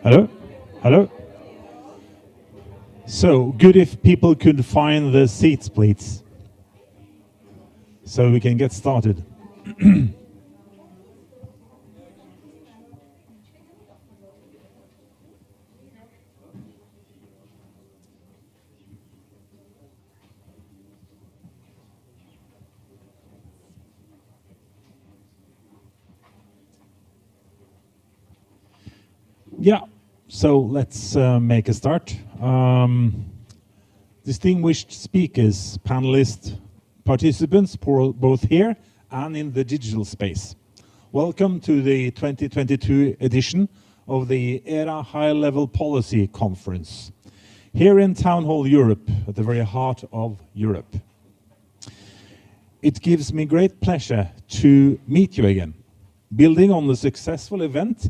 Hello? Hello? So, good if people could find the seats, please. So we can get started. Yeah, so let's make a start. Distinguished speakers, panelists, participants, both here and in the digital space. Welcome to the 2022 edition of the EERA High-Level Policy Conference, here in Town Hall Europe, at the very heart of Europe. It gives me great pleasure to meet you again, building on the successful event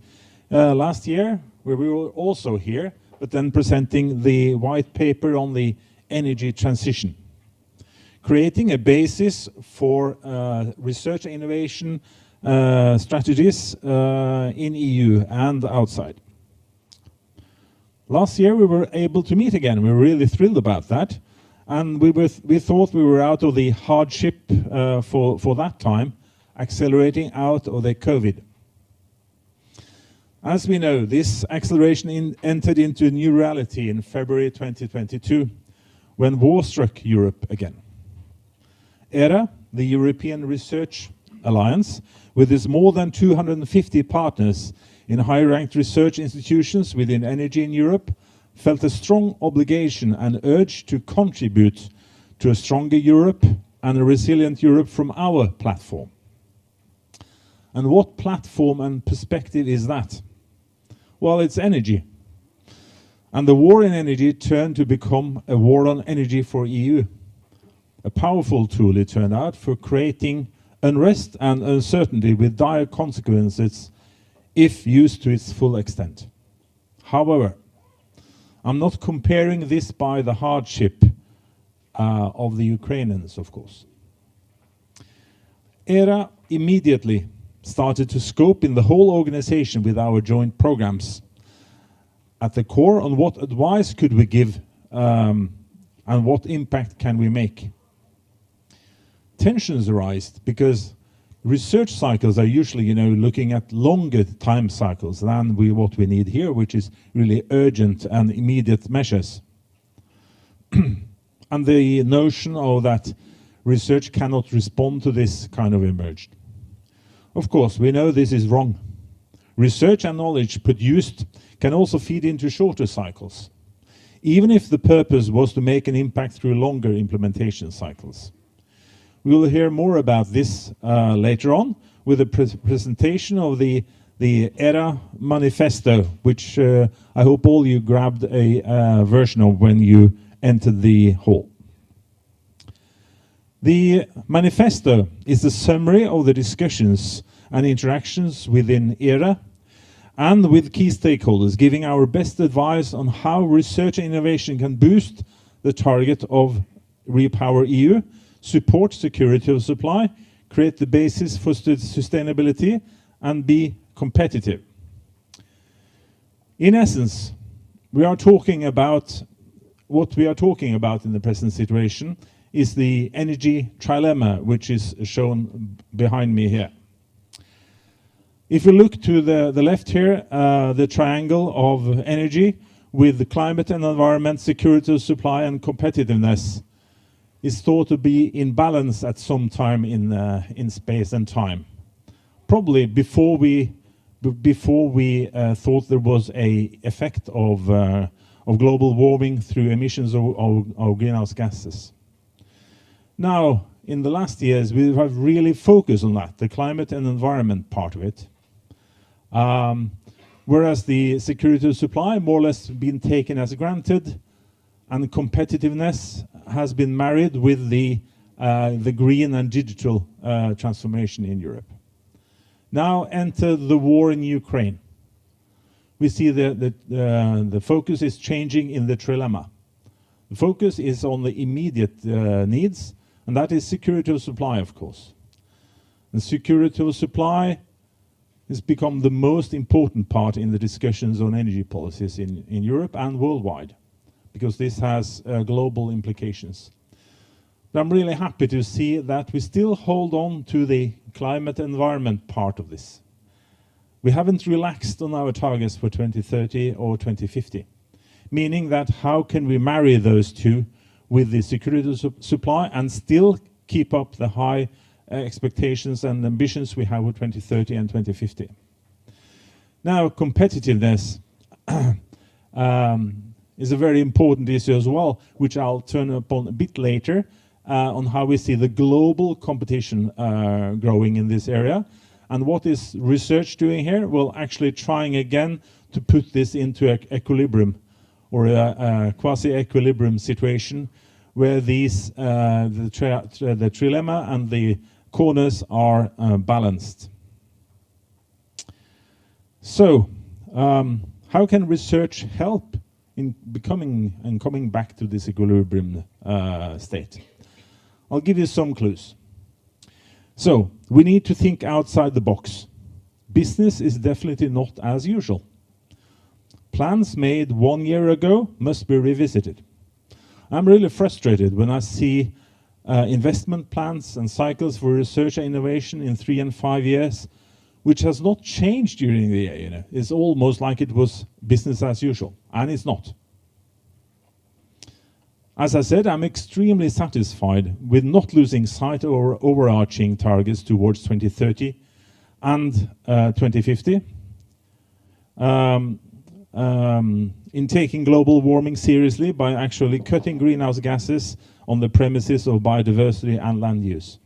last year, where we were also here, but then presenting the white paper on the energy transition, creating a basis for research and innovation strategies in EU and outside. Last year we were able to meet again. We were really thrilled about that, and we thought we were out of the hardship for that time, accelerating out of the COVID. As we know, this acceleration entered into a new reality in February 2022, when war struck Europe again. EERA, the European Research Alliance, with its more than 250 partners in high-ranked research institutions within energy in Europe, felt a strong obligation and urge to contribute to a stronger Europe and a resilient Europe from our platform. And what platform and perspective is that? Well, it's energy. And the war in energy turned to become a war on energy for EU. A powerful tool, it turned out, for creating unrest and uncertainty with dire consequences if used to its full extent. However, I'm not comparing this by the hardship of the Ukrainians, of course. EERA immediately started to scope in the whole organization with our joint programs at the core on what advice could we give and what impact can we make. Tensions arise because research cycles are usually, looking at longer time cycles than what we need here, which is really urgent and immediate measures. And the notion of that research cannot respond to this kind of emerged. Of course, we know this is wrong. Research and knowledge produced can also feed into shorter cycles, even if the purpose was to make an impact through longer implementation cycles. We will hear more about this later on with a presentation of the EERA Manifesto, which I hope all you grabbed a version of when you entered the hall. The manifesto is a summary of the discussions and interactions within EERA and with key stakeholders, giving our best advice on how research and innovation can boost the target of REPowerEU, support security of supply, create the basis for sustainability, and be competitive. In essence, what we are talking about in the present situation is the energy trilemma, which is shown behind me here. If we look to the left here, the triangle of energy with the climate and environment, security of supply and competitiveness is thought to be in balance at some time in space and time. Probably before we thought there was a effect of global warming through emissions of greenhouse gases. Now, in the last years, we have really focused on that, the climate and environment part of it. Whereas the security of supply more or less been taken as granted, and competitiveness has been married with the the green and digital transformation in Europe. Now enter the war in Ukraine. We see the focus is changing in the trilemma. The focus is on the immediate needs, and that is security of supply, of course. And security of supply has become the most important part in the discussions on energy policies in Europe and worldwide, because this has global implications. But I'm really happy to see that we still hold on to the climate environment part of this. We haven't relaxed on our targets for 2030 or 2050, meaning that how can we marry those two with the security of supply and still keep up the high expectations and ambitions we have for 2030 and 2050. Now, competitiveness is a very important issue as well, which I'll turn upon a bit later, on how we see the global competition growing in this area. And what is research doing here? Well, actually trying again to put this into an equilibrium, or a quasi-equilibrium situation, where these the trilemma and the corners are balanced. So, how can research help in becoming and coming back to this equilibrium state? I'll give you some clues. So, we need to think outside the box. Business is definitely not as usual. Plans made 1 year ago must be revisited. I'm really frustrated when I see investment plans and cycles for research and innovation in 3 and 5 years, which has not changed during the year. You know, it's almost like it was business as usual, and it's not. As I said, I'm extremely satisfied with not losing sight of our overarching targets towards 2030 and 2050. In taking global warming seriously by actually cutting greenhouse gases on the premises of biodiversity and land use.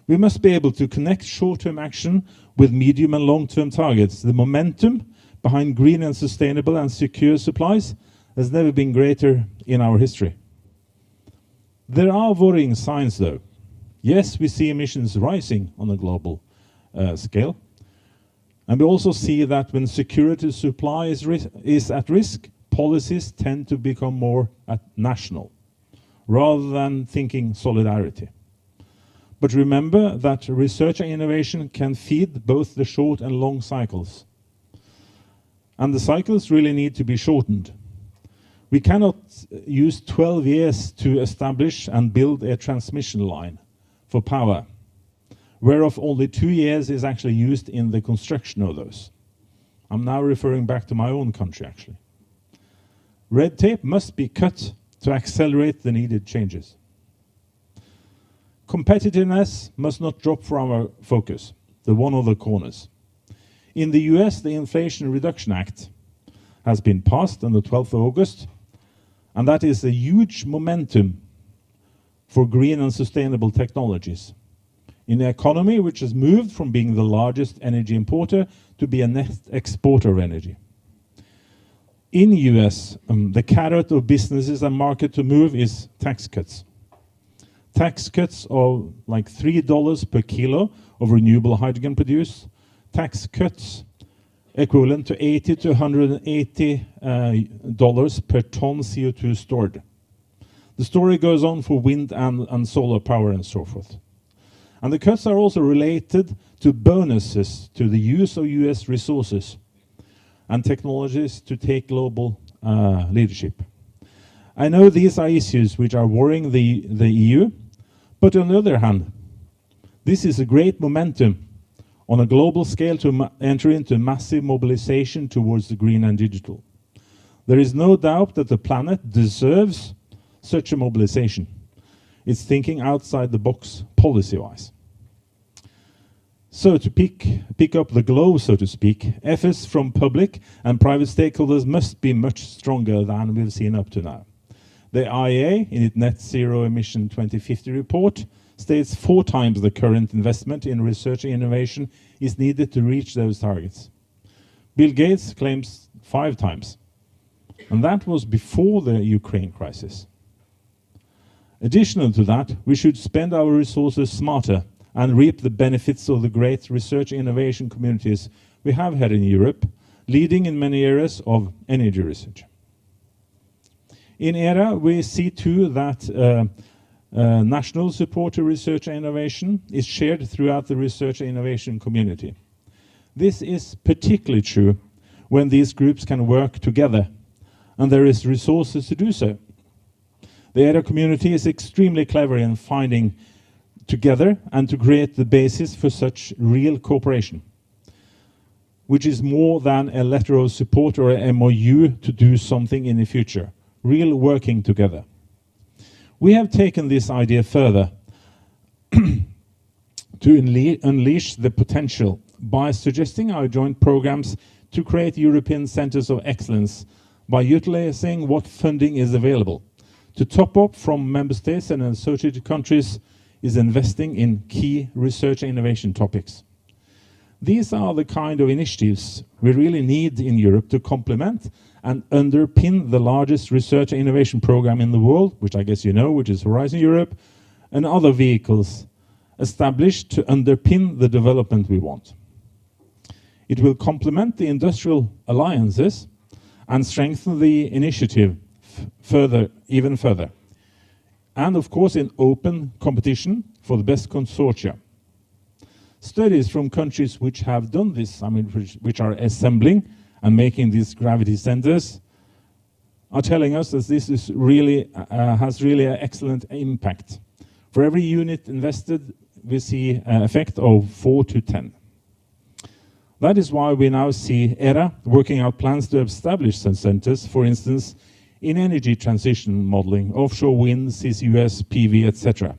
We must be able to connect short-term action with medium and long-term targets. The momentum behind green and sustainable and secure supplies has never been greater in our history. There are worrying signs though. Yes, we see emissions rising on a global scale. And we also see that when security of supply is at risk, policies tend to become more national, rather than thinking solidarity. But remember that research and innovation can feed both the short and long cycles. And the cycles really need to be shortened. We cannot use 12 years to establish and build a transmission line for power, whereof only 2 years is actually used in the construction of those. I'm now referring back to my own country, actually. Red tape must be cut to accelerate the needed changes. Competitiveness must not drop from our focus, the one of the corners. In the US, the Inflation Reduction Act has been passed on the 12th of August, and that is a huge momentum for green and sustainable technologies in an economy which has moved from being the largest energy importer to be a net exporter of energy. In the US, the carrot of businesses and market to move is tax cuts. Tax cuts of like $3 per kilo of renewable hydrogen produced. Tax cuts equivalent to $80 to $180 per ton CO2 stored. The story goes on for wind and solar power and so forth. And the cuts are also related to bonuses to the use of US resources and technologies to take global leadership. I know these are issues which are worrying the EU, but on the other hand, this is a great momentum on a global scale to enter into massive mobilization towards the green and digital. There is no doubt that the planet deserves such a mobilization. It's thinking outside the box policy-wise. So to pick up the globe, so to speak, efforts from public and private stakeholders must be much stronger than we've seen up to now. The IEA, in its Net Zero Emission 2050 report, states 4 times the current investment in research and innovation is needed to reach those targets. Bill Gates claims 5 times. And that was before the Ukraine crisis. Additional to that, we should spend our resources smarter and reap the benefits of the great research innovation communities we have here in Europe, leading in many areas of energy research. In EERA, we see too that national support to research and innovation is shared throughout the research and innovation community. This is particularly true when these groups can work together and there is resources to do so. The EERA community is extremely clever in finding together and to create the basis for such real cooperation, which is more than a letter of support or a MOU to do something in the future. Real working together. We have taken this idea further to unleash the potential by suggesting our joint programs to create European centers of excellence by utilizing what funding is available. To top up from member states and associated countries is investing in key research and innovation topics. These are the kind of initiatives we really need in Europe to complement and underpin the largest research and innovation program in the world, which I guess you know, which is Horizon Europe, and other vehicles established to underpin the development we want. It will complement the industrial alliances and strengthen the initiative even further. And of course in open competition for the best consortia. Studies from countries which have done this, which are assembling and making these gravity centers, are telling us that this is really, has really an excellent impact. For every unit invested, we see an effect of 4 to 10. That is why we now see EERA working out plans to establish such centers, for instance, in energy transition modeling, offshore wind, CCUS, PV, etc.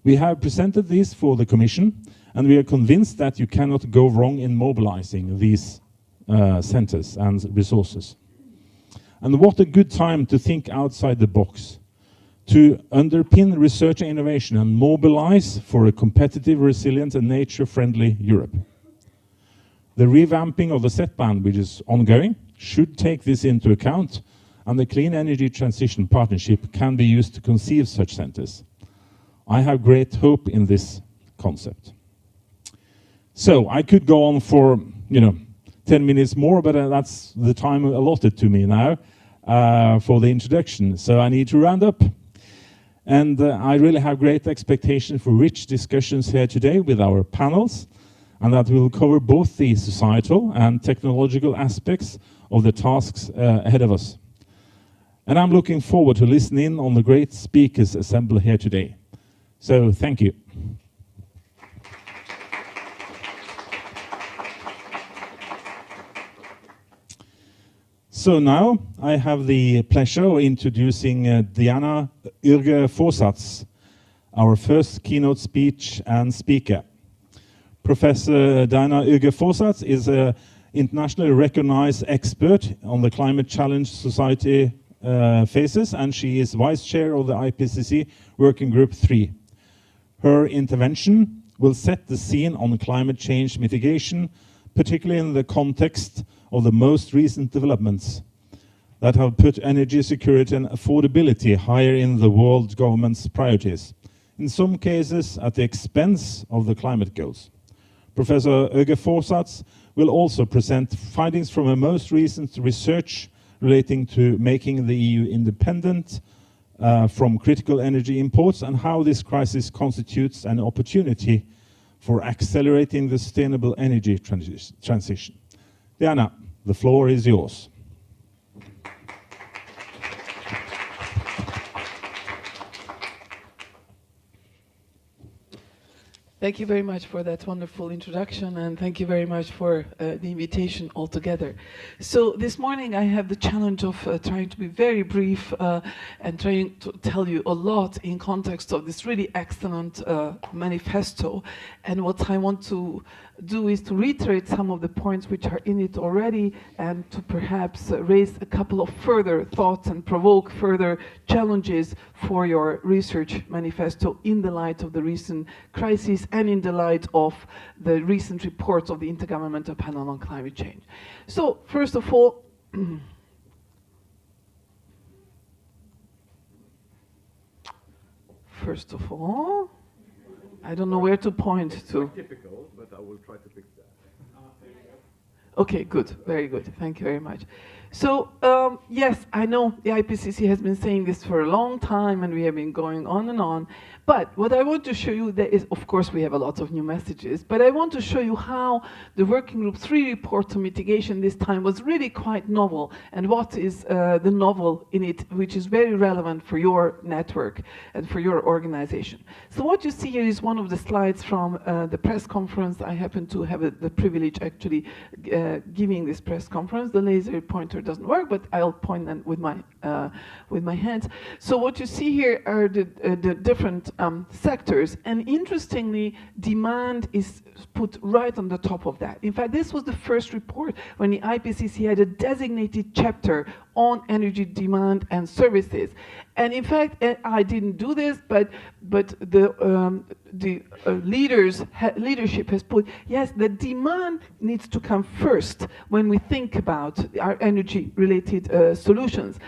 We have presented this for the Commission, and we are convinced that you cannot go wrong in mobilizing these centers and resources. And what a good time to think outside the box, to underpin research and innovation and mobilize for a competitive, resilient and nature-friendly Europe. The revamping of the set plan, which is ongoing, should take this into account, and the Clean Energy Transition Partnership can be used to conceive such centers. I have great hope in this concept. So I could go on for 10 minutes more, but that's the time allotted to me now for the introduction. So I need to round up. And I really have great expectations for rich discussions here today with our panels, and that will cover both the societal and technological aspects of the tasks ahead of us. And I'm looking forward to listening in on the great speakers assembled here today. So thank you. So now I have the pleasure of introducing Diana Ürge-Forsatz, our first keynote speech and speaker. Professor Diana Ürge-Forsatz is an internationally recognized expert on the climate challenge society faces, and she is vice chair of the IPCC Working Group 3. Her intervention will set the scene on climate change mitigation, particularly in the context of the most recent developments that have put energy security and affordability higher in the world government's priorities, in some cases at the expense of the climate goals. Professor Ürge-Forsatz will also present findings from a most recent research relating to making the EU independent from critical energy imports and how this crisis constitutes an opportunity for accelerating the sustainable energy transition. Diana, the floor is yours. Thank you very much for that wonderful introduction, and thank you very much for the invitation altogether. So this morning I have the challenge of trying to be very brief and trying to tell you a lot in context of this really excellent manifesto. And what I want to do is to reiterate some of the points which are in it already, and to perhaps raise a couple of further thoughts and provoke further challenges for your research manifesto in the light of the recent crisis and in the light of the recent reports of the Intergovernmental Panel on Climate Change. So first of all, First of all, I don't know where to point to. Difficult, but I will try to fix that. Okay, good, very good. Thank you very much. So, yes, I know the IPCC has been saying this for a long time, and we have been going on and on. But what I want to show you there is, of course, we have a lot of new messages, but I want to show you how the Working Group 3 report on mitigation this time was really quite novel, and what is the novel in it, which is very relevant for your network and for your organization. So what you see here is one of the slides from the press conference. I happen to have the privilege actually giving this press conference. The laser pointer doesn't work, but I'll point them with my hands. So what you see here are the different sectors, and interestingly, demand is put right on the top of that. In fact, this was the first report when the IPCC had a designated chapter on energy demand and services. And in fact, I didn't do this, but the leadership has put, yes, the demand needs to come first when we think about our energy-related solutions.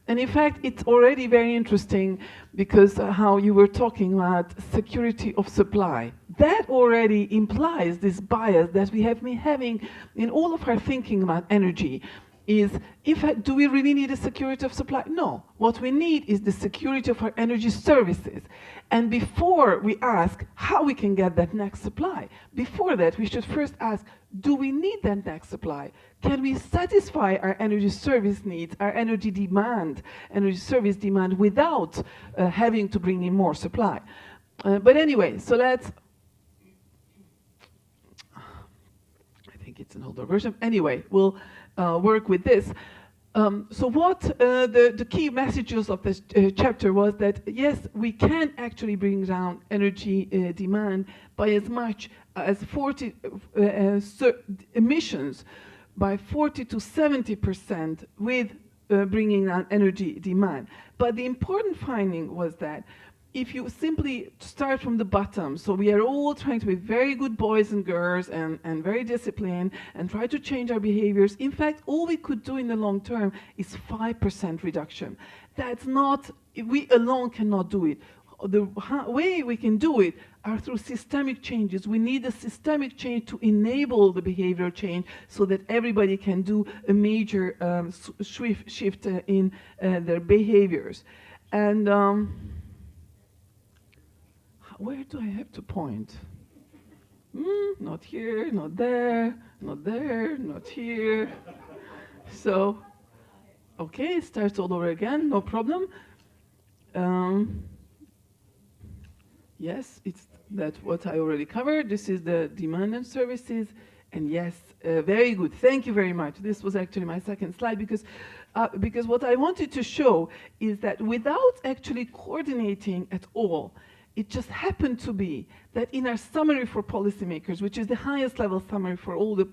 And in fact, it's already very interesting because how you were talking about security of supply. That already implies this bias that we have been having in all of our thinking about energy. Is, in fact, do we really need a security of supply? No. What we need is the security of our energy services. And before we ask how we can get that next supply, before that, we should first ask, do we need that next supply? Can we satisfy our energy service needs, our energy demand, energy service demand without having to bring in more supply? But anyway, so let's, I think it's an older version. Anyway, we'll work with this. So what the key messages of this chapter was that, yes, we can actually bring down energy demand by as much as emissions by 40 to 70% with bringing down energy demand. But the important finding was that if you simply start from the bottom, so we are all trying to be very good boys and girls and very disciplined and try to change our behaviors. In fact, all we could do in the long term is 5% reduction. That's not, we alone cannot do it. The way we can do it are through systemic changes. We need a systemic change to enable the behavioral change so that everybody can do a major shift in their behaviors. And where do I have to point? Not here, not there, not there, not here. So, okay, it starts all over again, no problem. Yes, it's that's what I already covered. This is the demand and services. And yes, very good. Thank you very much. This was actually my second slide because what I wanted to show is that without actually coordinating at all, it just happened to be that in our summary for policymakers, which is the highest level summary for all the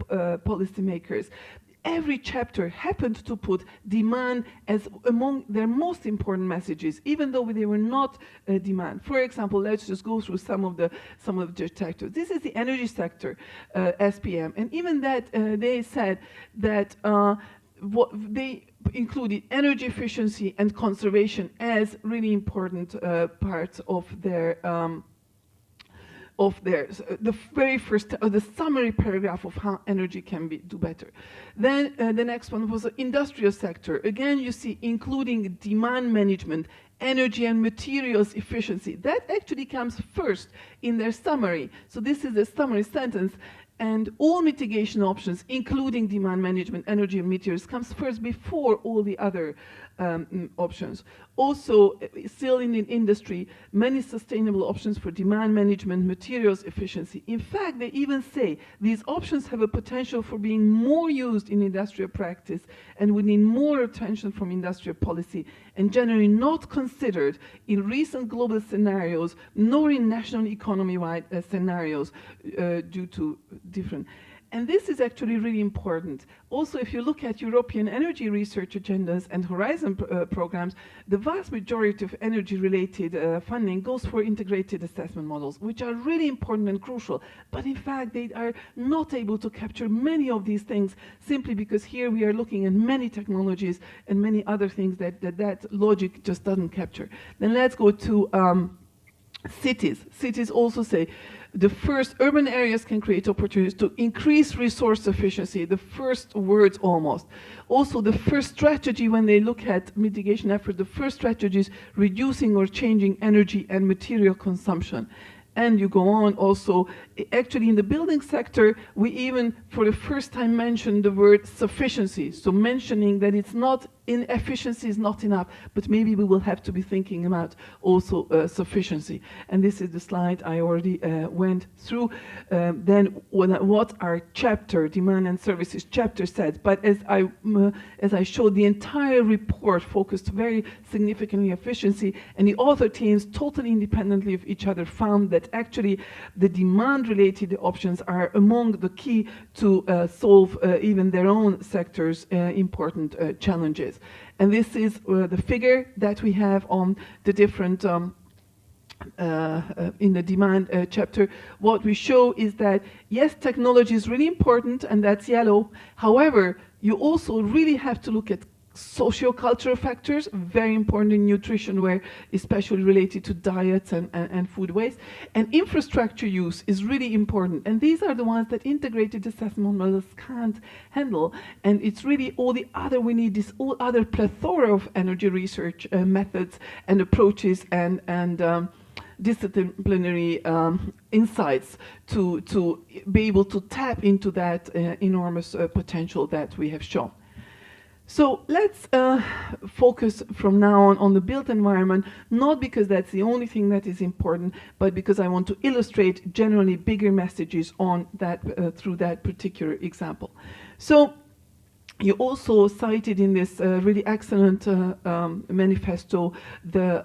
policymakers, every chapter happened to put demand as among their most important messages, even though they were not demand. For example, let's just go through some of the sectors. This is the energy sector, SPM, and even that they said that what they included energy efficiency and conservation as really important parts of their the very first, the summary paragraph of how energy can do better. Then the next one was the industrial sector. Again, you see including demand management, energy and materials efficiency. That actually comes first in their summary. So this is a summary sentence. And all mitigation options, including demand management, energy and materials, comes first before all the other options. Also, still in the industry, many sustainable options for demand management, materials efficiency. In fact, they even say these options have a potential for being more used in industrial practice and would need more attention from industrial policy and generally not considered in recent global scenarios nor in national economy-wide scenarios due to different. And this is actually really important. Also, if you look at European energy research agendas and Horizon programs, the vast majority of energy-related funding goes for integrated assessment models, which are really important and crucial. But in fact, they are not able to capture many of these things simply because here we are looking at many technologies and many other things that logic just doesn't capture. Then let's go to Cities also say the first urban areas can create opportunities to increase resource efficiency, the first words almost. Also, the first strategy when they look at mitigation effort, the first strategy is reducing or changing energy and material consumption. And you go on also, actually in the building sector, we even for the first time mentioned the word sufficiency. So mentioning that it's not, efficiency is not enough, but maybe we will have to be thinking about also sufficiency. And this is the slide I already went through. Then what our chapter, demand and services chapter said, but as I showed, the entire report focused very significantly efficiency, and the author teams totally independently of each other found that actually the demand-related options are among the key to solve even their own sector's important challenges. And this is the figure that we have on the different in the demand chapter. What we show is that yes, technology is really important, and that's yellow. However, you also really have to look at socio-cultural factors, very important in nutrition, where especially related to diets and food waste. And infrastructure use is really important. And these are the ones that integrated assessment models can't handle. And it's really all the other, we need this all other plethora of energy research methods and approaches and disciplinary insights to be able to tap into that enormous potential that we have shown. So let's focus from now on the built environment, not because that's the only thing that is important, but because I want to illustrate generally bigger messages on that through that particular example. So you also cited in this really excellent manifesto the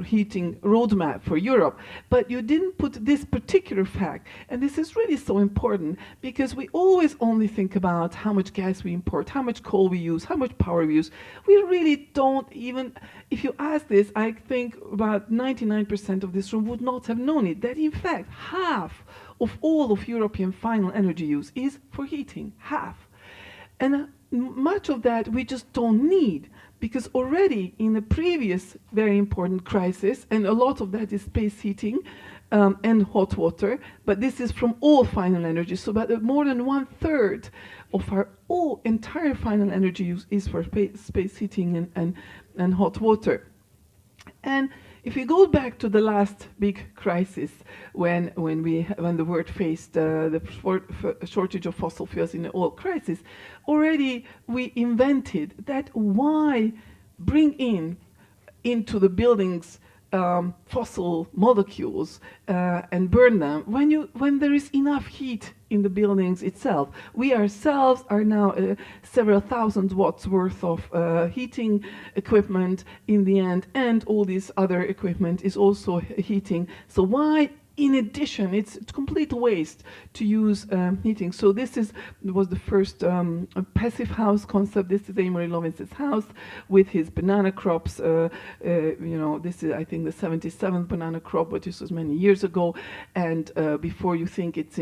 heating roadmap for Europe, but you didn't put this particular fact, and this is really so important because we always only think about how much gas we import, how much coal we use, how much power we use. We really don't even, if you ask this, I think about 99% of this room would not have known it, that in fact half of all of European final energy use is for heating, half. And much of that we just don't need, because already in the previous very important crisis, and a lot of that is space heating and hot water, but this is from all final energy, so about more than 1/3 of our entire final energy use is for space heating and hot water. And if we go back to the last big crisis, when the world faced the shortage of fossil fuels in the oil crisis, already we invented that why bring into the buildings fossil molecules and burn them when there is enough heat in the buildings itself. We ourselves are now several thousand watts worth of heating equipment in the end, and all this other equipment is also heating. So why, in addition, it's complete waste to use heating. So this was the first passive house concept. This is Amory Lovins's house with his banana crops. This is, I think, the 77th banana crop, but this was many years ago. And before you think it's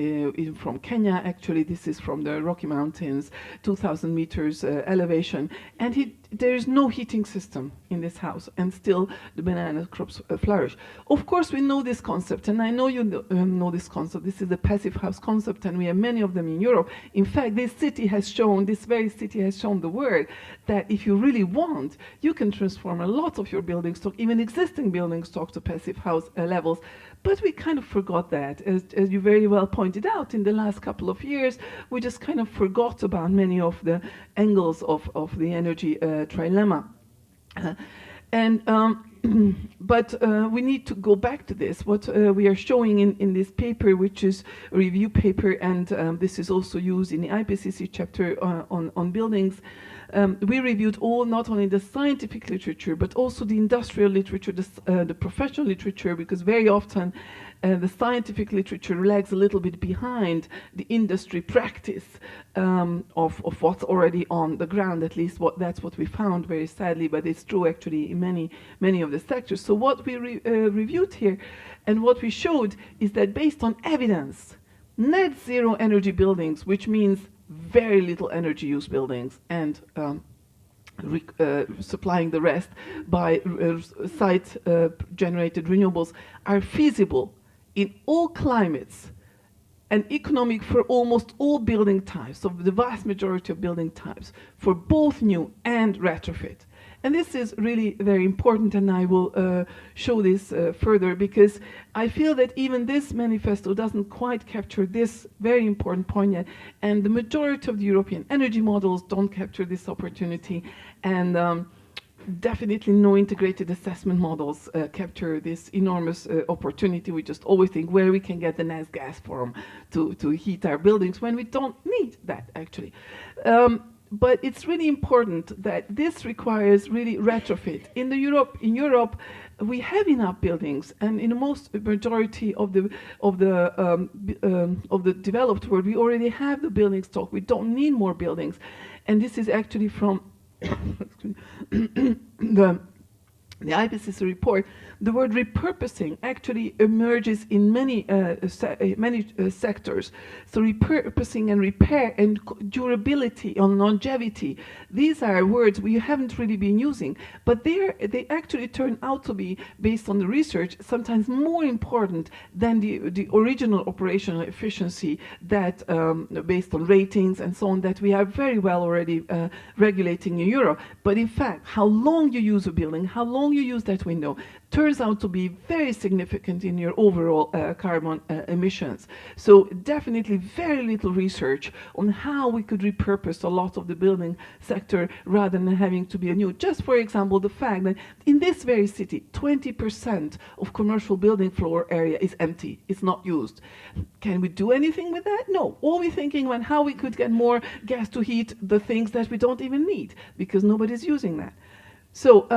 from Kenya, actually, this is from the Rocky Mountains, 2,000 meters elevation. And there is no heating system in this house, and still the banana crops flourish. Of course, we know this concept, and I know you know this concept. This is the passive house concept, and we have many of them in Europe. In fact, this very city has shown the world that if you really want, you can transform a lot of your building stock, even existing building stock, to passive house levels. But we kind of forgot that, as you very well pointed out, in the last couple of years, we just kind of forgot about many of the angles of the energy trilemma. But we need to go back to this. What we are showing in this paper, which is a review paper, and this is also used in the IPCC chapter on buildings. We reviewed not only the scientific literature, but also the industrial literature, the professional literature, because very often the scientific literature lags a little bit behind the industry practice of what's already on the ground. At least that's what we found, very sadly, but it's true actually in many of the sectors. So what we reviewed here and what we showed is that based on evidence, net zero energy buildings, which means very little energy use buildings, and supplying the rest by site-generated renewables, are feasible in all climates and economic for almost all building types, so the vast majority of building types, for both new and retrofit. And this is really very important, and I will show this further, because I feel that even this manifesto doesn't quite capture this very important point yet, and the majority of the European energy models don't capture this opportunity, and definitely no integrated assessment models capture this enormous opportunity. We just always think where we can get the nice gas from to heat our buildings, when we don't need that, actually. But it's really important that this requires really retrofit. In Europe, we have enough buildings, and in the most majority of the developed world, we already have the building stock. We don't need more buildings, and this is actually from the IPCC report. The word repurposing actually emerges in many sectors. So repurposing and repair and durability and longevity, these are words we haven't really been using, but they actually turn out to be, based on the research, sometimes more important than the original operational efficiency that, based on ratings and so on, that we are very well already regulating in Europe. But in fact, how long you use a building, how long you use that window, turns out to be very significant in your overall carbon emissions. So definitely very little research on how we could repurpose a lot of the building sector rather than having to be anew. Just for example, the fact that in this very city, 20% of commercial building floor area is empty, it's not used. Can we do anything with that? No. All we're thinking about how we could get more gas to heat the things that we don't even need, because nobody's using that. So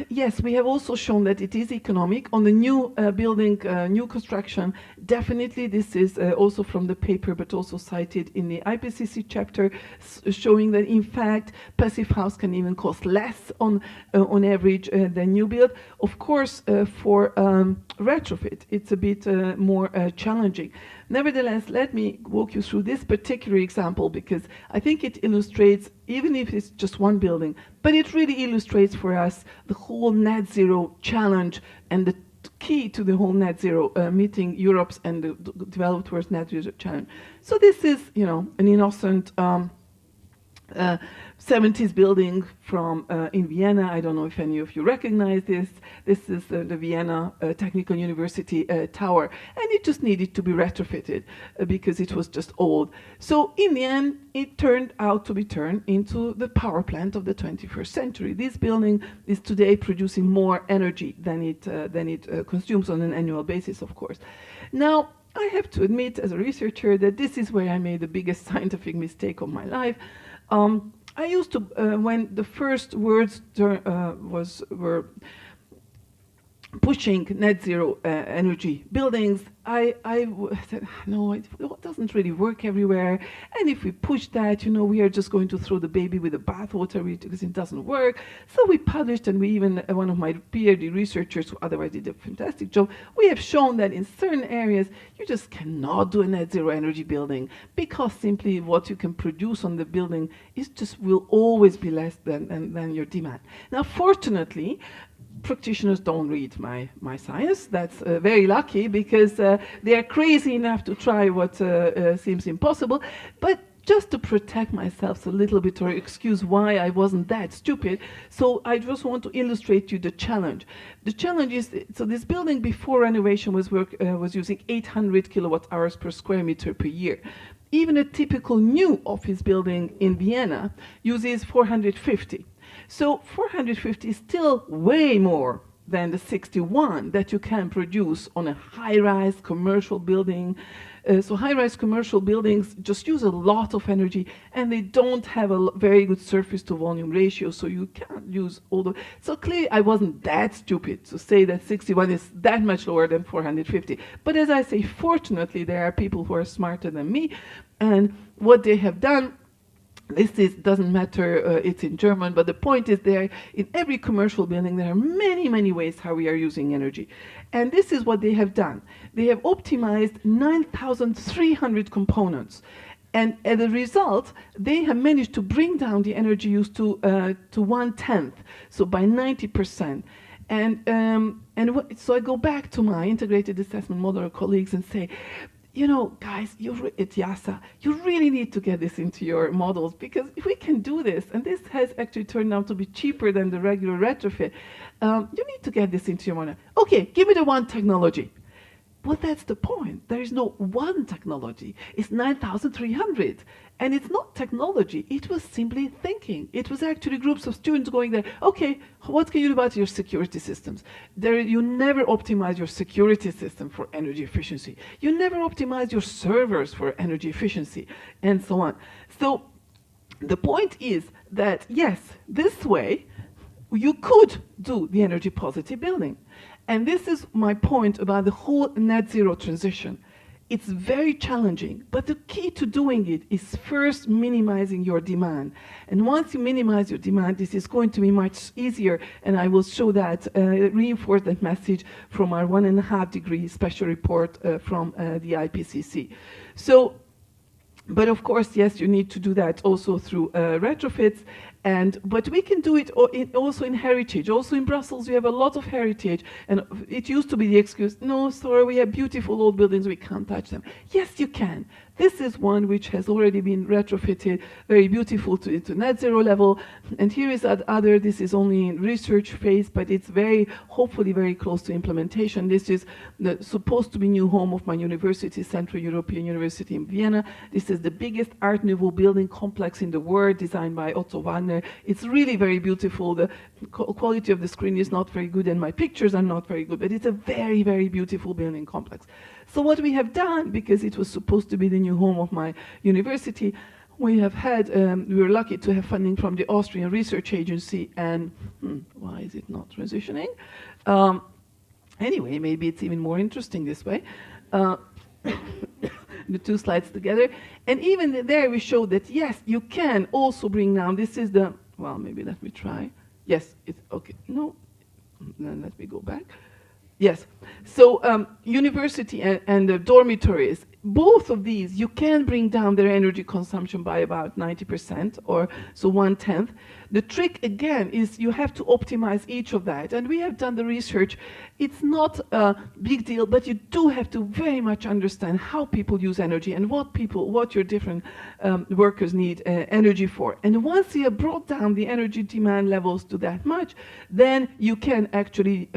yes, we have also shown that it is economic. On the new building, new construction, definitely this is also from the paper, but also cited in the IPCC chapter, showing that in fact passive house can even cost less on average than new build. Of course, for retrofit, it's a bit more challenging. Nevertheless, let me walk you through this particular example, because I think it illustrates, even if it's just one building, but it really illustrates for us the whole net zero challenge and the key to the whole net zero, meeting Europe's and the developed world's net zero challenge. So this is, you know, an innocent 70s building from in Vienna. I don't know if any of you recognize this. This is the Vienna Technical University tower, and it just needed to be retrofitted because it was just old. So in the end, it turned out to be turned into the power plant of the 21st century. This building is today producing more energy than it consumes on an annual basis, of course. Now, I have to admit, as a researcher, that this is where I made the biggest scientific mistake of my life. I used to, when the first words were pushing net zero energy buildings, I said, no, it doesn't really work everywhere. And if we push that, you know, we are just going to throw the baby with the bathwater because it doesn't work. So we published, and we even, one of my PhD researchers, who otherwise did a fantastic job, we have shown that in certain areas, you just cannot do a net zero energy building, because simply what you can produce on the building is just will always be less than your demand. Now, fortunately, practitioners don't read my science. That's very lucky, because they are crazy enough to try what seems impossible. But just to protect myself a little bit, or excuse why I wasn't that stupid, so I just want to illustrate you the challenge. The challenge is, so this building before renovation was using 800 kilowatt hours per square meter per year. Even a typical new office building in Vienna uses 450. So 450 is still way more than the 61 that you can produce on a high-rise commercial building. So high-rise commercial buildings just use a lot of energy, and they don't have a very good surface-to-volume ratio, so you can't use all the... So clearly I wasn't that stupid to say that 61 is that much lower than 450. But as I say, fortunately, there are people who are smarter than me, and what they have done, doesn't matter, it's in German, but the point is there, in every commercial building, there are many, many ways how we are using energy. And this is what they have done. They have optimized 9,300 components. And as a result, they have managed to bring down the energy use to 1/10, so by 90%. So I go back to my integrated assessment model colleagues and say, you know, guys, at YASA, you really need to get this into your models, because if we can do this, and this has actually turned out to be cheaper than the regular retrofit, you need to get this into your model. Okay, give me the one technology. Well, that's the point. There is no one technology. It's 9,300. And it's not technology. It was simply thinking. It was actually groups of students going there, okay, what can you do about your security systems? You never optimize your security system for energy efficiency. You never optimize your servers for energy efficiency, and so on. So the point is that, yes, this way, you could do the energy positive building. And this is my point about the whole net zero transition. It's very challenging, but the key to doing it is first minimizing your demand. And once you minimize your demand, this is going to be much easier, and I will show that, reinforce that message from our 1.5 degree special report from the IPCC. So, but of course, yes, you need to do that also through retrofits. But we can do it also in heritage. Also in Brussels, we have a lot of heritage. And it used to be the excuse, no, sorry, we have beautiful old buildings, we can't touch them. Yes, you can. This is one which has already been retrofitted, very beautiful to net zero level. And here is that other, this is only in research phase, but it's hopefully very close to implementation. This is supposed to be new home of my university, Central European University in Vienna. This is the biggest Art Nouveau building complex in the world, designed by Otto Wagner. It's really very beautiful. The quality of the screen is not very good, and my pictures are not very good, but it's a very, very beautiful building complex. So what we have done, because it was supposed to be the new home of my university, we were lucky to have funding from the Austrian Research Agency, and why is it not transitioning? Anyway, maybe it's even more interesting this way. The two slides together. And even there we show that, yes, you can also bring down, this is the, well, maybe let me try. Yes, it's okay. No, then let me go back. Yes, so university and the dormitories, both of these, you can bring down their energy consumption by about 90%, or so 1/10. The trick, again, is you have to optimize each of that. And we have done the research. It's not a big deal, but you do have to very much understand how people use energy and what your different workers need energy for. And once you have brought down the energy demand levels to that much, then you can actually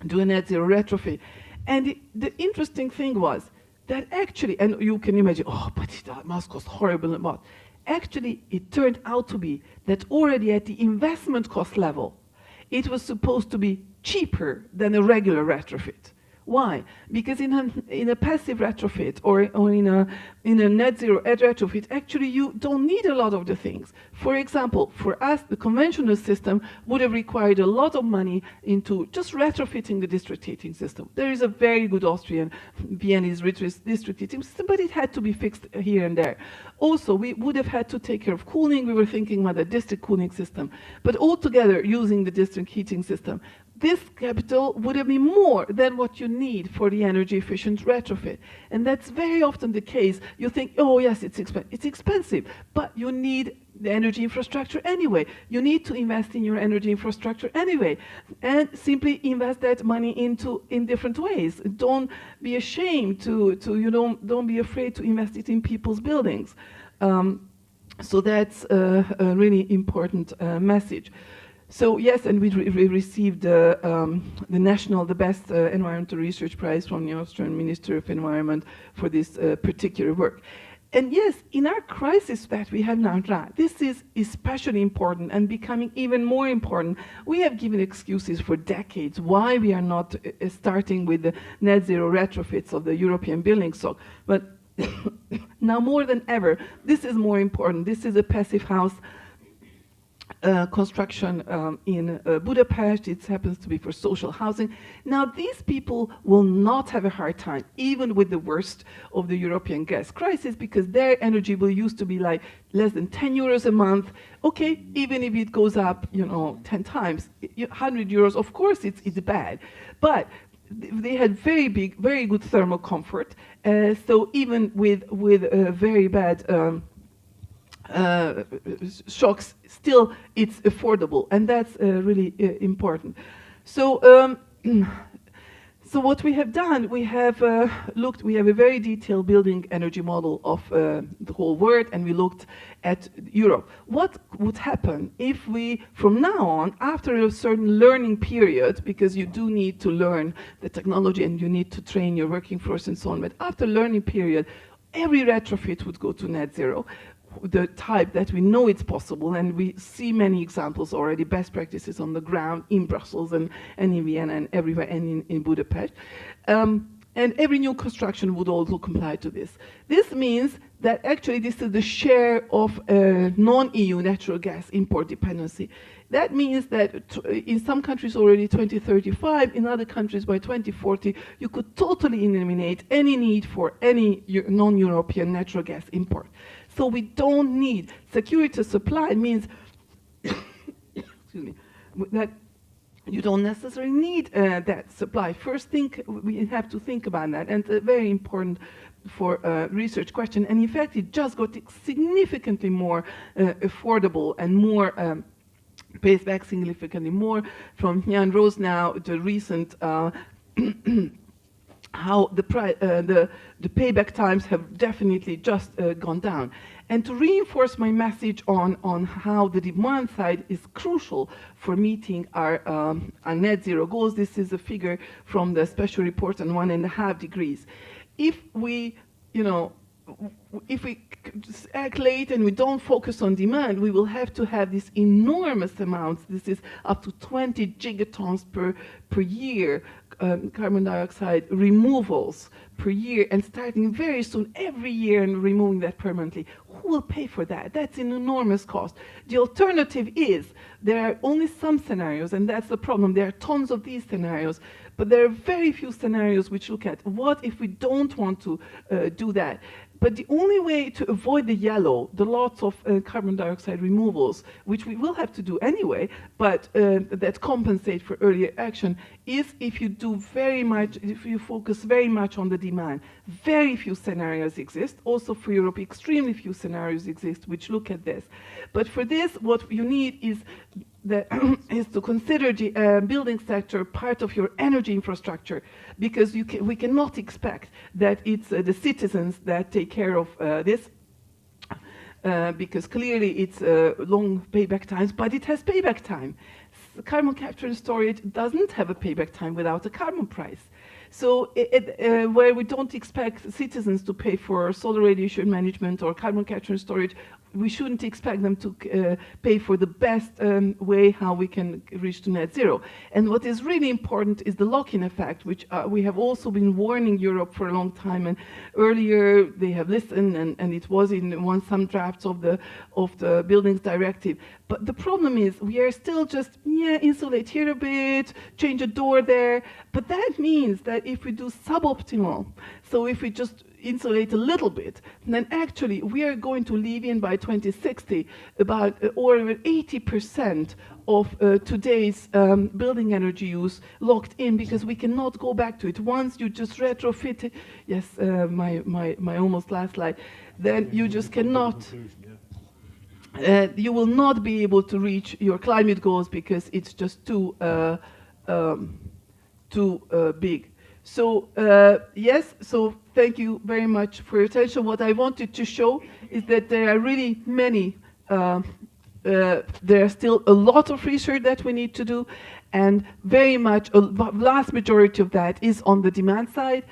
do a net zero retrofit. And the interesting thing was that actually, and you can imagine, oh, but it must cost horrible amount. Actually, it turned out to be that already at the investment cost level, it was supposed to be cheaper than a regular retrofit. Why? Because in a passive retrofit or in a net zero retrofit, actually you don't need a lot of the things. For example, for us, the conventional system would have required a lot of money into just retrofitting the district heating system. There is a very good Austrian Viennese district heating system, but it had to be fixed here and there. Also, we would have had to take care of cooling. We were thinking about a district cooling system. But altogether, using the district heating system, this capital would have been more than what you need for the energy efficient retrofit. And that's very often the case. You think, oh yes, it's expensive, but you need the energy infrastructure anyway. You need to invest in your energy infrastructure anyway, and simply invest that money in different ways. Don't be ashamed don't be afraid to invest it in people's buildings. So that's a really important message. So yes, and we received the best environmental research prize from the Austrian Minister of Environment for this particular work. And yes, in our crisis that we have now, this is especially important and becoming even more important. We have given excuses for decades why we are not starting with the net zero retrofits of the European building stock. But now more than ever, this is more important. This is a passive house construction in Budapest. It happens to be for social housing. Now, these people will not have a hard time, even with the worst of the European gas crisis, because their energy bill used to be like less than 10 euros a month. Okay, even if it goes up, 10 times, 100 euros, of course it's bad. But they had very good thermal comfort. So even with very bad shocks, still it's affordable, and that's really important. So so what we have done, we have we have a very detailed building energy model of the whole world, and we looked at Europe. What would happen if we, from now on, after a certain learning period, because you do need to learn the technology and you need to train your working force and so on, but after learning period, every retrofit would go to net zero, the type that we know it's possible, and we see many examples already, best practices on the ground in Brussels and in Vienna and everywhere, and in Budapest. And every new construction would also comply to this. This means that actually this is the share of non-EU natural gas import dependency. That means that in some countries already 2035, in other countries by 2040, you could totally eliminate any need for any non-European natural gas import. So we don't need security of supply. Means excuse me, that you don't necessarily need that supply. First we have to think about that, and very important for a research question. And in fact, it just got significantly more affordable and more pays back significantly more. From Jan Rose now, the recent how the payback times have definitely just gone down. And to reinforce my message on how the demand side is crucial for meeting our net zero goals, this is a figure from the special report on 1.5 degrees. If we, if we act late and we don't focus on demand, we will have to have these enormous amounts. This is up to 20 gigatons per year, carbon dioxide removals per year, and starting very soon every year and removing that permanently. Who will pay for that? That's an enormous cost. The alternative is there are only some scenarios, and that's the problem. There are tons of these scenarios, but there are very few scenarios which look at what if we don't want to do that. But the only way to avoid the yellow, the lots of carbon dioxide removals, which we will have to do anyway, but that compensate for earlier action, is if you do if you focus very much on the demand. Very few scenarios exist. Also for Europe, extremely few scenarios exist which look at this. But for this, what you need is is to consider the building sector part of your energy infrastructure, because we cannot expect that it's the citizens that take care of this, because clearly it's long payback times, but it has payback time. Carbon capture and storage doesn't have a payback time without a carbon price. So where we don't expect citizens to pay for solar radiation management or carbon capture and storage, we shouldn't expect them to pay for the best way how we can reach to net zero. And what is really important is the lock-in effect, which we have also been warning Europe for a long time. And earlier they have listened, and it was in some drafts of the Buildings Directive. But the problem is we are still just, insulate here a bit, change a door there. But that means that if we do suboptimal, so if we just insulate a little bit, then actually we are going to leave in by 2060 about over 80% of today's building energy use locked in, because we cannot go back to it. Once you just retrofit it, yes, my almost last slide, then you just cannot. You will not be able to reach your climate goals because it's just too big. So yes, so thank you very much for your attention. What I wanted to show is that there are really many, there are still a lot of research that we need to do, and very much, a vast majority of that is on the demand side,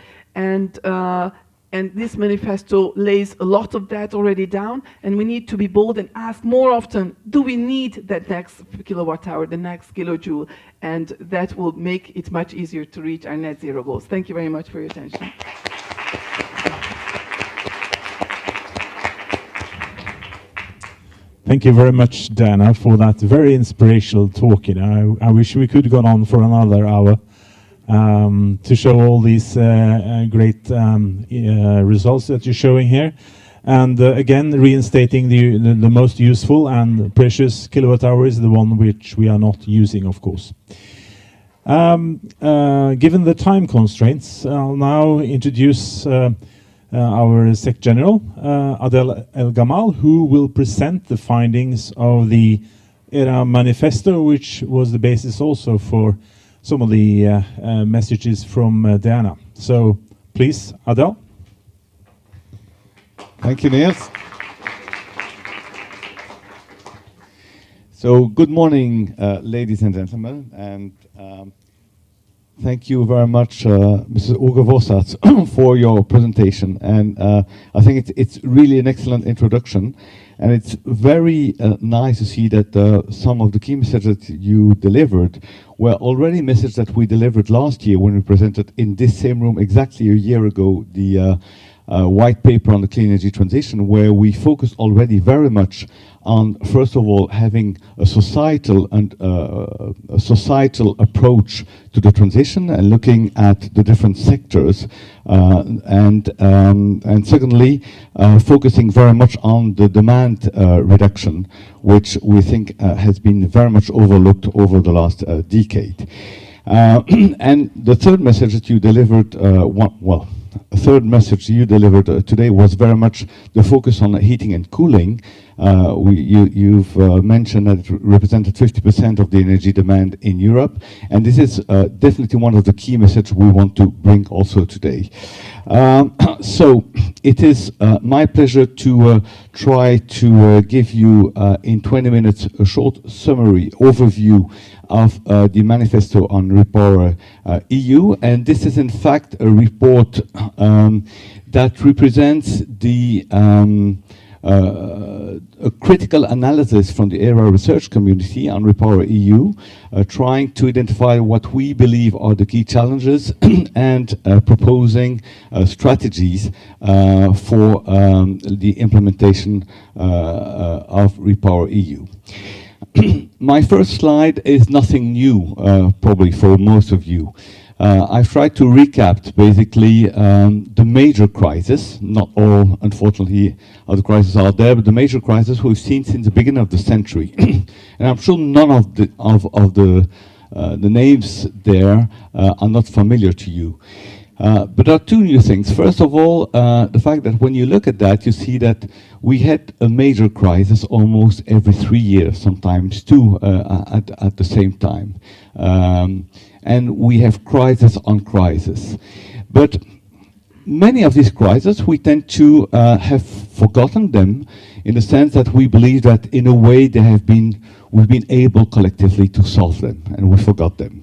and this manifesto lays a lot of that already down, and we need to be bold and ask more often, do we need that next kilowatt hour, the next kilojoule? And that will make it much easier to reach our net zero goals. Thank you very much for your attention. Thank you very much, Dana, for that very inspirational talk. I wish we could go on for another hour. To show all these great results that you're showing here. And again, reinstating the most useful and precious kilowatt hour is the one which we are not using, of course. Given the time constraints, I'll now introduce our Sec General, Adel El Gamal, who will present the findings of the EERA Manifesto, which was the basis also for some of the messages from Diana. So please, Adel. Thank you, Niels. So good morning, ladies and gentlemen, and thank you very much, Mrs. Uge Vossats, for your presentation. And I think it's really an excellent introduction, and it's very nice to see that some of the key messages that you delivered were already messages that we delivered last year when we presented in this same room exactly a year ago the white paper on the clean energy transition, where we focused already very much on, first of all, having a societal and a societal approach to the transition and looking at the different sectors, and secondly, focusing very much on the demand reduction, which we think has been very much overlooked over the last decade. And the third message that you delivered, a third message you delivered today was very much the focus on heating and cooling. You've mentioned that it represented 50% of the energy demand in Europe, and this is definitely one of the key messages we want to bring also today. So it is my pleasure to try to give you in 20 minutes a short summary overview of the manifesto on Repower EU, and this is in fact a report that represents the a critical analysis from the EERA research community on Repower EU, trying to identify what we believe are the key challenges and proposing strategies for the implementation of Repower EU. My first slide is nothing new, probably for most of you. I've tried to recap basically the major crisis. Not all, unfortunately, other crises are there, but the major crisis we've seen since the beginning of the century. And I'm sure none of the names there are not familiar to you. But there are two new things. First of all, the fact that when you look at that, you see that we had a major crisis almost every 3 years, sometimes two at the same time. And we have crisis on crisis. But many of these crises, we tend to have forgotten them in the sense that we believe that in a way we've been able collectively to solve them, and we forgot them.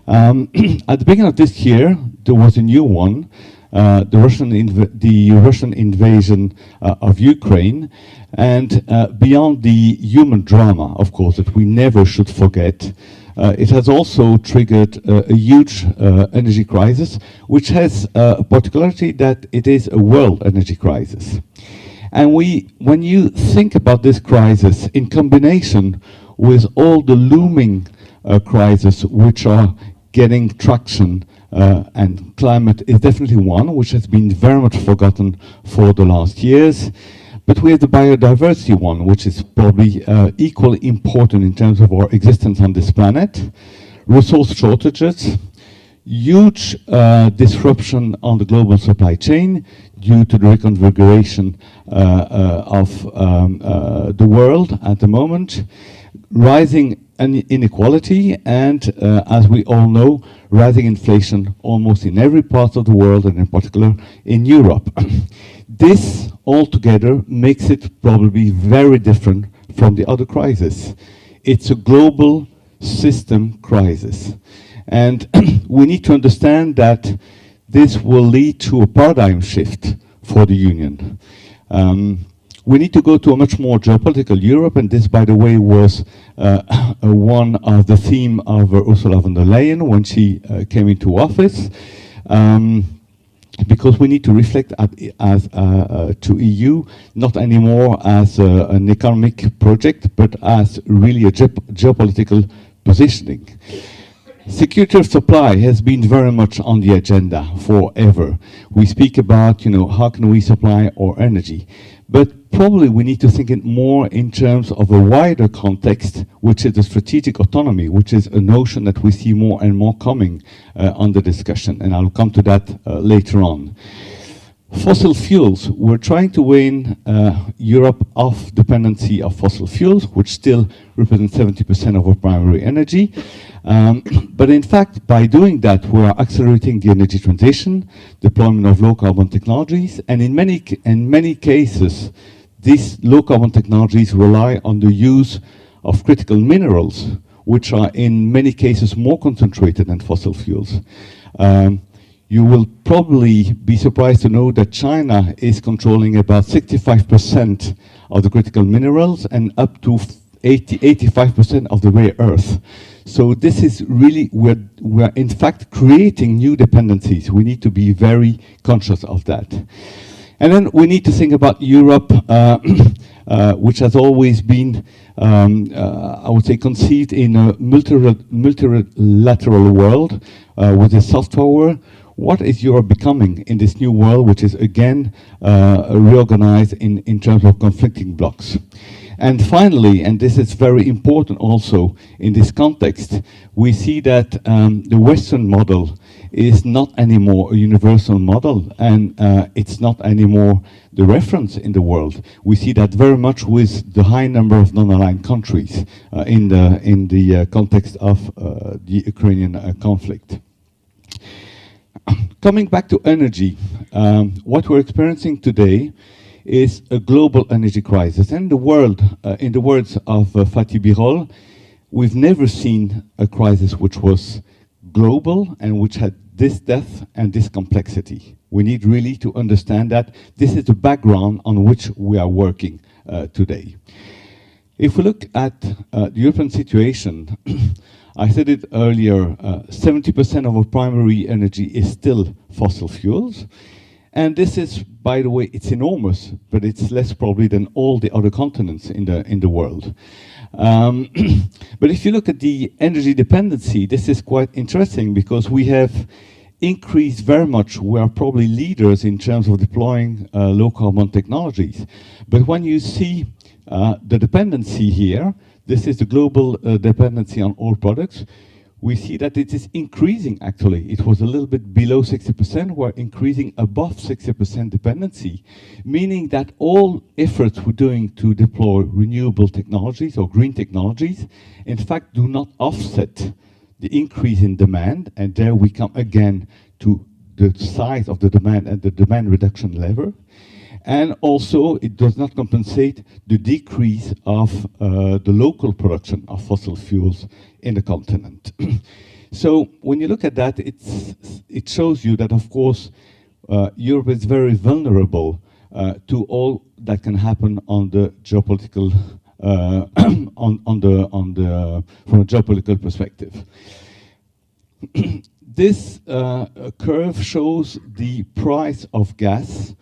At the beginning of this year, there was a new one, the Russian invasion of Ukraine, and beyond the human drama, of course, that we never should forget, it has also triggered a huge energy crisis, which has a particularity that it is a world energy crisis. And when you think about this crisis in combination with all the looming crises which are getting traction, and climate is definitely one which has been very much forgotten for the last years. But we have the biodiversity one, which is probably equally important in terms of our existence on this planet. Resource shortages, huge disruption on the global supply chain due to the reconfiguration of the world at the moment, rising inequality, and as we all know, rising inflation almost in every part of the world, and in particular in Europe. This altogether makes it probably very different from the other crises. It's a global system crisis. And we need to understand that this will lead to a paradigm shift for the Union. We need to go to a much more geopolitical Europe, and this, by the way, was one of the theme of Ursula von der Leyen when she came into office, because we need to reflect to EU not anymore as an economic project, but as really a geopolitical positioning. Security of supply has been very much on the agenda forever. We speak about, how can we supply our energy? But probably we need to think it more in terms of a wider context, which is the strategic autonomy, which is a notion that we see more and more coming on the discussion, and I'll come to that later on. Fossil fuels, we're trying to wean Europe off dependency of fossil fuels, which still represent 70% of our primary energy. But in fact, by doing that, we are accelerating the energy transition, deployment of low-carbon technologies, and in many cases, these low-carbon technologies rely on the use of critical minerals, which are in many cases more concentrated than fossil fuels. You will probably be surprised to know that China is controlling about 65% of the critical minerals and up to 85% of the rare earth. So this is really, we're in fact creating new dependencies. We need to be very conscious of that. And then we need to think about Europe, which has always been, I would say, conceived in a multilateral world with a soft power. What is Europe becoming in this new world, which is again reorganized in terms of conflicting blocks? And finally, and this is very important also in this context, we see that the Western model is not anymore a universal model, and it's not anymore the reference in the world. We see that very much with the high number of non-aligned countries in the context of the Ukrainian conflict. Coming back to energy, what we're experiencing today is a global energy crisis. And the world, in the words of Fatih Birol, we've never seen a crisis which was global and which had this depth and this complexity. We need really to understand that this is the background on which we are working today. If we look at the European situation, I said it earlier, 70% of our primary energy is still fossil fuels. And this is, by the way, it's enormous, but it's less probably than all the other continents in the world. But if you look at the energy dependency, this is quite interesting because we have increased very much. We are probably leaders in terms of deploying low-carbon technologies. But when you see the dependency here, this is the global dependency on oil products. We see that it is increasing, actually. It was a little bit below 60%. We're increasing above 60% dependency, meaning that all efforts we're doing to deploy renewable technologies or green technologies, in fact, do not offset the increase in demand. And there we come again to the size of the demand and the demand reduction lever. And also, it does not compensate the decrease of the local production of fossil fuels in the continent. So when you look at that, it shows you that, of course, Europe is very vulnerable to all that can happen on the geopolitical, from a geopolitical perspective. This curve shows the price of gas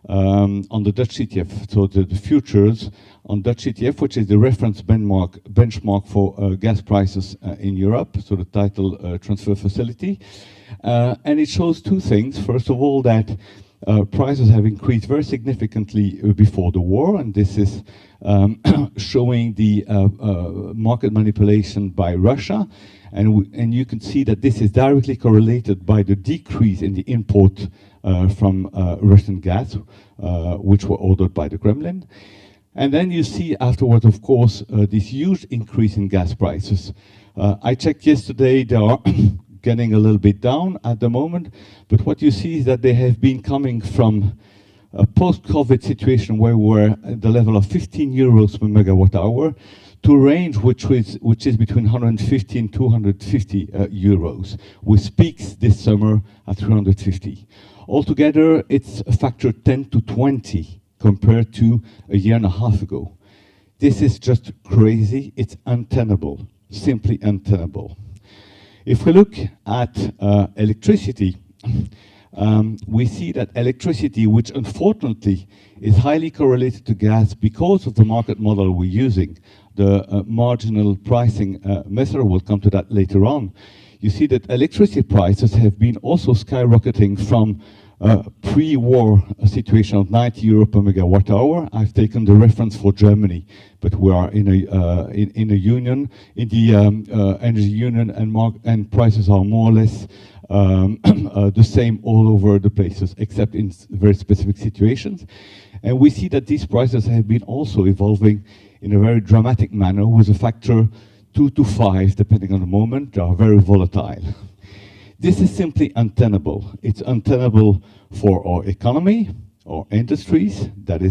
on the Dutch ETF, so the futures on Dutch ETF, which is the reference benchmark for gas prices in Europe, so the tidal transfer facility. And it shows two things. First of all, that prices have increased very significantly before the war, and this is showing the market manipulation by Russia. And you can see that this is directly correlated by the decrease in the import from Russian gas, which were ordered by the Kremlin. And then you see afterwards, of course, this huge increase in gas prices. I checked yesterday, they are getting a little bit down at the moment, but what you see is that they have been coming from a post-COVID situation where we're at the level of 15 euros per megawatt hour to a range which is between 150 and 250 euros, with peaks this summer at 350. Altogether, it's a factor 10 to 20 compared to a year and a half ago. This is just crazy. It's untenable, simply untenable. If we look at electricity, we see that electricity, which unfortunately is highly correlated to gas because of the market model we're using, the marginal pricing method, we'll come to that later on. You see that electricity prices have been also skyrocketing from pre-war situation of 90 euro per megawatt hour. I've taken the reference for Germany, but we are in a union, in the energy union, and prices are more or less the same all over the places, except in very specific situations. And we see that these prices have been also evolving in a very dramatic manner with a factor 2 to 5, depending on the moment. They are very volatile. This is simply untenable. It's untenable for our economy, our industries, that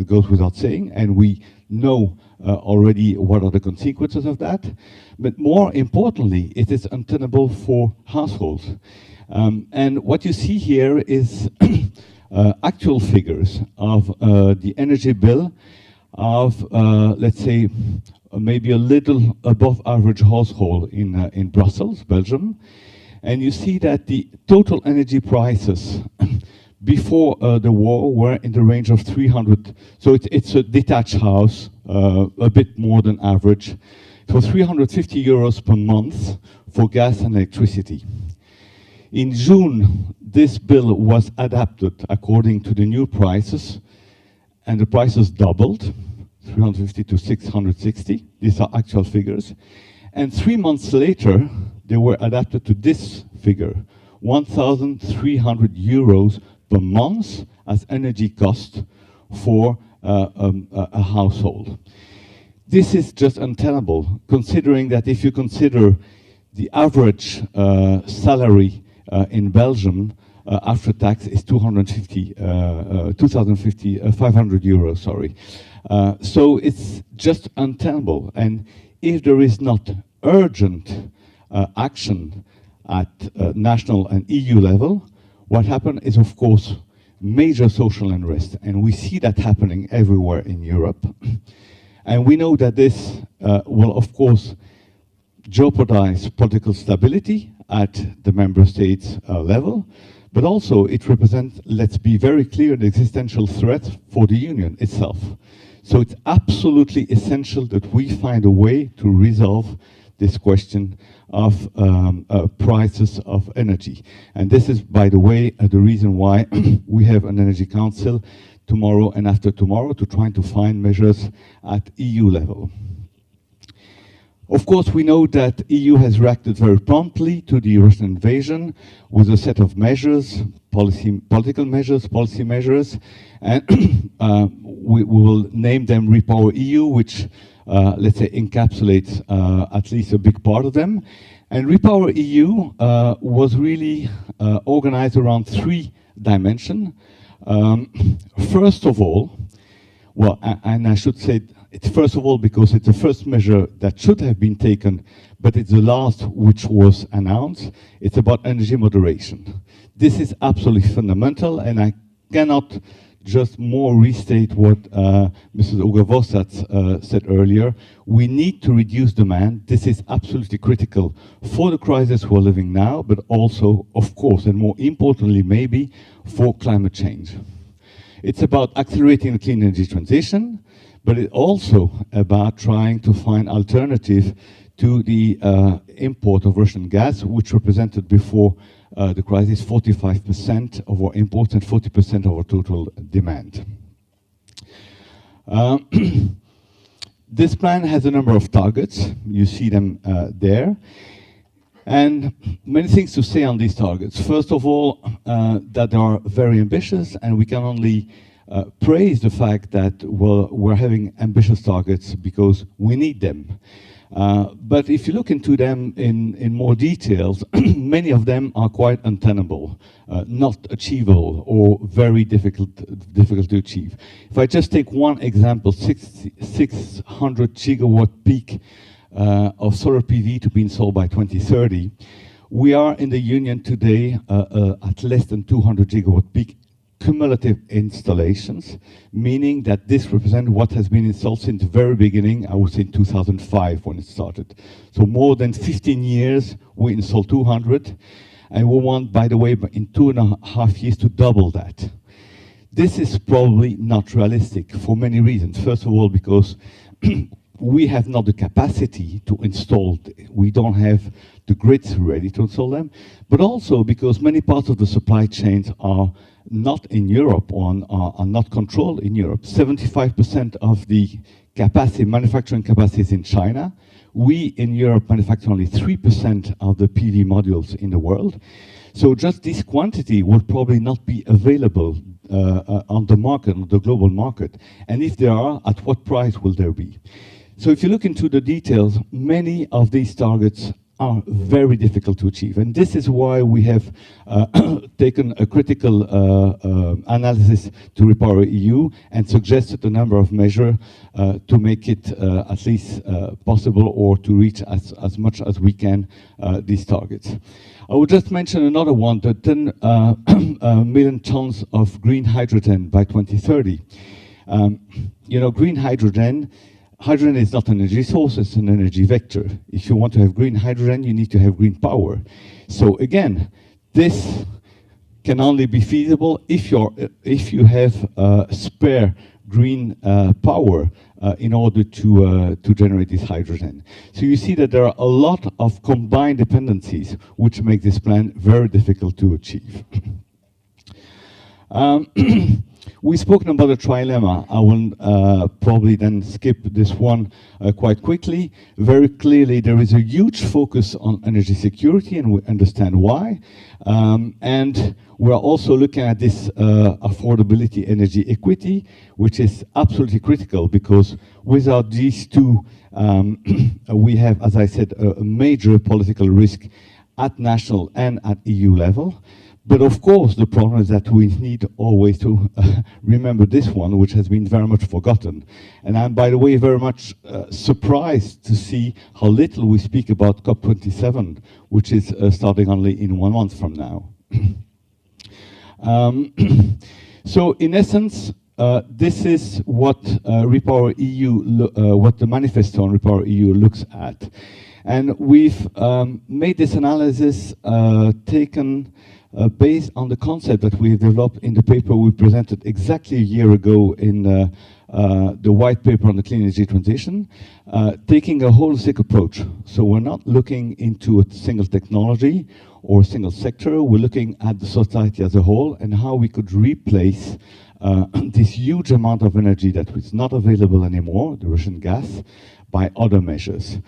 goes without saying, and we know already what are the consequences of that. But more importantly, it is untenable for households. And what you see here is actual figures of the energy bill of, let's say, maybe a little above average household in Brussels, Belgium. And you see that the total energy prices before the war were in the range of 300. So it's a detached house, a bit more than average, for 350 euros per month for gas and electricity. In June, this bill was adapted according to the new prices, and the prices doubled, 350 to 660. These are actual figures. And 3 months later, they were adapted to this figure, 1,300 euros per month as energy cost for a household. This is just untenable, considering that if you consider the average salary in Belgium after tax is 500 euros, sorry. So it's just untenable. And if there is not urgent action at national and EU level, what happens is, of course, major social unrest. And we see that happening everywhere in Europe. And we know that this will, of course, jeopardize political stability at the member states level, but also it represents, let's be very clear, an existential threat for the Union itself. So it's absolutely essential that we find a way to resolve this question of prices of energy. And this is, by the way, the reason why we have an Energy Council tomorrow and after tomorrow to try to find measures at EU level. Of course, we know that EU has reacted very promptly to the Russian invasion with a set of measures, political measures, policy measures, and we will name them REPowerEU, which let's say encapsulates at least a big part of them. And REPowerEU was really organized around 3 dimensions. First of all, well, and I should say it's first of all because it's the first measure that should have been taken, but it's the last which was announced. It's about energy moderation. This is absolutely fundamental, and I cannot just more restate what Mrs. Uga-Vossats said earlier. We need to reduce demand. This is absolutely critical for the crisis we're living now, but also, of course, and more importantly maybe, for climate change. It's about accelerating the clean energy transition, but it's also about trying to find alternative to the import of Russian gas, which represented before the crisis 45% of our imports and 40% of our total demand. This plan has a number of targets. You see them there. And many things to say on these targets. First of all, that they are very ambitious, and we can only praise the fact that we're having ambitious targets because we need them. But if you look into them in more details, many of them are quite untenable, not achievable, or very difficult to achieve. If I just take one example, 600 gigawatt peak of solar PV to be installed by 2030, we are in the Union today at less than 200 gigawatt peak cumulative installations, meaning that this represents what has been installed since the very beginning, I would say in 2005 when it started. So more than 15 years, we installed 200, and we want, by the way, in 2.5 years to double that. This is probably not realistic for many reasons. First of all, because we have not the capacity to install, we don't have the grids ready to install them, but also because many parts of the supply chains are not in Europe or are not controlled in Europe. 75% of the capacity, manufacturing capacity is in China. We in Europe manufacture only 3% of the PV modules in the world. So just this quantity will probably not be available on the market, on the global market. And if there are, at what price will there be? So if you look into the details, many of these targets are very difficult to achieve. And this is why we have taken a critical analysis to REPowerEU and suggested a number of measures to make it at least possible or to reach as much as we can these targets. I would just mention another one, the 10 million tons of green hydrogen by 2030. You know, green hydrogen is not an energy source, it's an energy vector. If you want to have green hydrogen, you need to have green power. So again, this can only be feasible if you have spare green power in order to generate this hydrogen. So you see that there are a lot of combined dependencies which make this plan very difficult to achieve. We've spoken about the trilemma. I will probably then skip this one quite quickly. Very clearly, there is a huge focus on energy security, and we understand why. And we're also looking at this affordability, energy equity, which is absolutely critical, because without these two, we have, as I said, a major political risk at national and at EU level. But of course, the problem is that we need always to remember this one, which has been very much forgotten. And I'm, by the way, very much surprised to see how little we speak about COP27, which is starting only in 1 month from now. So in essence, this is what REPowerEU, what the manifesto on REPowerEU looks at. And we've made this analysis taken based on the concept that we developed in the paper we presented exactly a year ago in the white paper on the clean energy transition, taking a holistic approach. So we're not looking into a single technology or a single sector, we're looking at the society as a whole and how we could replace this huge amount of energy that is not available anymore, the Russian gas, by other measures.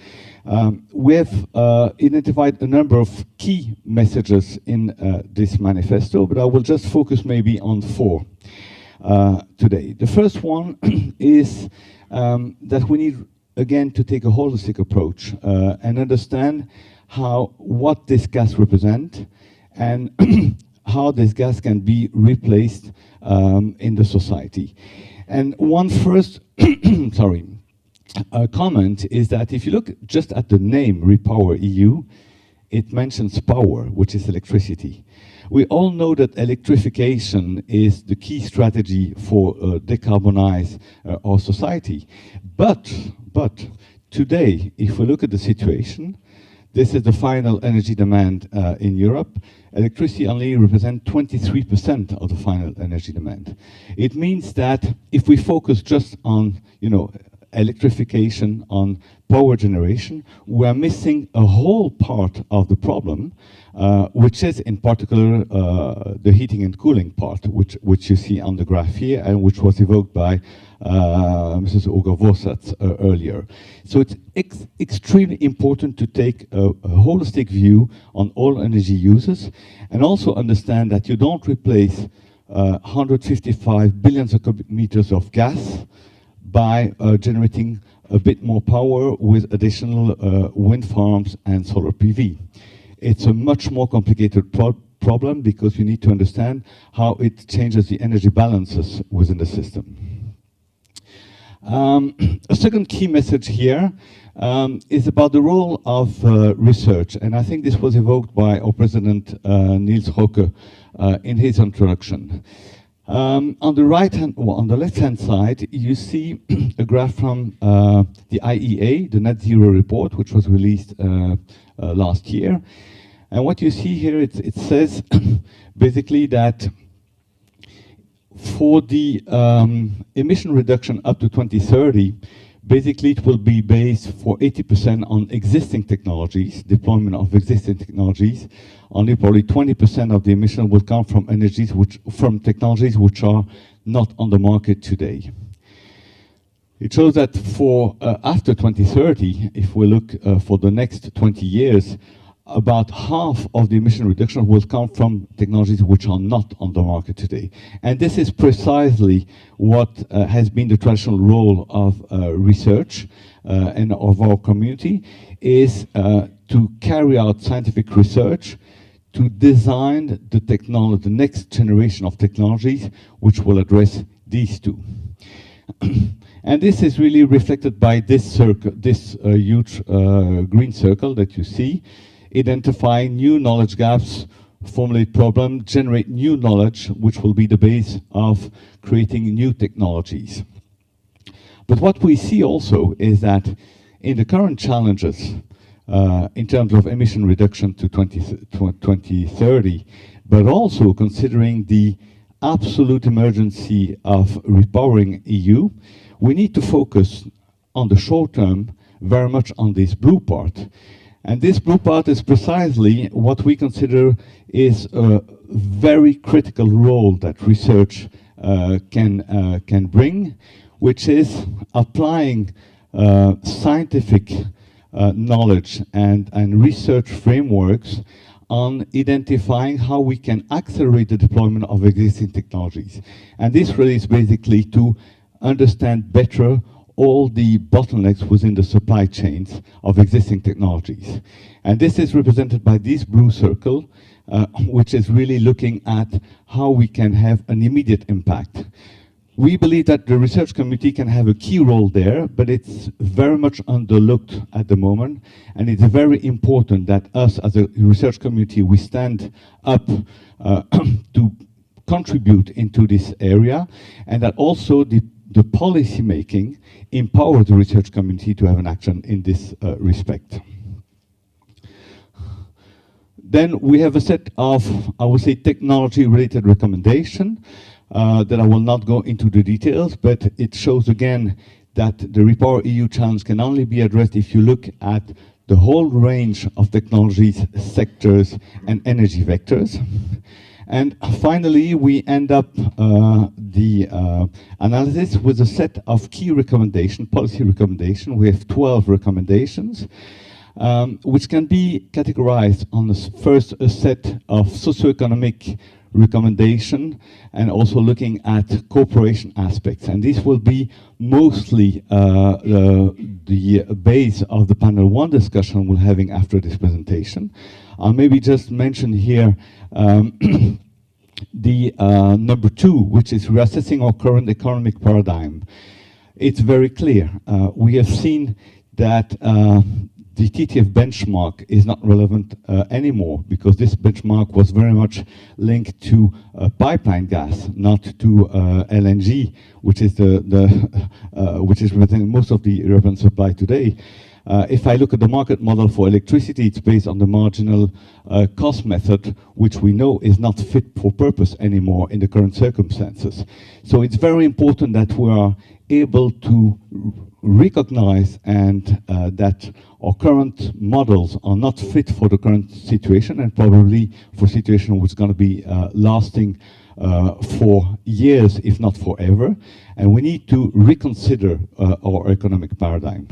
We have identified a number of key messages in this manifesto, but I will just focus maybe on 4 today. The first one is that we need, again, to take a holistic approach and understand what this gas represents and how this gas can be replaced in the society. And one first, sorry, comment is that if you look just at the name REPowerEU, it mentions power, which is electricity. We all know that electrification is the key strategy for decarbonize our society. But today, if we look at the situation, this is the final energy demand in Europe. Electricity only represents 23% of the final energy demand. It means that if we focus just on, electrification, on power generation, we are missing a whole part of the problem, which is in particular the heating and cooling part, which you see on the graph here, and which was evoked by Mrs. Oger-Vorsatz earlier. So it's extremely important to take a holistic view on all energy uses, and also understand that you don't replace 155 billion cubic meters of gas by generating a bit more power with additional wind farms and solar PV. It's a much more complicated problem because you need to understand how it changes the energy balances within the system. A second key message here is about the role of research, and I think this was evoked by our president Niels Roque in his introduction. On the left-hand side, you see a graph from the IEA, the Net Zero report, which was released last year. And what you see here, it says basically that for the emission reduction up to 2030, Basically, it will be based for 80% on existing technologies, deployment of existing technologies. Only probably 20% of the emission will come from from technologies which are not on the market today. It shows that for after 2030, if we look for the next 20 years, about half of the emission reduction will come from technologies which are not on the market today. And this is precisely what has been the traditional role of research and of our community, is to carry out scientific research, to design the next generation of technologies which will address these two. And this is really reflected by this circle, this huge green circle that you see. Identify new knowledge gaps, formulate problems, generate new knowledge, which will be the base of creating new technologies. But what we see also is that in the current challenges, in terms of emission reduction to 2030, but also considering the absolute emergency of repowering EU, we need to focus on the short term very much on this blue part. And this blue part is precisely what we consider is a very critical role that research can bring, which is applying scientific knowledge and research frameworks on identifying how we can accelerate the deployment of existing technologies. And this really is basically to understand better all the bottlenecks within the supply chains of existing technologies. And this is represented by this blue circle, which is really looking at how we can have an immediate impact. We believe that the research community can have a key role there, but it's very much underlooked at the moment. And it's very important that us as a research community, we stand up to contribute into this area, and that also the policy making empower the research community to have an action in this respect. Then we have a set of, I would say, technology-related recommendations that I will not go into the details, but it shows again that the REPowerEU challenge can only be addressed if you look at the whole range of technologies, sectors, and energy vectors. And finally, we end up the analysis with a set of key recommendations, policy recommendations. We have 12 recommendations, which can be categorized on the first a set of socioeconomic recommendation and also looking at cooperation aspects. And this will be mostly the base of the panel one discussion we're having after this presentation. I'll maybe just mention here the number 2, which is reassessing our current economic paradigm. It's very clear. We have seen that the TTF benchmark is not relevant anymore, because this benchmark was very much linked to pipeline gas, not to LNG, which is which is representing most of the European supply today. If I look at the market model for electricity, it's based on the marginal cost method, which we know is not fit for purpose anymore in the current circumstances. So it's very important that we are able to recognize and that our current models are not fit for the current situation, and probably for a situation which is going to be lasting for years, if not forever. And we need to reconsider our economic paradigm.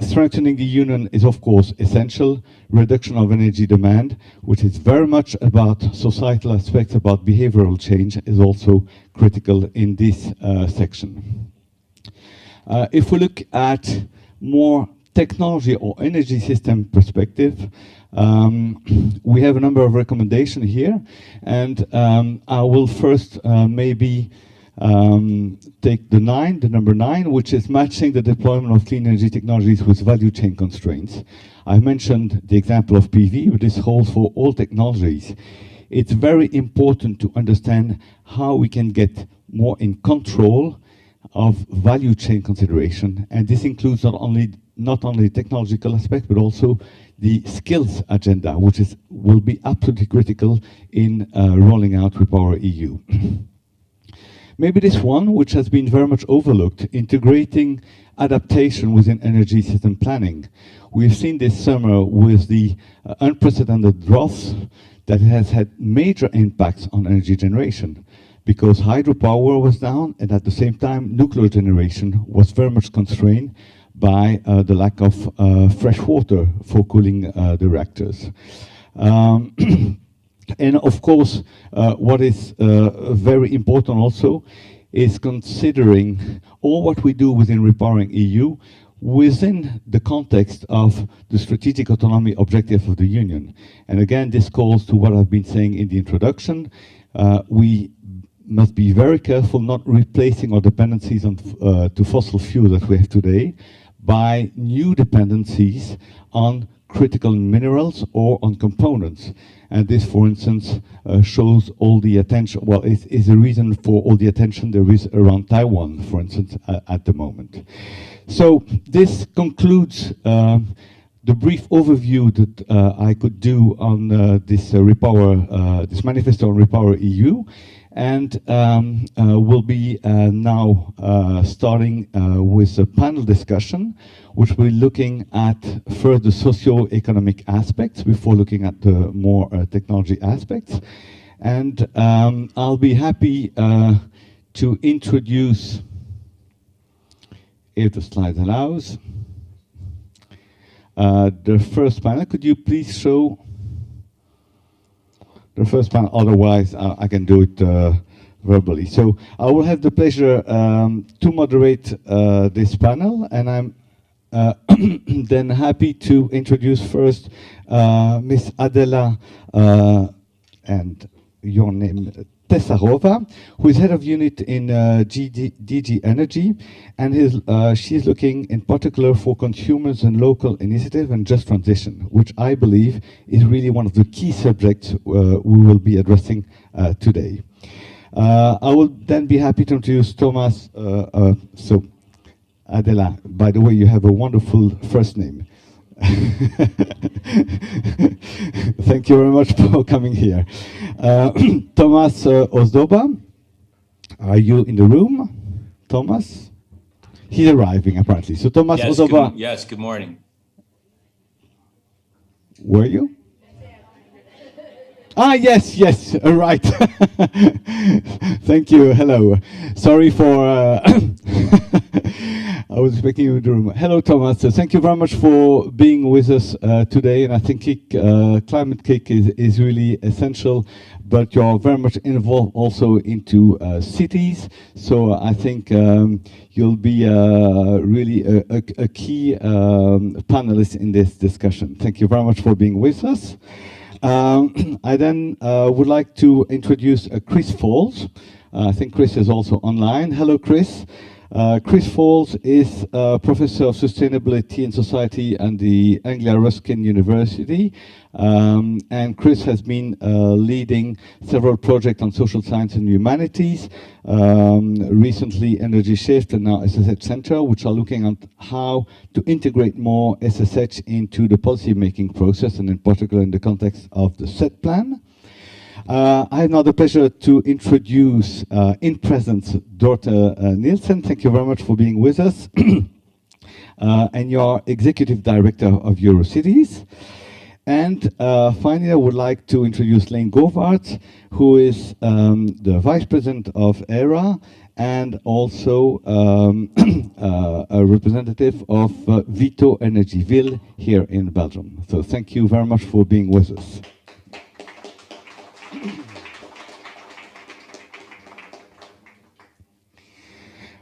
Strengthening the union is, of course, essential. Reduction of energy demand, which is very much about societal aspects, about behavioral change, is also critical in this section. If we look at more technology or energy system perspective, we have a number of recommendations here, and I will first maybe take the number 9, which is matching the deployment of clean energy technologies with value chain constraints. I mentioned the example of PV, but this holds for all technologies. It's very important to understand how we can get more in control of value chain consideration, and this includes not only technological aspect, but also the skills agenda, which will be absolutely critical in rolling out REPowerEU. Maybe this one, which has been very much overlooked, integrating adaptation within energy system planning. We've seen this summer with the unprecedented droughts that has had major impacts on energy generation, because hydropower was down, and at the same time, nuclear generation was very much constrained by the lack of fresh water for cooling the reactors. And of course, what is very important also is considering all what we do within Repowering EU within the context of the strategic autonomy objective of the Union. And again, this calls to what I've been saying in the introduction. We must be very careful not replacing our dependencies on to fossil fuel that we have today by new dependencies on critical minerals or on components. And this, for instance, shows all the attention, well, is a reason for all the attention there is around Taiwan, for instance, at the moment. So this concludes the brief overview that I could do on this this manifesto on Repower EU. And we'll be now starting with a panel discussion, which will be looking at further socio-economic aspects before looking at the more technology aspects. And I'll be happy to introduce, if the slide allows, the first panel. Could you please show the first panel? Otherwise, I can do it verbally. So I will have the pleasure to moderate this panel, and I'm then happy to introduce first Ms. Adela, and your name, Tesarova, who is head of unit in DG Energy, and she's looking in particular for consumers and local initiative and just transition, which I believe is really one of the key subjects we will be addressing today. I will then be happy to introduce Thomas. So, Adela, by the way, you have a wonderful first name. Thank you very much for coming here. Thomas Ozdoba, are you in the room? Thomas? He's arriving apparently. So Thomas Ozdoba. Yes, good morning. Were you? Ah, yes, right. Thank you, hello. Sorry for, I was expecting you in the room. Hello, Thomas. Thank you very much for being with us today. And I think climate kick is really essential, but you're very much involved also into cities. So I think you'll be really a key panelist in this discussion. Thank you very much for being with us. I then would like to introduce Chris Falls. I think Chris is also online. Hello, Chris. Chris Falls is Professor of Sustainability and Society at the Anglia Ruskin University. And Chris has been leading several projects on social science and humanities, recently Energy Shift and now SSH Center, which are looking at how to integrate more SSH into the policy-making process, and in particular in the context of the set plan. I have now the pleasure to introduce in presence Dorte Nielsen. Thank you very much for being with us. And you're Executive Director of Eurocities. And finally, I would like to introduce Lane Govart, who is the Vice President of EERA and also a representative of Vito Energieville here in Belgium. So thank you very much for being with us.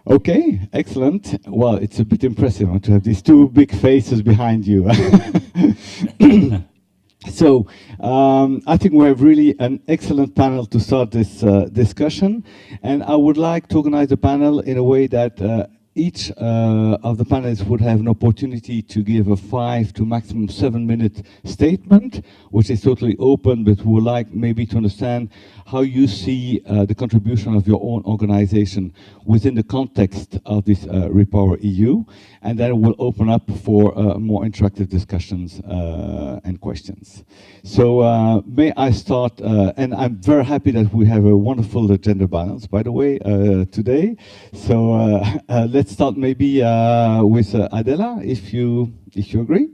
Okay, excellent. Well, it's a bit impressive to have these two big faces behind you. So, I think we have really an excellent panel to start this discussion, and I would like to organize the panel in a way that each of the panelists would have an opportunity to give a 5 to maximum 7-minute statement, which is totally open, but we would like maybe to understand how you see the contribution of your own organization within the context of this Repower EU, and then we'll open up for more interactive discussions and questions. So may I start, and I'm very happy that we have a wonderful gender balance, by the way, today. So let's start maybe with Adela, if you agree.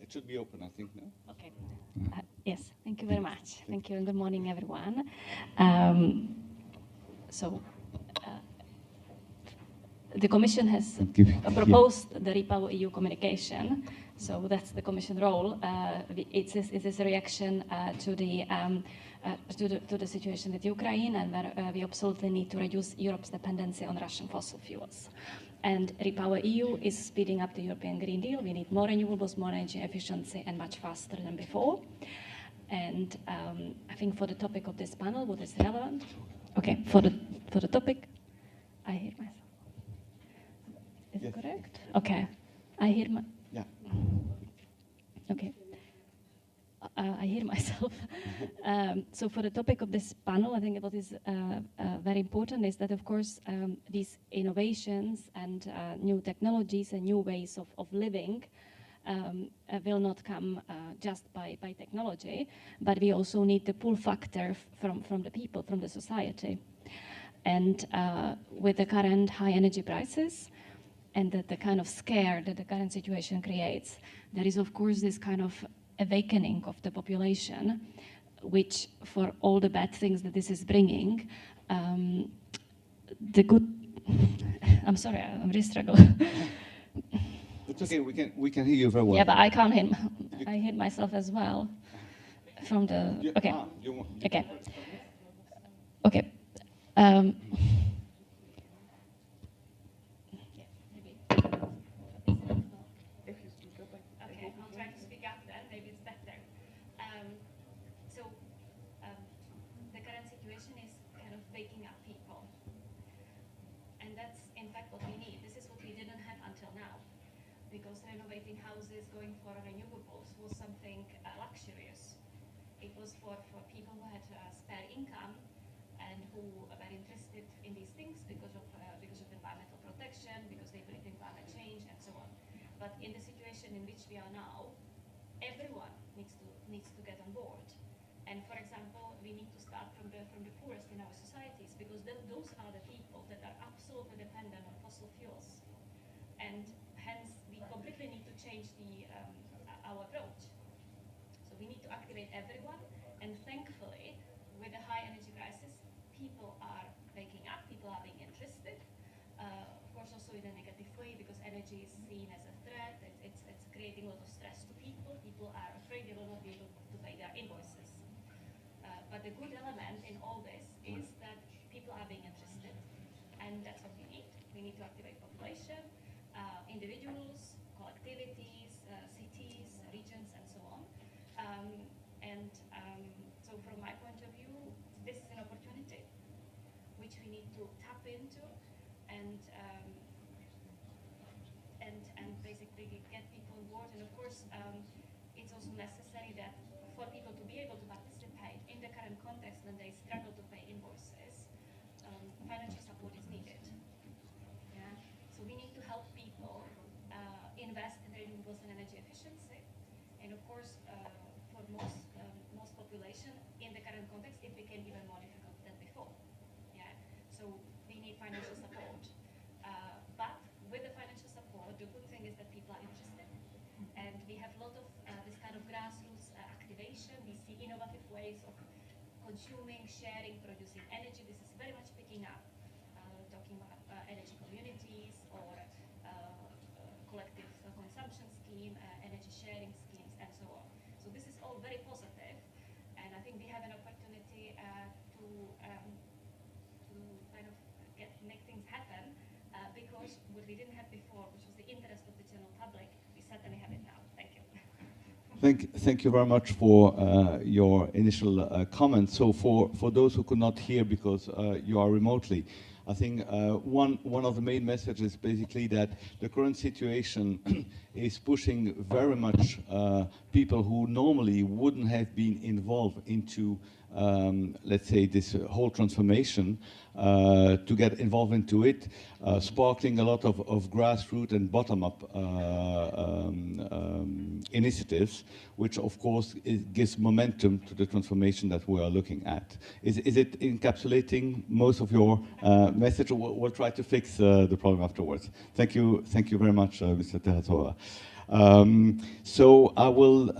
It should be open, I think, no? Okay. Yes, thank you very much. Thank you, and good morning, everyone. The Commission has proposed the Repower EU communication, so that's the Commission role. It is a reaction to the situation with Ukraine, and where we absolutely need to reduce Europe's dependency on Russian fossil fuels. And Repower EU is speeding up the European Green Deal. We need more renewables, more energy efficiency, and much faster than before. And I think for the topic of this panel, what is relevant? Okay, for the topic, I hear myself. Is it correct? Okay, I hear my. Yeah. Okay. I hear myself. So for the topic of this panel, I think what is very important is that, of course, these innovations and new technologies and new ways of living will not come just by technology, but we also need the pull factor from the people, from the society. And with the current high energy prices and the kind of scare that the current situation creates, there is, of course, this kind of awakening of the population, which, for all the bad things that this is bringing, the good. I'm sorry, I'm really struggling. It's okay. We can hear you very well. Yeah, but I can't hear. I hear myself as well from the. Okay. Okay. Okay. Renovating houses, going for renewables was something luxurious. It was for people who had spare income and who were interested in these things because of environmental protection, because they believe in climate change, and so on. But in the situation in which we are now, everyone needs to get on board. And for example, we need to start from the poorest in our societies, because those are the people that are absolutely dependent on fossil fuels. And hence, we completely need to change our approach. So we need to activate everyone, and thankfully, with the high energy crisis, people are waking up, people are being interested. Of course, also in a negative way, because energy is seen as a threat. It's creating a lot of stress to people. People are afraid they will not be able to pay their invoices. But the good element in all this is that people are being interested, and that's what we need. We need to activate population, individuals, collectivities, cities, regions, and so on. So from my point of view, this is an opportunity which we need to tap into and basically get people on board. And of course, it's also necessary that for people to be able to participate in the current context when they struggle to pay invoices, financial support is needed. Yeah? So we need to help people invest in renewables and energy efficiency. And of course, for most population in the current context, it became even more difficult than before. Yeah. So we need financial support. But with the financial support, the good thing is that people are interested, and we have a lot of this kind of grassroots activation. We see innovative ways of consuming, sharing, producing energy. This is very much picking up. Talking about energy communities or collective consumption scheme, energy sharing schemes, and so on. So this is all very positive, and I think we have an opportunity to kind of make things happen, because what we didn't have before, which was the interest of the general public, we certainly have it now. Thank you. Thank you very much for your initial comments. So for those who could not hear because you are remotely, I think one of the main messages is basically that the current situation is pushing very much people who normally wouldn't have been involved into let's say this whole transformation to get involved into it, sparkling a lot of grassroots and bottom-up initiatives, which of course gives momentum to the transformation that we are looking at. Is it encapsulating most of your message? We'll try to fix the problem afterwards. Thank you very much, Mr. Terrazova. So I will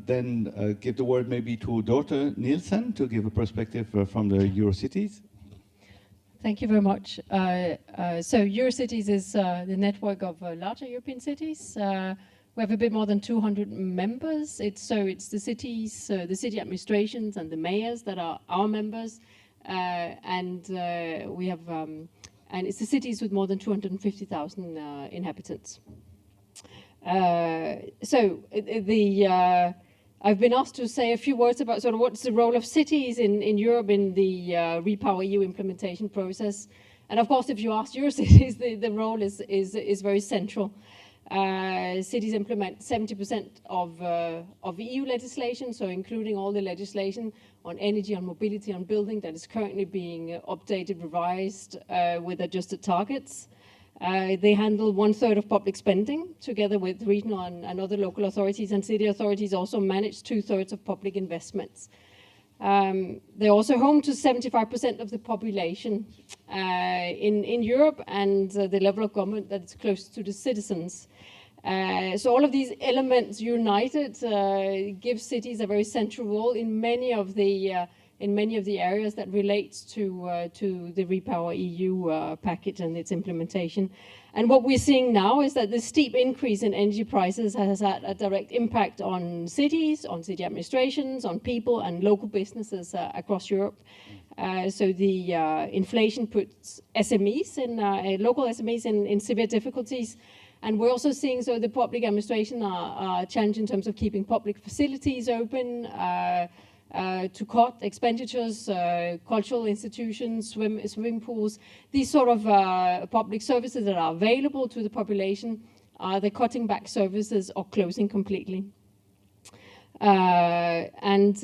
then give the word maybe to Dorte Nielsen to give a perspective from the Eurocities. Thank you very much. So Eurocities is the network of larger European cities. We have a bit more than 200 members. It's the cities, the city administrations and the mayors that are our members. And we have, and it's the cities with more than 250,000 inhabitants. I've been asked to say a few words about sort of what's the role of cities in Europe in the REPowerEU implementation process. And of course, if you ask Eurocities, the role is very central. Cities implement 70% of EU legislation, so including all the legislation on energy, on mobility, on building that is currently being updated, revised with adjusted targets. They handle 1/3 of public spending, together with regional and other local authorities, and city authorities also manage 2/3 of public investments. They're also home to 75% of the population in Europe, and the level of government that's close to the citizens. So all of these elements united give cities a very central role in many of the areas that relates to the REPowerEU package and its implementation. And what we're seeing now is that the steep increase in energy prices has had a direct impact on cities, on city administrations, on people and local businesses across Europe. So the inflation puts SMEs local SMEs in severe difficulties. And we're also seeing the public administration are challenged in terms of keeping public facilities open, to cut expenditures, cultural institutions, swimming pools, these sort of public services that are available to the population, they're cutting back services or closing completely. And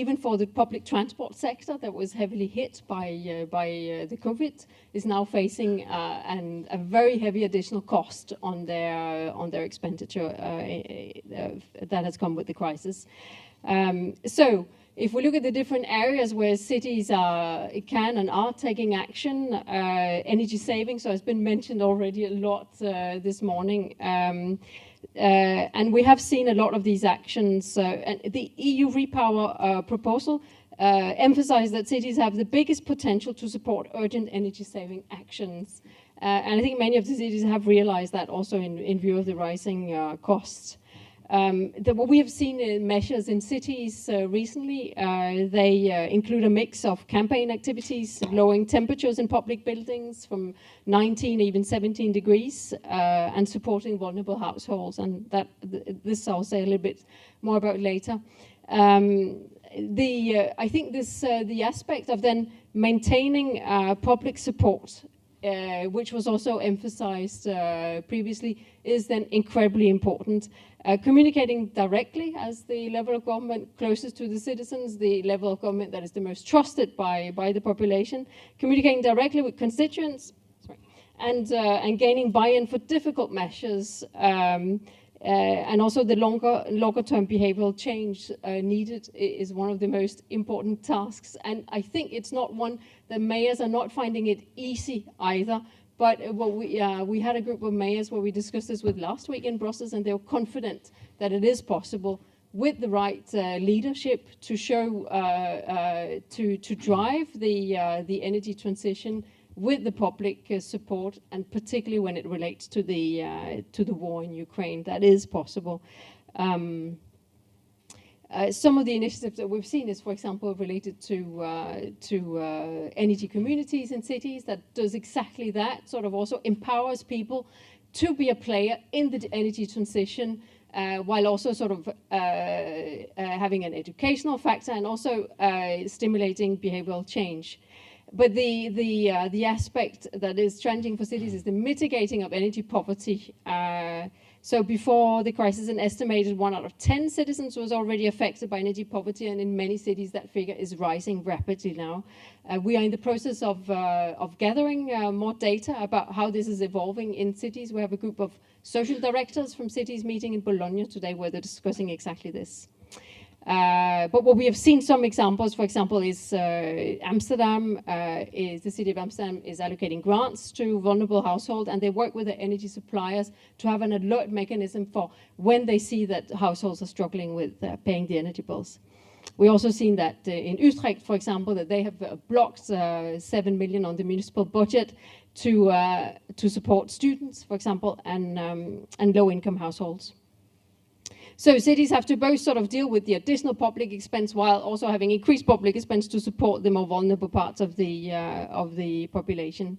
even for the public transport sector that was heavily hit by the COVID is now facing a very heavy additional cost on their expenditure that has come with the crisis. So if we look at the different areas where cities can and are taking action, energy saving, so has been mentioned already a lot this morning. And we have seen a lot of these actions. And the EU Repower proposal emphasized that cities have the biggest potential to support urgent energy saving actions. And I think many of the cities have realized that also in view of the rising costs. What we have seen in measures in cities recently, they include a mix of campaign activities, lowering temperatures in public buildings from 19, even 17 degrees, and supporting vulnerable households. And this I'll say a little bit more about later. I think the aspect of then maintaining public support, which was also emphasized previously, is then incredibly important. Communicating directly as the level of government closest to the citizens, the level of government that is the most trusted by the population, communicating directly with constituents, and gaining buy-in for difficult measures, and also the longer-term behavioral change needed is one of the most important tasks. And I think it's not one that mayors are not finding it easy either. But what we had a group of mayors where we discussed this with last week in Brussels, and they were confident that it is possible with the right leadership to show to drive the energy transition with the public support, and particularly when it relates to the war in Ukraine. That is possible. Some of the initiatives that we've seen is, for example, related to energy communities in cities that does exactly that, sort of also empowers people to be a player in the energy transition, while also sort of having an educational factor and also stimulating behavioral change. But the aspect that is challenging for cities is the mitigating of energy poverty. So before the crisis, an estimated 1 out of 10 citizens was already affected by energy poverty, and in many cities that figure is rising rapidly now. We are in the process of gathering more data about how this is evolving in cities. We have a group of social directors from cities meeting in Bologna today where they're discussing exactly this. But what we have seen some examples, for example, is Amsterdam, the city of Amsterdam is allocating grants to vulnerable households, and they work with the energy suppliers to have an alert mechanism for when they see that households are struggling with paying the energy bills. We also seen that in Utrecht, for example, that they have blocked 7 million on the municipal budget to support students, for example, and low-income households. So cities have to both sort of deal with the additional public expense while also having increased public expense to support the more vulnerable parts of the population.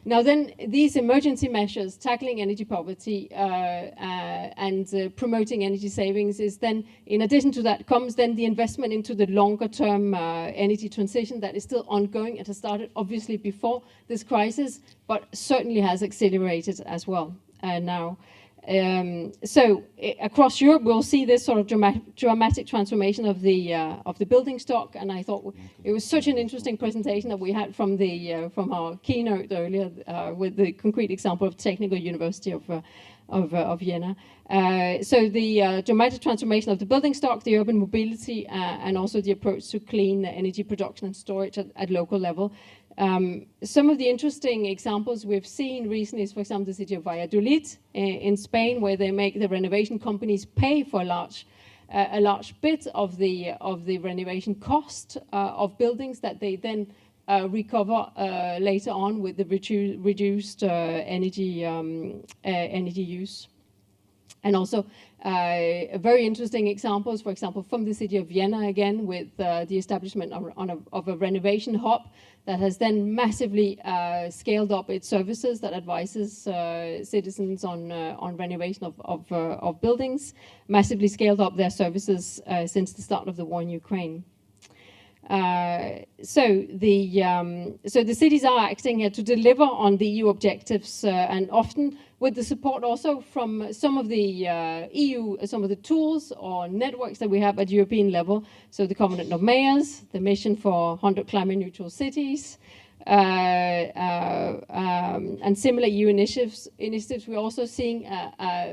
Now then, these emergency measures tackling energy poverty and promoting energy savings is then, in addition to that, comes then the investment into the longer term energy transition that is still ongoing. It has started obviously before this crisis, but certainly has accelerated as well now. So across Europe, we'll see this sort of dramatic transformation of the building stock, and I thought it was such an interesting presentation that we had from our keynote earlier with the concrete example of Technical University of Vienna. So the dramatic transformation of the building stock, the urban mobility, and also the approach to clean energy production and storage at local level. Some of the interesting examples we've seen recently is, for example, the city of Valladolid in Spain, where they make the renovation companies pay for a large bit of the renovation cost of buildings that they then recover later on with the reduced energy use. And also very interesting examples, for example, from the city of Vienna again, with the establishment of a renovation hub that has then massively scaled up its services that advises citizens on renovation of buildings, massively scaled up their services since the start of the war in Ukraine. So the cities are acting here to deliver on the EU objectives, and often with the support also from some of the some of the tools or networks that we have at European level. So the Covenant of Mayors, the mission for 100 climate neutral cities, and similar EU initiatives. We're also seeing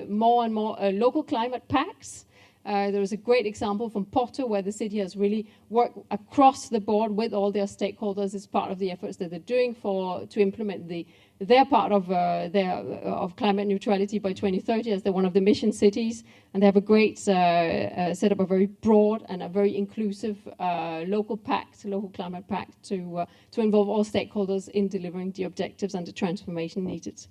more and more local climate pacts. There is a great example from Porto where the city has really worked across the board with all their stakeholders as part of the efforts that they're doing to implement their part of climate neutrality by 2030 as they're one of the mission cities. And they have a great set up a very broad and a very inclusive local climate pact to involve all stakeholders in delivering the objectives and the transformation needed.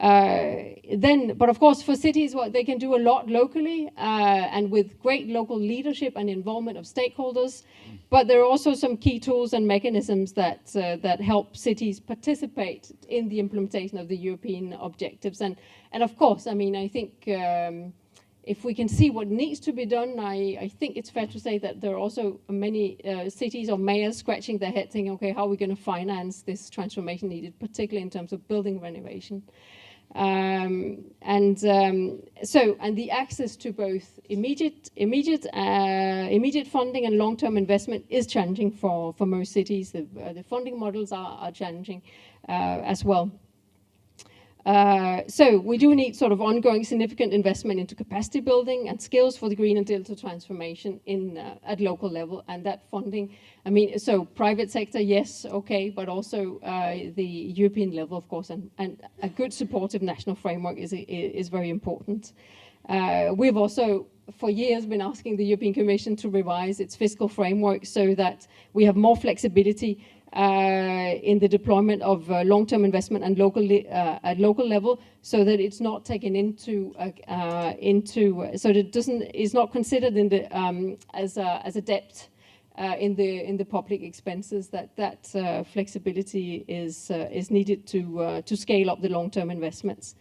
But of course, for cities, they can do a lot locally and with great local leadership and involvement of stakeholders. But there are also some key tools and mechanisms that help cities participate in the implementation of the European objectives. And of course, I mean, I think if we can see what needs to be done, I think it's fair to say that there are also many cities or mayors scratching their head thinking, okay, how are we going to finance this transformation needed, particularly in terms of building renovation. And the access to both immediate funding and long-term investment is challenging for most cities. The funding models are challenging as well. So we do need sort of ongoing significant investment into capacity building and skills for the green and digital transformation at local level. And that funding, I mean, so private sector, yes, okay, but also the European level, of course, and a good supportive national framework is very important. We've also for years been asking the European Commission to revise its fiscal framework so that we have more flexibility in the deployment of long-term investment and at local level, so that it's not taken so that it's not considered in the as a debt in the public expenses. That flexibility is needed to scale up the long-term investments.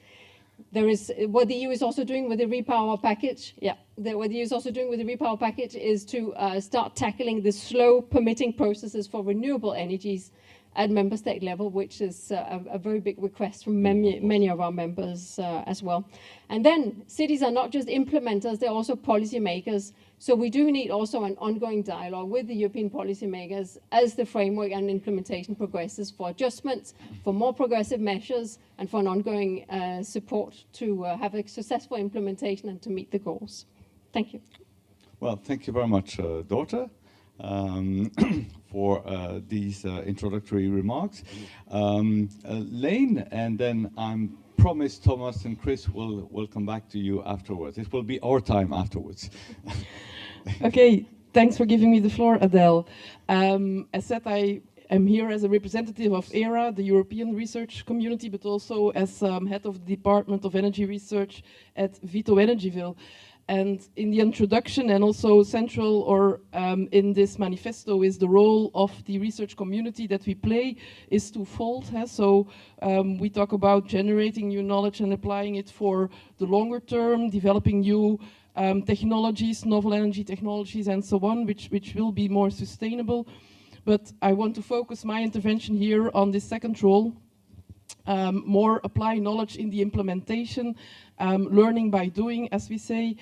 There is what the EU is also doing with the repower package. Yeah, what the EU is also doing with the repower package is to start tackling the slow permitting processes for renewable energies at member state level, which is a very big request from many of our members as well. And then cities are not just implementers, they're also policy makers. So we do need also an ongoing dialogue with the European policymakers as the framework and implementation progresses for adjustments, for more progressive measures, and for an ongoing support to have a successful implementation and to meet the goals. Thank you. Well, thank you very much, Dorte, for these introductory remarks. Lane, and then I'm promised Thomas and Chris will come back to you afterwards. It will be our time afterwards. Okay, thanks for giving me the floor, Adele. As said, I am here as a representative of EERA, the European research community, but also as head of the Department of Energy Research at Vito Energyville. And in the introduction and also central or in this manifesto is the role of the research community that we play is twofold. So we talk about generating new knowledge and applying it for the longer term, developing new technologies, novel energy technologies and so on, which will be more sustainable. But I want to focus my intervention here on this second role, more apply knowledge in the implementation, learning by doing, as we say,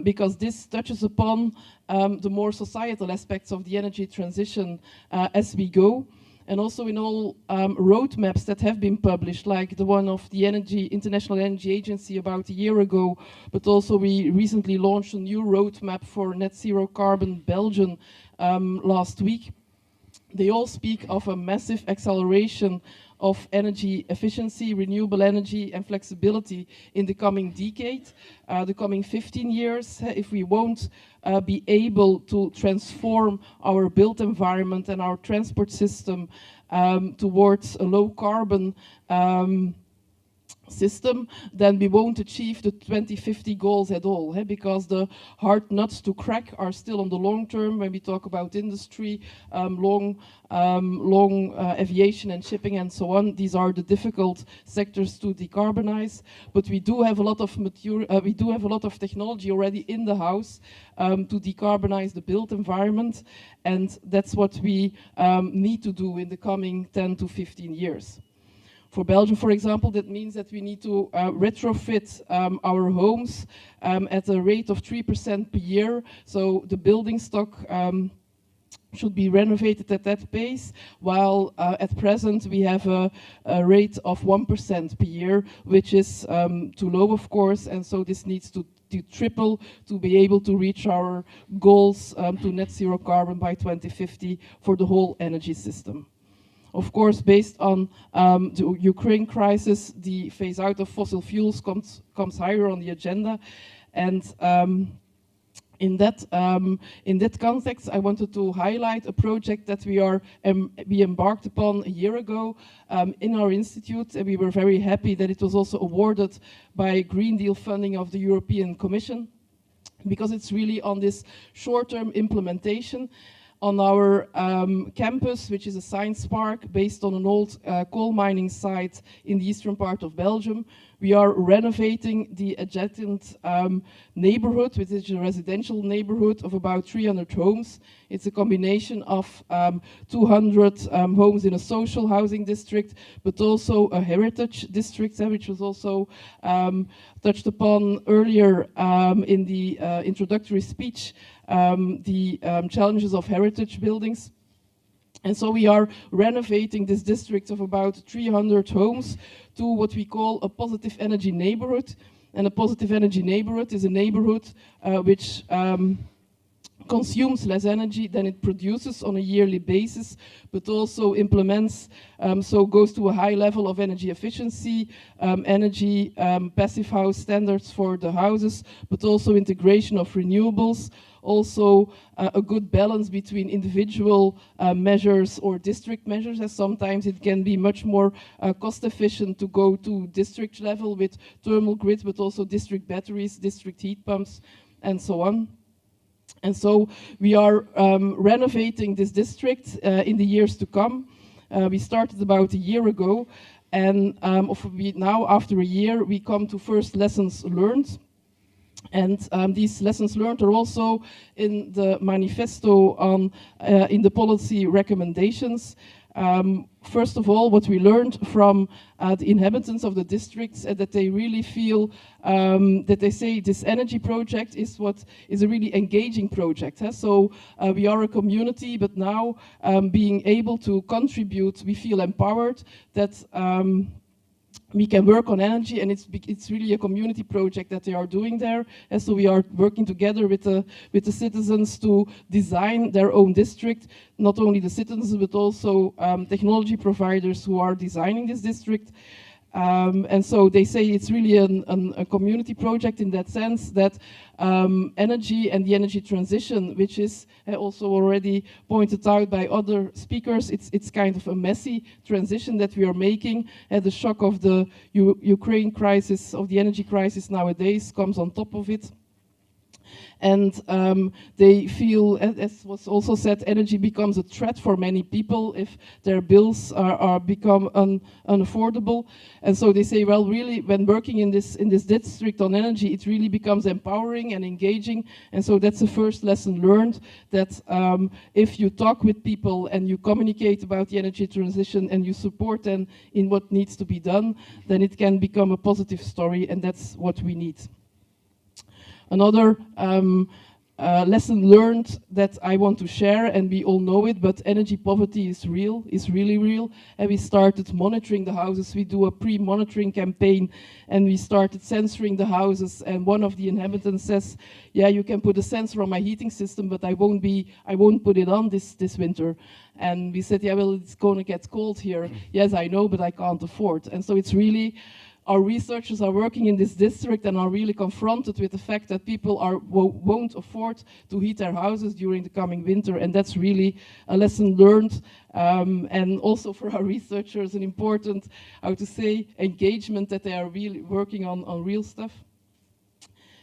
because this touches upon the more societal aspects of the energy transition as we go. And also in all roadmaps that have been published, like the one of the International Energy Agency about a year ago, but also we recently launched a new roadmap for net zero carbon Belgium last week. They all speak of a massive acceleration of energy efficiency, renewable energy and flexibility in the coming decade, the coming 15 years. If we won't be able to transform our built environment and our transport system towards a low carbon system, then we won't achieve the 2050 goals at all, because the hard nuts to crack are still on the long term when we talk about industry, long aviation and shipping and so on. These are the difficult sectors to decarbonize, but we do have a lot of technology already in the house to decarbonize the built environment, and that's what we need to do in the coming 10 to 15 years. For Belgium, for example, that means that we need to retrofit our homes at a rate of 3% per year. So the building stock should be renovated at that pace, while at present we have a rate of 1% per year, which is too low, of course, and so this needs to triple to be able to reach our goals to net zero carbon by 2050 for the whole energy system. Of course, based on the Ukraine crisis, the phase out of fossil fuels comes higher on the agenda. And in that context, I wanted to highlight a project that we embarked upon a year ago in our institute. And we were very happy that it was also awarded by Green Deal funding of the European Commission, because it's really on this short-term implementation. On our campus, which is a science park based on an old coal mining site in the eastern part of Belgium, we are renovating the adjacent neighborhood, which is a residential neighborhood of about 300 homes. It's a combination of 200 homes in a social housing district, but also a heritage district, which was also touched upon earlier in the introductory speech. The challenges of heritage buildings. And so we are renovating this district of about 300 homes to what we call a positive energy neighborhood. And a positive energy neighborhood is a neighborhood which consumes less energy than it produces on a yearly basis, but also implements, so goes to a high level of energy efficiency, energy passive house standards for the houses, but also integration of renewables, also a good balance between individual measures or district measures, as sometimes it can be much more cost efficient to go to district level with thermal grids, but also district batteries, district heat pumps, and so on. And so we are renovating this district in the years to come. We started about a year ago, And now, after a year, we come to first lessons learned. And these lessons learned are also in the manifesto in the policy recommendations. First of all, what we learned from the inhabitants of the districts, that they really feel that they say this energy project is what is a really engaging project. So we are a community, but now being able to contribute, we feel empowered that we can work on energy, and it's really a community project that they are doing there. And so we are working together with the citizens to design their own district, not only the citizens, but also technology providers who are designing this district. And so they say it's really a community project in that sense that energy and the energy transition, which is also already pointed out by other speakers, it's kind of a messy transition that we are making. The shock of the Ukraine crisis, of the energy crisis nowadays, comes on top of it. And they feel, as was also said, energy becomes a threat for many people if their bills are become unaffordable. And so they say, well, really, when working in this district on energy, it really becomes empowering and engaging. And so that's the first lesson learned, that if you talk with people and you communicate about the energy transition and you support them in what needs to be done, then it can become a positive story, and that's what we need. Another lesson learned that I want to share, and we all know it, but energy poverty is real, is really real. And we started monitoring the houses. We do a pre-monitoring campaign, and we started censoring the houses. And one of the inhabitants says, yeah, you can put a sensor on my heating system, but I won't put it on this winter. And we said, yeah, well, it's going to get cold here. Yes, I know, but I can't afford. And so it's really, our researchers are working in this district and are really confronted with the fact that people won't afford to heat their houses during the coming winter, and that's really a lesson learned. And also for our researchers, an important, how to say, engagement, that they are really working on real stuff.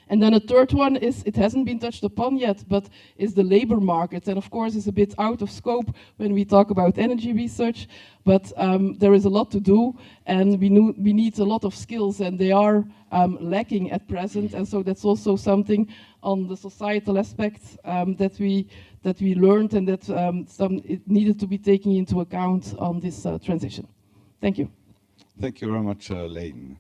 And then a third one is, it hasn't been touched upon yet, but is the labor market. And of course, it's a bit out of scope when we talk about energy research, but there is a lot to do, and we need a lot of skills, and they are lacking at present. And so that's also something on the societal aspects that we learned, and that it needed to be taken into account on this transition. Thank you. Thank you very much, Leighton.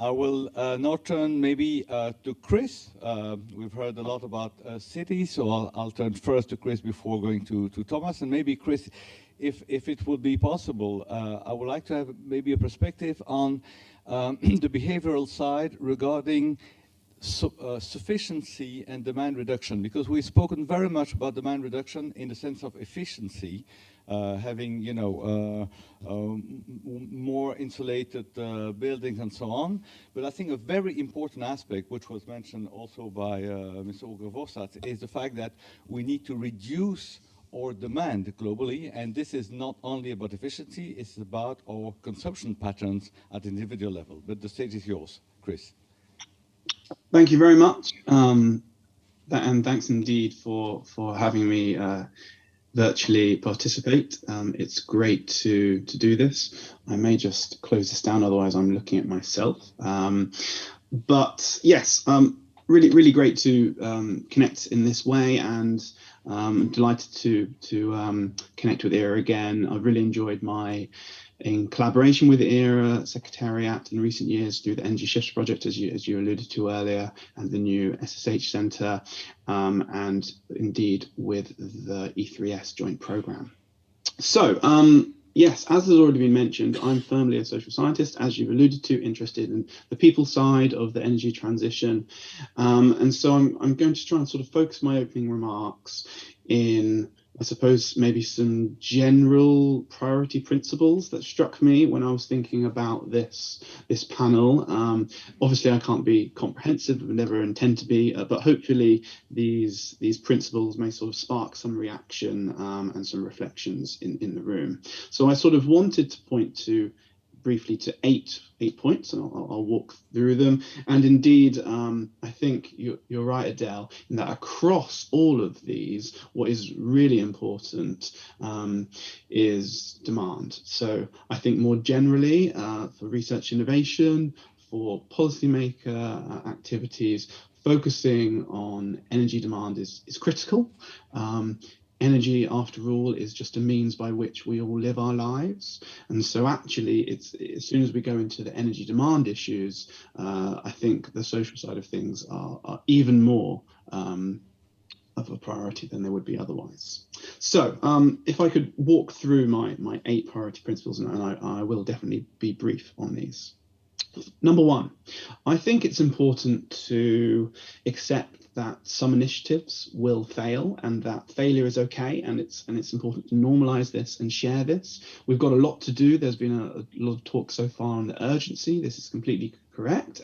I will now turn maybe to Chris. We've heard a lot about cities, so I'll turn first to Chris before going to Thomas. And maybe, Chris, if it would be possible, I would like to have maybe a perspective on the behavioral side regarding sufficiency and demand reduction, because we've spoken very much about demand reduction in the sense of efficiency, having more insulated buildings and so on. But I think a very important aspect, which was mentioned also by Mr. Olga-Vossat, is the fact that we need to reduce our demand globally, and this is not only about efficiency, it's about our consumption patterns at individual level. But the stage is yours, Chris. Thank you very much, and thanks indeed for having me virtually participate. It's great to do this. I may just close this down, otherwise I'm looking at myself. But yes, really great to connect in this way, and delighted to connect with EERA again. I've really enjoyed in collaboration with the EERA Secretariat in recent years through the Energy Shift project, as you alluded to earlier, and the new SSH Centre, and indeed with the E3S joint programme. So, yes, as has already been mentioned, I'm firmly a social scientist, as you've alluded to, interested in the people side of the energy transition. And so I'm going to try and sort of focus my opening remarks in, I suppose, maybe some general priority principles that struck me when I was thinking about this panel. Obviously, I can't be comprehensive, would never intend to be, but hopefully these principles may sort of spark some reaction and some reflections in the room. So I sort of wanted to point to briefly to eight points, and I'll walk through them. And indeed, I think you're right, Adele, in that across all of these, what is really important is demand. So I think more generally for research innovation, for policymaker activities, focusing on energy demand is critical. Energy, after all, is just a means by which we all live our lives. And so actually, it's as soon as we go into the energy demand issues, I think the social side of things are even more of a priority than they would be otherwise. So if I could walk through my 8 priority principles, and I will definitely be brief on these. Number 1, I think it's important to accept that some initiatives will fail and that failure is okay, and it's important to normalize this and share this. We've got a lot to do. There's been a lot of talk so far on the urgency. This is completely correct.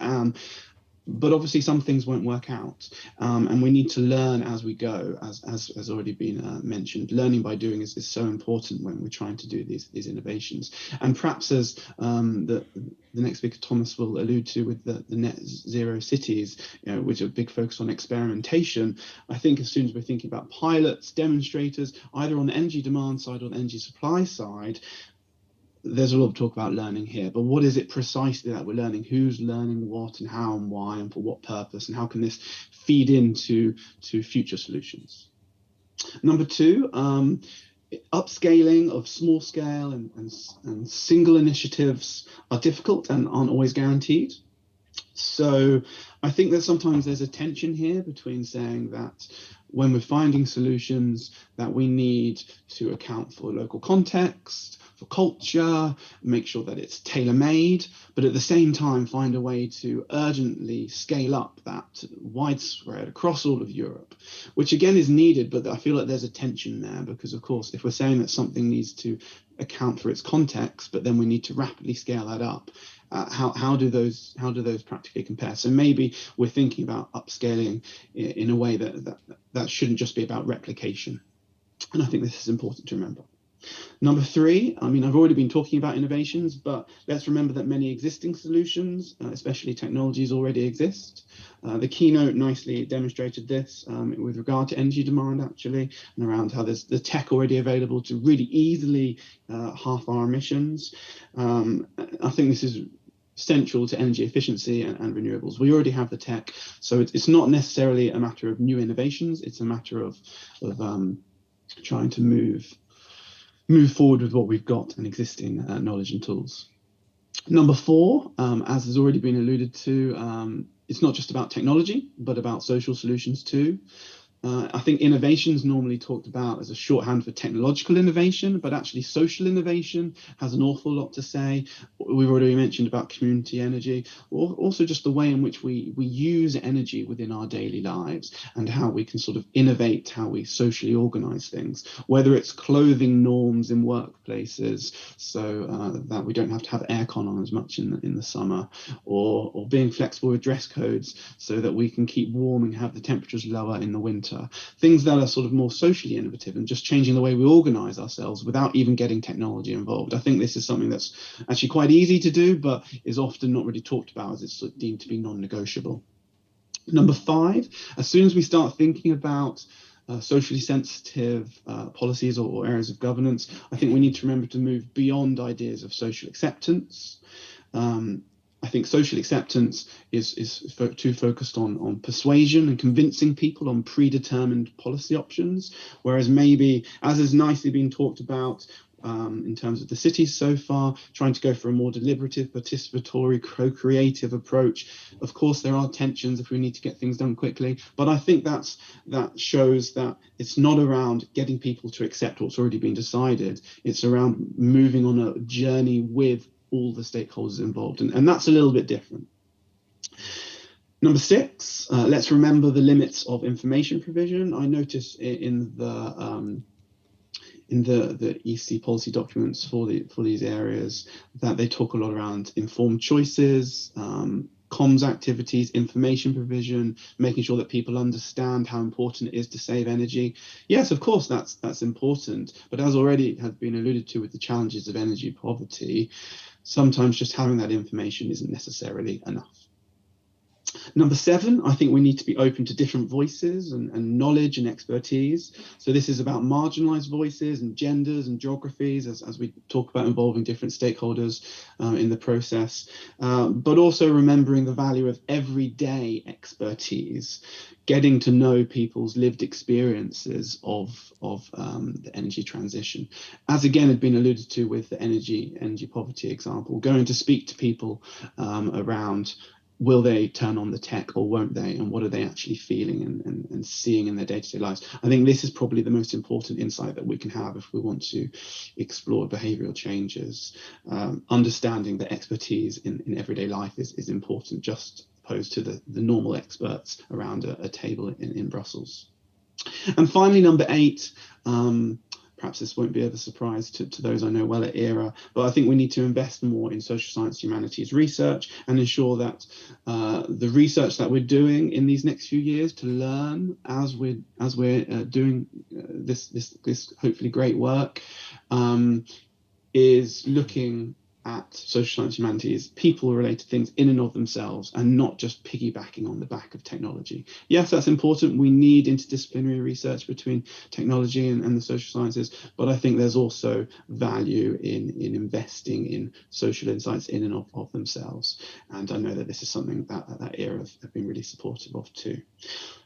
But obviously some things won't work out, and we need to learn as we go, as has already been mentioned. Learning by doing is so important when we're trying to do these innovations. And perhaps as the next speaker, Thomas, will allude to with the net zero cities, which are a big focus on experimentation, I think as soon as we're thinking about pilots, demonstrators, either on the energy demand side or the energy supply side, there's a lot of talk about learning here, but what is it precisely that we're learning? Who's learning what and how and why and for what purpose, and how can this feed into future solutions? Number 2, upscaling of small scale and single initiatives are difficult and aren't always guaranteed. So I think that sometimes there's a tension here between saying that when we're finding solutions that we need to account for local context, for culture, make sure that it's tailor-made, but at the same time find a way to urgently scale up that widespread across all of Europe, which again is needed, but I feel like there's a tension there because, of course, if we're saying that something needs to account for its context, but then we need to rapidly scale that up, how do those practically compare? So maybe we're thinking about upscaling in a way that shouldn't just be about replication, and I think this is important to remember. Number 3, I mean, I've already been talking about innovations, but let's remember that many existing solutions, especially technologies, already exist. The keynote nicely demonstrated this with regard to energy demand, actually, and around how there's the tech already available to really easily halve our emissions. I think this is central to energy efficiency and renewables. We already have the tech, so it's not necessarily a matter of new innovations. It's a matter of trying to move forward with what we've got and existing knowledge and tools. Number 4, as has already been alluded to, it's not just about technology, but about social solutions too. I think innovation is normally talked about as a shorthand for technological innovation, but actually social innovation has an awful lot to say. We've already mentioned about community energy, or also just the way in which we use energy within our daily lives and how we can sort of innovate how we socially organize things, whether it's clothing norms in workplaces so that we don't have to have aircon on as much in the summer, or being flexible with dress codes so that we can keep warm and have the temperatures lower in the winter. Things that are sort of more socially innovative and just changing the way we organize ourselves without even getting technology involved. I think this is something that's actually quite easy to do, but is often not really talked about as it's deemed to be non-negotiable. Number 5, as soon as we start thinking about socially sensitive policies or areas of governance, I think we need to remember to move beyond ideas of social acceptance. I think social acceptance is too focused on persuasion and convincing people on predetermined policy options, whereas maybe, as has nicely been talked about in terms of the cities so far, trying to go for a more deliberative, participatory, co-creative approach. Of course, there are tensions if we need to get things done quickly, but I think that shows that it's not around getting people to accept what's already been decided. It's around moving on a journey with all the stakeholders involved, and that's a little bit different. Number 6, let's remember the limits of information provision. I notice in the EC policy documents for these areas that they talk a lot around informed choices, comms activities, information provision, making sure that people understand how important it is to save energy. Yes, of course, that's important. But as already has been alluded to with the challenges of energy poverty, sometimes just having that information isn't necessarily enough. Number 7, I think we need to be open to different voices and knowledge and expertise. So this is about marginalized voices and genders and geographies as we talk about involving different stakeholders in the process, but also remembering the value of everyday expertise, getting to know people's lived experiences of the energy transition. As again had been alluded to with the energy poverty example, going to speak to people around will they turn on the tech or won't they, and what are they actually feeling and seeing in their day-to-day lives. I think this is probably the most important insight that we can have if we want to explore behavioral changes. Understanding that expertise in everyday life is important, just opposed to the normal experts around a table in Brussels. And finally, number 8, perhaps this won't be of a surprise to those I know well at EERA, but I think we need to invest more in social science humanities research and ensure that the research that we're doing in these next few years to learn as we're doing this hopefully great work is looking at social science humanities, people-related things in and of themselves, and not just piggybacking on the back of technology. Yes, that's important. We need interdisciplinary research between technology and the social sciences, but I think there's also value in investing in social insights in and of themselves. And I know that this is something that EERA have been really supportive of too.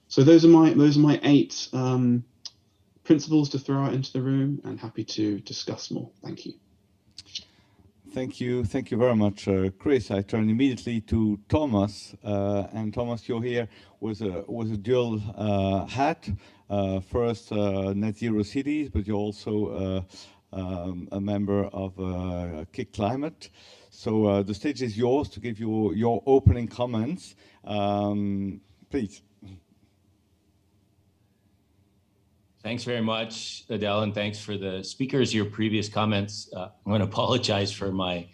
So those are my 8 principles to throw out into the room, and happy to discuss more. Thank you. Thank you very much, Chris. I turn immediately to Thomas, and Thomas, you're here with a dual hat. First, Net Zero Cities, but you're also a member of Kick Climate. So the stage is yours to give your opening comments. Please. Thanks very much, Adele, and thanks for the speakers, your previous comments. I'm going to apologize for my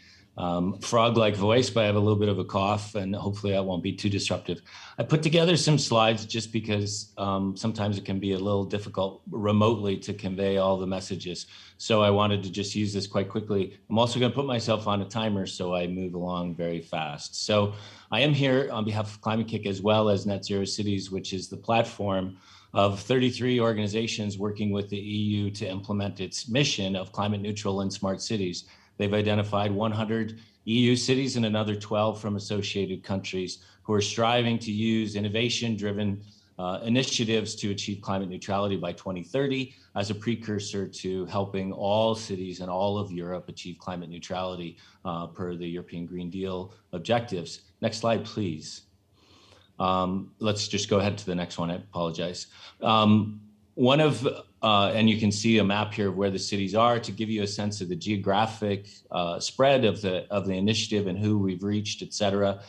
frog-like voice, but I have a little bit of a cough, and hopefully that won't be too disruptive. I put together some slides just because sometimes it can be a little difficult remotely to convey all the messages. So I wanted to just use this quite quickly. I'm also going to put myself on a timer so I move along very fast. So I am here on behalf of Climate Kick as well as Net Zero Cities, which is the platform of 33 organizations working with the EU to implement its mission of climate neutral and smart cities. They've identified 100 EU cities and another 12 from associated countries who are striving to use innovation-driven initiatives to achieve climate neutrality by 2030 as a precursor to helping all cities in all of Europe achieve climate neutrality per the European Green Deal objectives. Next slide, please. Let's just go ahead to the next one. I apologize. And you can see a map here of where the cities are to give you a sense of the geographic spread of the initiative and who we've reached, et cetera.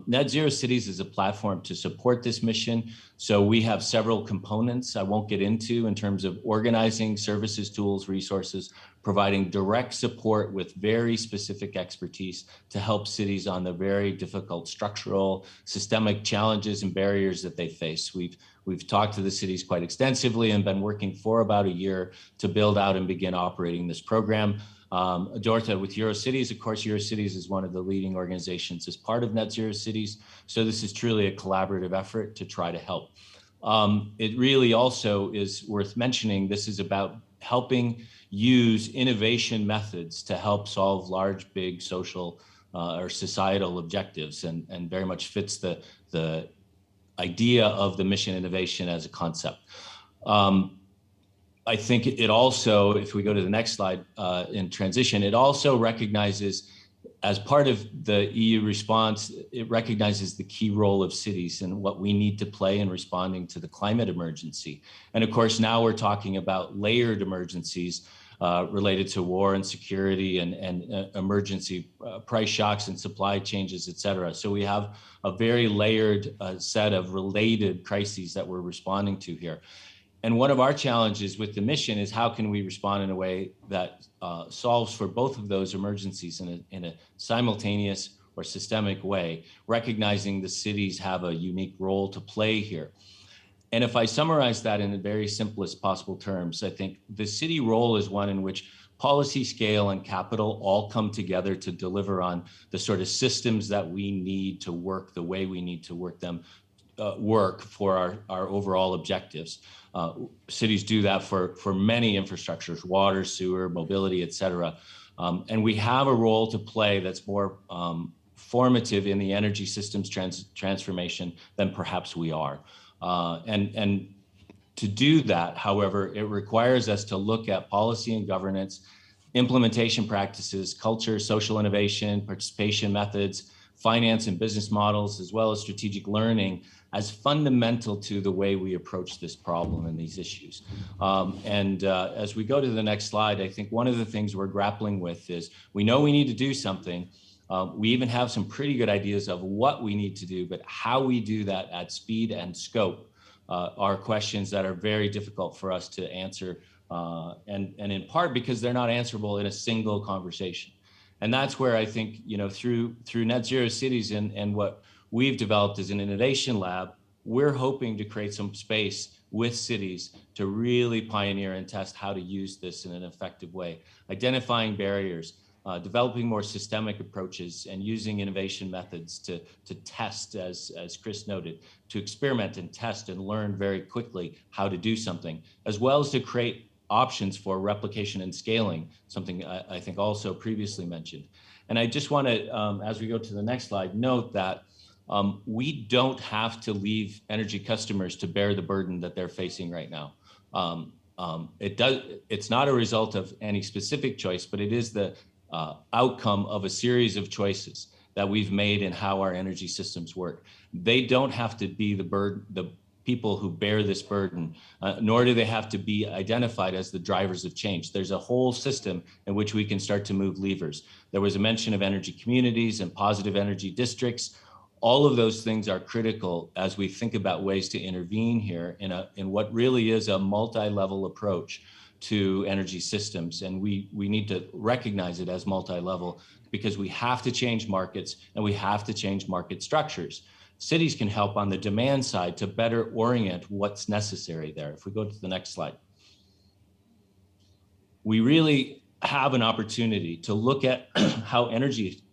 Net Zero Cities is a platform to support this mission. So we have several components I won't get into in terms of organizing services, tools, resources, providing direct support with very specific expertise to help cities on the very difficult structural, systemic challenges and barriers that they face. We've talked to the cities quite extensively and been working for about a year to build out and begin operating this program. Dorota, with EuroCities, of course, EuroCities is one of the leading organizations as part of Net Zero Cities. So this is truly a collaborative effort to try to help. It really also is worth mentioning, this is about helping use innovation methods to help solve large, big social or societal objectives, and very much fits the idea of the mission innovation as a concept. I think it also, if we go to the next slide in transition, it also recognizes, as part of the EU response, it recognizes the key role of cities and what we need to play in responding to the climate emergency. And of course, now we're talking about layered emergencies related to war and security and emergency price shocks and supply changes, et cetera. So we have a very layered set of related crises that we're responding to here. And one of our challenges with the mission is how can we respond in a way that solves for both of those emergencies in a simultaneous or or systemic way, recognizing the cities have a unique role to play here. And if I summarize that in the very simplest possible terms, I think the city role is one in which policy, scale, and capital all come together to deliver on the sort of systems that we need to work the way we need to work them, work for our overall objectives. Cities do that for many infrastructures, water, sewer, mobility, et cetera. And we have a role to play that's more formative in the energy systems transformation than perhaps we are. And to do that, however, it requires us to look at policy and governance, implementation practices, culture, social innovation, participation methods, finance and business models, as well as strategic learning as fundamental to the way we approach this problem and these issues. As we go to the next slide, I think one of the things we're grappling with is we know we need to do something. We even have some pretty good ideas of what we need to do, but how we do that at speed and scope are questions that are very difficult for us to answer, and in part because they're not answerable in a single conversation. And that's where I think, you know, through Net Zero Cities and what we've developed as an innovation lab, we're hoping to create some space with cities to really pioneer and test how to use this in an effective way, identifying barriers, developing more systemic approaches, and using innovation methods to test, as Chris noted, to experiment and test and learn very quickly how to do something, as well as to create options for replication and scaling, something I think also previously mentioned. And I just want to, as we go to the next slide, note that we don't have to leave energy customers to bear the burden that they're facing right now. It's not a result of any specific choice, but it is the outcome of a series of choices that we've made in how our energy systems work. They don't have to be the people who bear this burden, nor do they have to be identified as the drivers of change. There's a whole system in which we can start to move levers. There was a mention of energy communities and positive energy districts. All of those things are critical as we think about ways to intervene here in what really is a multi-level approach to energy systems. And we need to recognize it as multi-level because we have to change markets and we have to change market structures. Cities can help on the demand side to better orient what's necessary there. If we go to the next slide. We really have an opportunity to look at how energy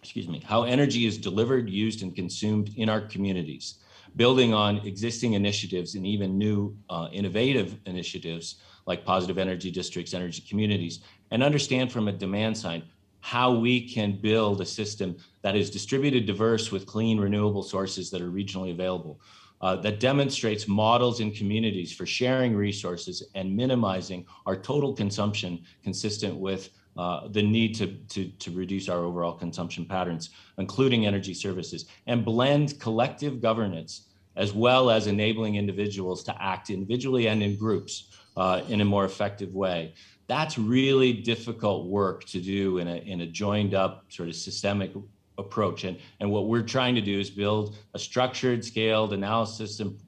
is delivered, used, and consumed in our communities, building on existing initiatives and even new innovative initiatives like positive energy districts, energy communities, and understand from a demand side how we can build a system that is distributed, diverse, with clean, renewable sources that are regionally available, that demonstrates models in communities for sharing resources and minimizing our total consumption consistent with the need to reduce our overall consumption patterns, including energy services, and blend collective governance as well as enabling individuals to act individually and in groups in a more effective way. That's really difficult work to do in a joined up sort of systemic approach. And what we're trying to do is build a structured, scaled analysis and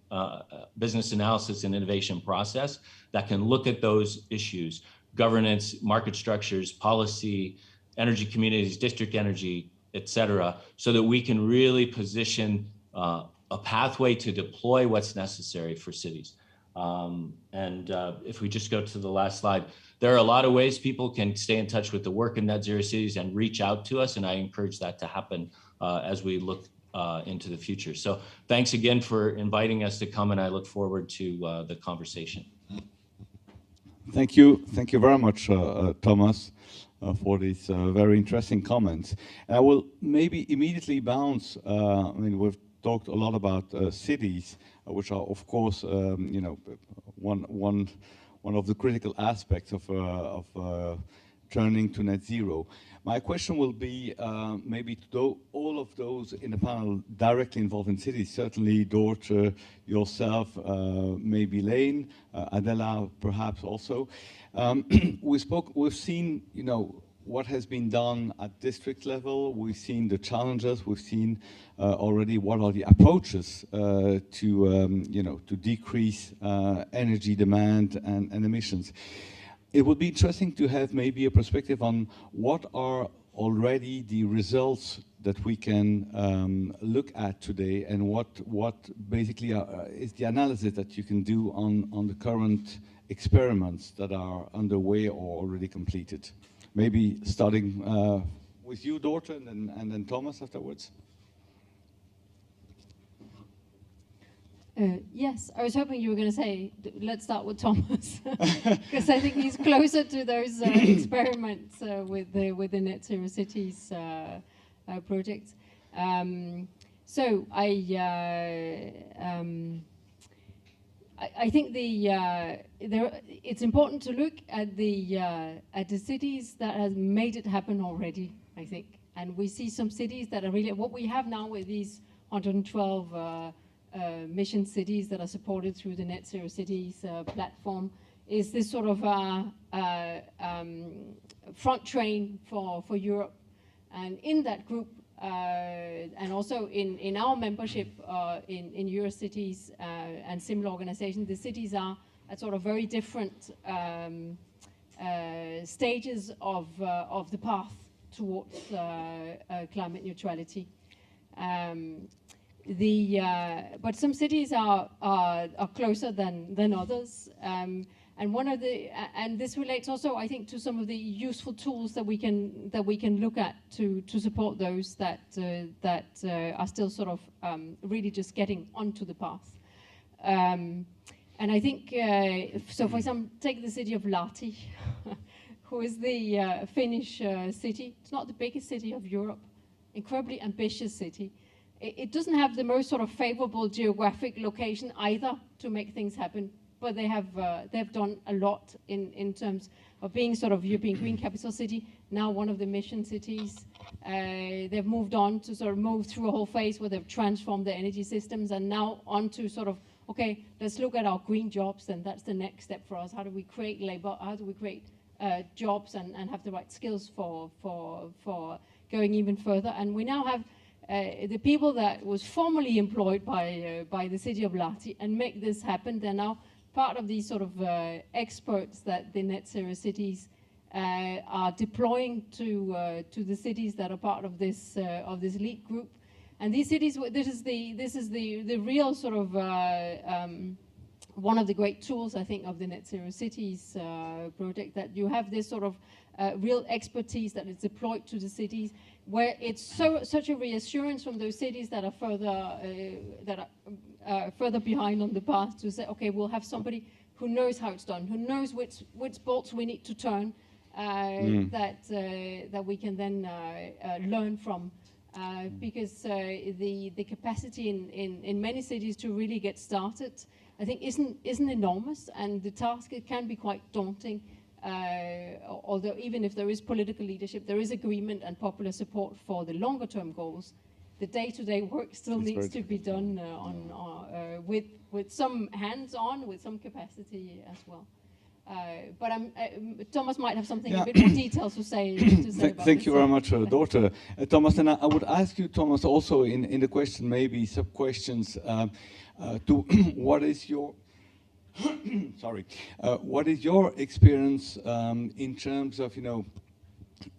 business analysis and innovation process that can look at those issues: governance, market structures, policy, energy communities, district energy, et cetera, so that we can really position a pathway to deploy what's necessary for cities. If we just go to the last slide, there are a lot of ways people can stay in touch with the work in Net Zero Cities and reach out to us, and I encourage that to happen as we look into the future. So thanks again for inviting us to come, and I look forward to the conversation. Thank you very much, Thomas, for these very interesting comments. And I will maybe immediately bounce. I mean, we've talked a lot about cities, which are, of course, you know, one of the critical aspects of turning to net zero. My question will be maybe to all of those in the panel directly involved in cities, certainly Dorte, yourself, maybe Lane, Adela perhaps also. We've seen, you know, what has been done at district level. We've seen the challenges. We've seen already what are the approaches to, you know, to decrease energy demand and emissions. It would be interesting to have maybe a perspective on what are already the results that we can look at today, and what basically is the analysis that you can do on the current experiments that are underway or already completed? Maybe starting with you, Dorte, and then Thomas afterwards. Yes, I was hoping you were going to say, let's start with Thomas, because I think he's closer to those experiments with the Net Zero Cities project. So I think it's important to look at the cities that have made it happen already, I think. And we see some cities that are really, what we have now with these 112 mission cities that are supported through the Net Zero Cities platform, is this sort of front train for Europe. And in that group, and also in our membership in Eurocities and similar organizations, the cities are at sort of very different stages of the path towards climate neutrality. But some cities are closer than others, and this relates also, I think, to some of the useful tools that we can look at to support those that are still sort of really just getting onto the path. And I think so. For example, take the city of Lahti, who is the Finnish city. It's not the biggest city of Europe, incredibly ambitious city. It doesn't have the most sort of favorable geographic location either to make things happen, but they have done a lot in terms of being sort of European Green Capital City, now one of the mission cities. They've moved on to sort of move through a whole phase where they've transformed their energy systems, and now on to sort of, okay, let's look at our green jobs, and that's the next step for us. How do we create labor? How do we create jobs and have the right skills for going even further? And we now have the people that was formerly employed by the city of Lahti and make this happen. They're now part of these sort of experts that the Net Zero Cities are deploying to the cities that are part of this elite group. And these cities, this is the real sort of one of the great tools, I think, of the Net Zero Cities project, that you have this sort of real expertise that is deployed to the cities, where it's such a reassurance from those cities that are further behind on the path to say, okay, we'll have somebody who knows how it's done, who knows which bolts we need to turn, that we can then learn from. Because the capacity in many cities to really get started, I think, isn't enormous, and the task, it can be quite daunting. Although even if there is political leadership, there is agreement and popular support for the longer term goals, the day-to-day work still needs to be done with some hands-on, with some capacity as well. But Thomas might have something a bit more details to say about Thank you very much, Dorte. Thomas, and I would ask you, Thomas, also in the question, maybe sub-questions, to what is your what is your experience in terms of,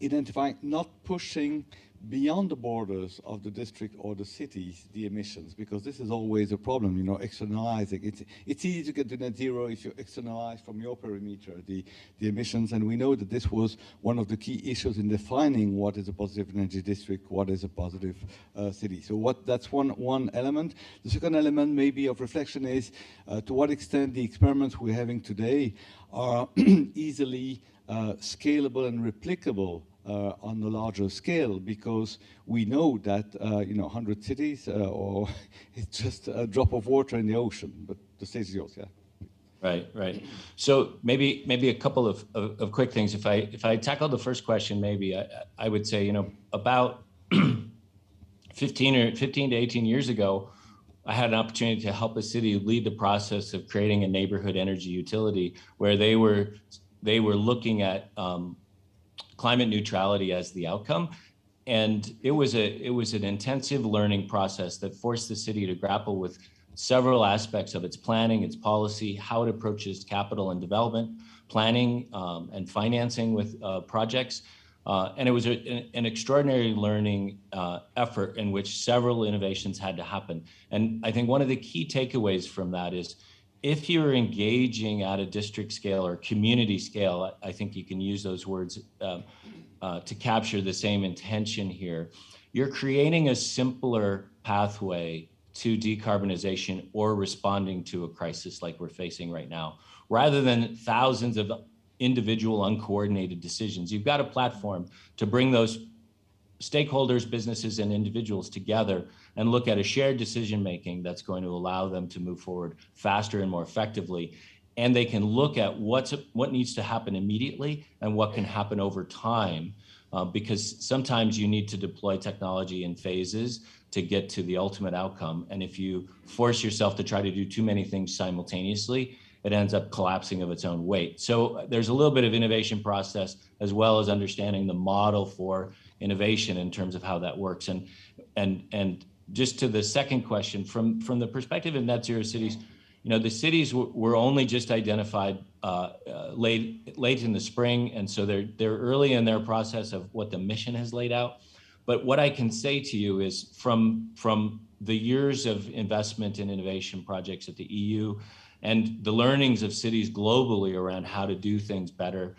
identifying, not pushing beyond the borders of the district or the cities, the emissions, because this is always a problem, externalizing. It's easy to get to net zero if you externalize from your perimeter the emissions, and we know that this was one of the key issues in defining what is a positive energy district, what is a positive city. So that's one element. The second element maybe of reflection is to what extent the experiments we're having today are easily scalable and replicable on the larger scale, because we know that 100 cities or it's just a drop of water in the ocean. But the stage is yours, yeah. Right. So maybe a couple of quick things. If I tackle the first question, maybe I would say, about 15 to 18 years ago, I had an opportunity to help a city lead the process of creating a neighborhood energy utility, where they were looking at climate neutrality as the outcome. And it was an intensive learning process that forced the city to grapple with several aspects of its planning, its policy, how it approaches capital and development, planning and financing with projects, And it was an extraordinary learning effort in which several innovations had to happen. And I think one of the key takeaways from that is, if you're engaging at a district scale or community scale, I think you can use those words to capture the same intention here. You're creating a simpler pathway to decarbonization or responding to a crisis like we're facing right now, rather than thousands of individual uncoordinated decisions. You've got a platform to bring those stakeholders, businesses, and individuals together and look at a shared decision-making that's going to allow them to move forward faster and more effectively. And they can look at what needs to happen immediately and what can happen over time, because sometimes you need to deploy technology in phases to get to the ultimate outcome. And if you force yourself to try to do too many things simultaneously, it ends up collapsing of its own weight. So there's a little bit of innovation process, as well as understanding the model for innovation in terms of how that works. And just to the second question, from the perspective of net zero cities, you know, the cities were only just identified late in the spring, and so they're early in their process of what the mission has laid out. But what I can say to you is, from the years of investment in innovation projects at the EU and the learnings of cities globally around how to do things better,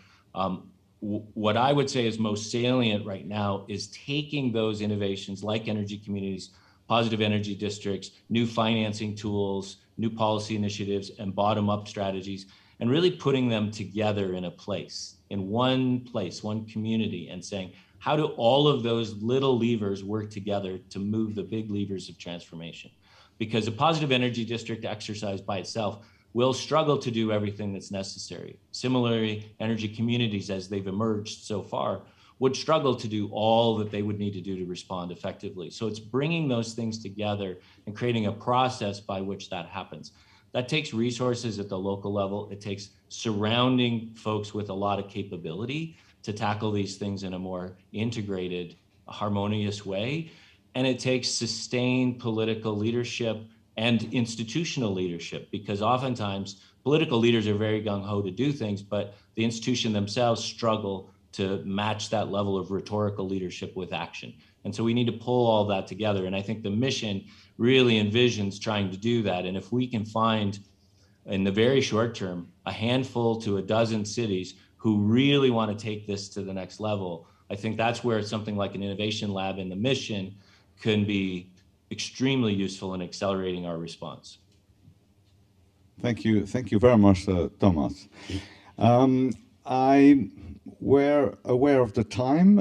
what I would say is most salient right now is taking those innovations like energy communities, positive energy districts, new financing tools, new policy initiatives, and bottom-up strategies, and really putting them together in one place, one community, and saying, how do all of those little levers work together to move the big levers of transformation? Because a positive energy district exercise by itself will struggle to do everything that's necessary. Similarly, energy communities, as they've emerged so far, would struggle to do all that they would need to do to respond effectively. So it's bringing those things together and creating a process by which that happens. That takes resources at the local level. It takes surrounding folks with a lot of capability to tackle these things in a more integrated, harmonious way. And it takes sustained political leadership and institutional leadership, because oftentimes political leaders are very gung-ho to do things, but the institution themselves struggle to match that level of rhetorical leadership with action. And so we need to pull all that together. And I think the mission really envisions trying to do that. And if we can find, in the very short term, a handful to a dozen cities who really want to take this to the next level, I think that's where something like an innovation lab in the mission can be extremely useful in accelerating our response. Thank you very much, Thomas. We're aware of the time.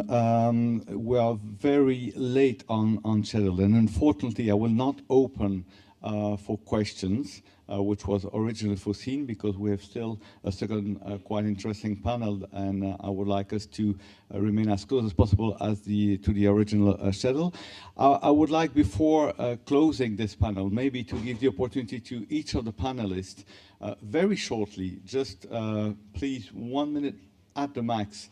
We are very late on schedule, and unfortunately I will not open for questions, which was originally foreseen, because we have still a second quite interesting panel, and I would like us to remain as close as possible to the original schedule. I would like, before closing this panel, maybe to give the opportunity to each of the panelists very shortly, just please 1 minute at the max.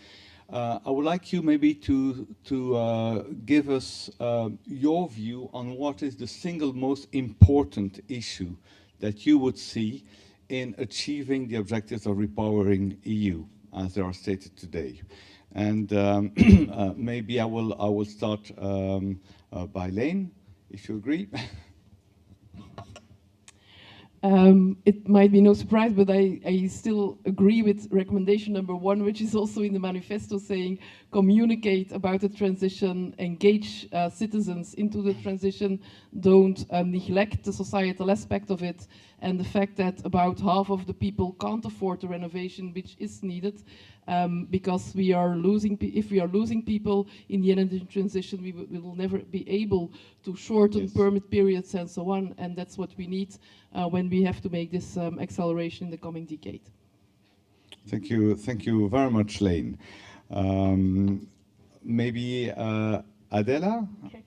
I would like you maybe to give us your view on what is the single most important issue that you would see in achieving the objectives of Repowering EU as they are stated today. And maybe I will start by Lane, if you agree. It might be no surprise, but I still agree with recommendation number 1, which is also in the manifesto, saying communicate about the transition, engage citizens into the transition, don't neglect the societal aspect of it, and the fact that about half of the people can't afford the renovation which is needed, because if we are losing people in the energy transition, we will never be able to shorten permit periods and so on, and that's what we need when we have to make this acceleration in the coming decade. Thank you very much, Lane. Maybe Adela? Okay.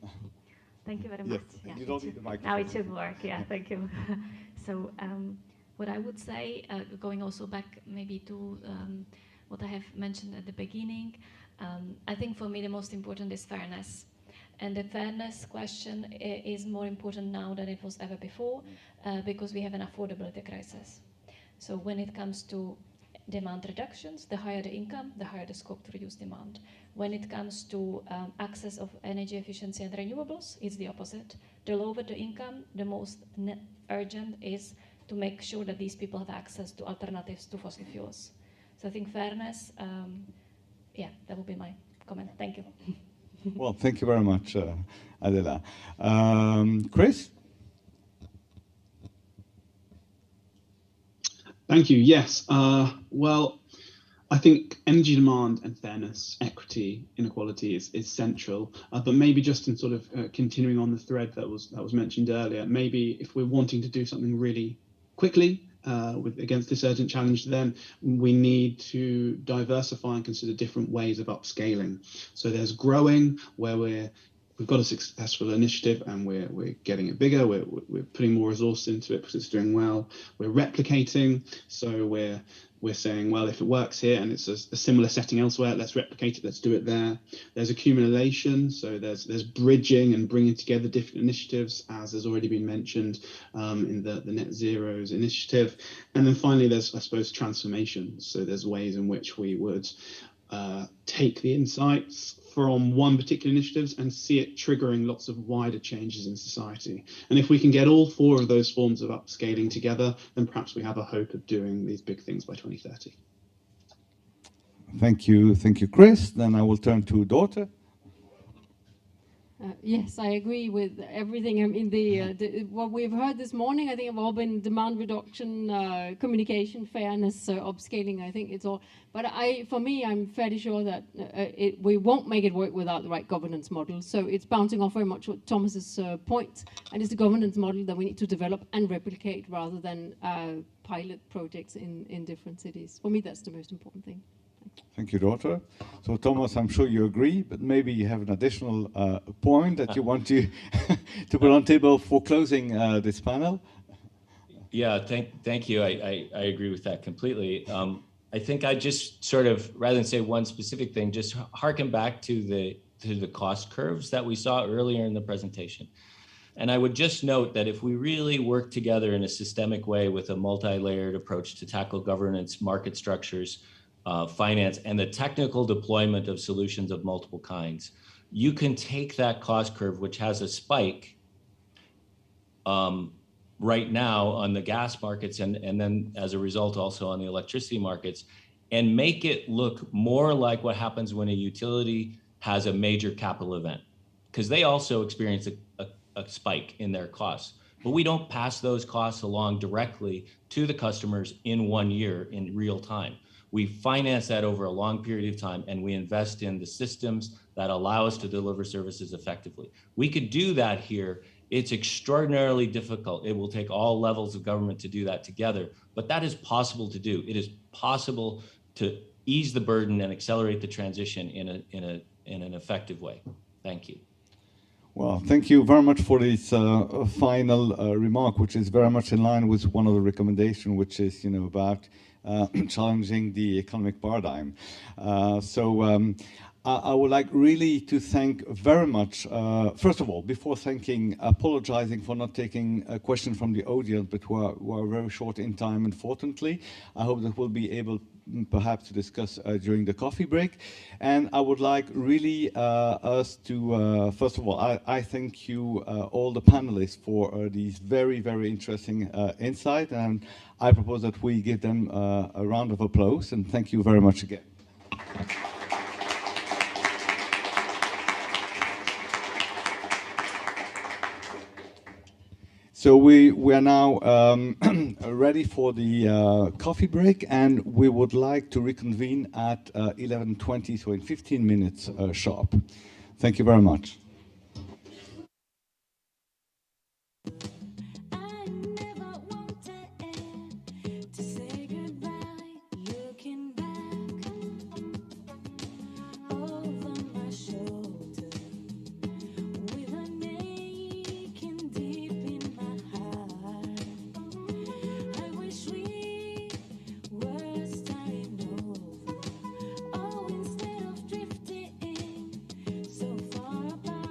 Thank you very much. Yes, yeah, you don't need the microphone. Now it should work, yeah, thank you. So what I would say, going also back maybe to what I have mentioned at the beginning, I think for me the most important is fairness. And the fairness question is more important now than it was ever before, because we have an affordability crisis. So when it comes to demand reductions. The higher the income, the higher the scope to reduce demand. When it comes to access of energy efficiency and renewables, it's the opposite. The lower the income, the most urgent is to make sure that these people have access to alternatives to fossil fuels. So I think fairness, yeah, that would be my comment. Thank you. Well, thank you very much, Adela. Chris? Thank you. Yes. Well, I think energy demand and fairness, equity, inequality is central. But maybe just in sort of continuing on the thread that was mentioned earlier, maybe if we're wanting to do something really quickly against this urgent challenge, then we need to diversify and consider different ways of upscaling. So there's growing, where we've got a successful initiative and we're getting it bigger. We're putting more resource into it because it's doing well. We're replicating, so we're saying, well, if it works here and it's a similar setting elsewhere, let's replicate it, let's do it there. There's accumulation, so there's bridging and bringing together different initiatives, as has already been mentioned in the Net Zeros initiative. And then finally, there's, I suppose, transformation. So there's ways in which we would take the insights from one particular initiative and see it triggering lots of wider changes in society. And if we can get all four of those forms of upscaling together, then perhaps we have a hope of doing these big things by 2030. Thank you, Chris. Then I will turn to Dorte. Yes, I agree with everything. I mean, what we've heard this morning, I think, have all been demand reduction, communication, fairness, upscaling. I think it's all. But for me, I'm fairly sure that we won't make it work without the right governance model. So it's bouncing off very much what Thomas's point, and it's the governance model that we need to develop and replicate rather than pilot projects in different cities. For me, that's the most important thing. Thank you, Dorte. So, Thomas, I'm sure you agree, but maybe you have an additional point that you want to to put on table for closing this panel. Yeah, thank you. I agree with that completely. I think I just sort of, rather than say one specific thing, just harken back to the cost curves that we saw earlier in the presentation. And I would just note that if we really work together in a systemic way with a multi-layered approach to tackle governance, market structures, finance, and the technical deployment of solutions of multiple kinds, you can take that cost curve, which has a spike right now on the gas markets and then as a result also on the electricity markets, and make it look more like what happens when a utility has a major capital event, because they also experience a spike in their costs. But we don't pass those costs along directly to the customers in 1 year in real time. We finance that over a long period of time, and we invest in the systems that allow us to deliver services effectively. We could do that here. It's extraordinarily difficult. It will take all levels of government to do that together, but that is possible to do. It is possible to ease the burden and accelerate the transition in an effective way. Thank you. Well, thank you very much for this final remark, which is very much in line with one of the recommendations, which is, about challenging the economic paradigm. I would like really to thank very much, first of all, before thanking, apologizing for not taking a question from the audience, but we're very short in time, unfortunately. I hope that we'll be able perhaps to discuss during the coffee break. And I would like really us to, first of all, I thank you, all the panelists, for these very, very interesting insights. And I propose that we give them a round of applause, and thank you very much again. So we are now ready for the coffee break, and we would like to reconvene at 11:20, so in 15 minutes sharp. Thank you very much. So far apart.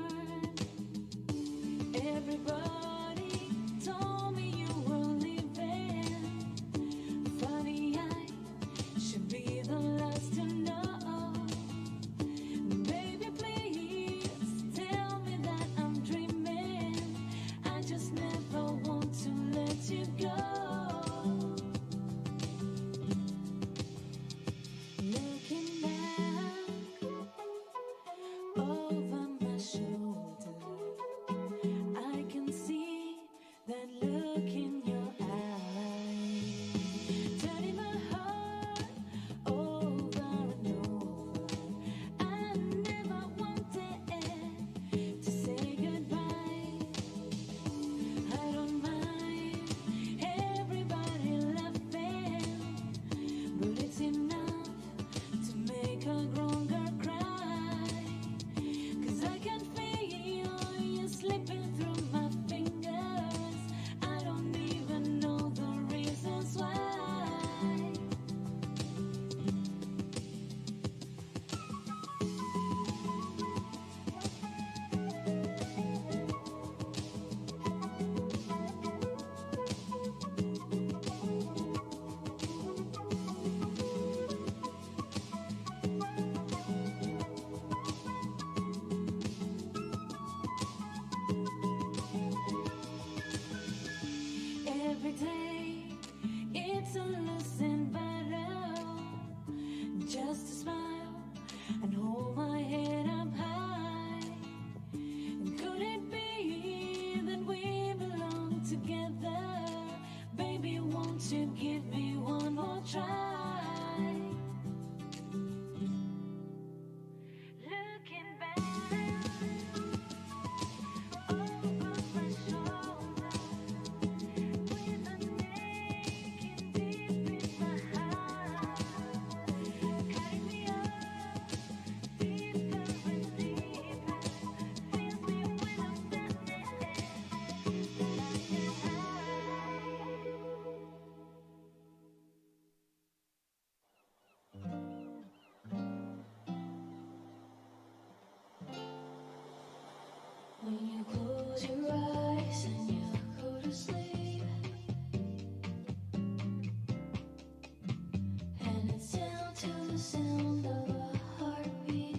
and hold my head up high. And could it be that we belong together? Baby, won't you give me one more try? Looking back over my shoulder, with a naked deep in my heart, carry me up deeper and deeper, fills me with a sadness that I can't hide. When you close your eyes and you go to sleep, and it's down to the sound of a heartbeat,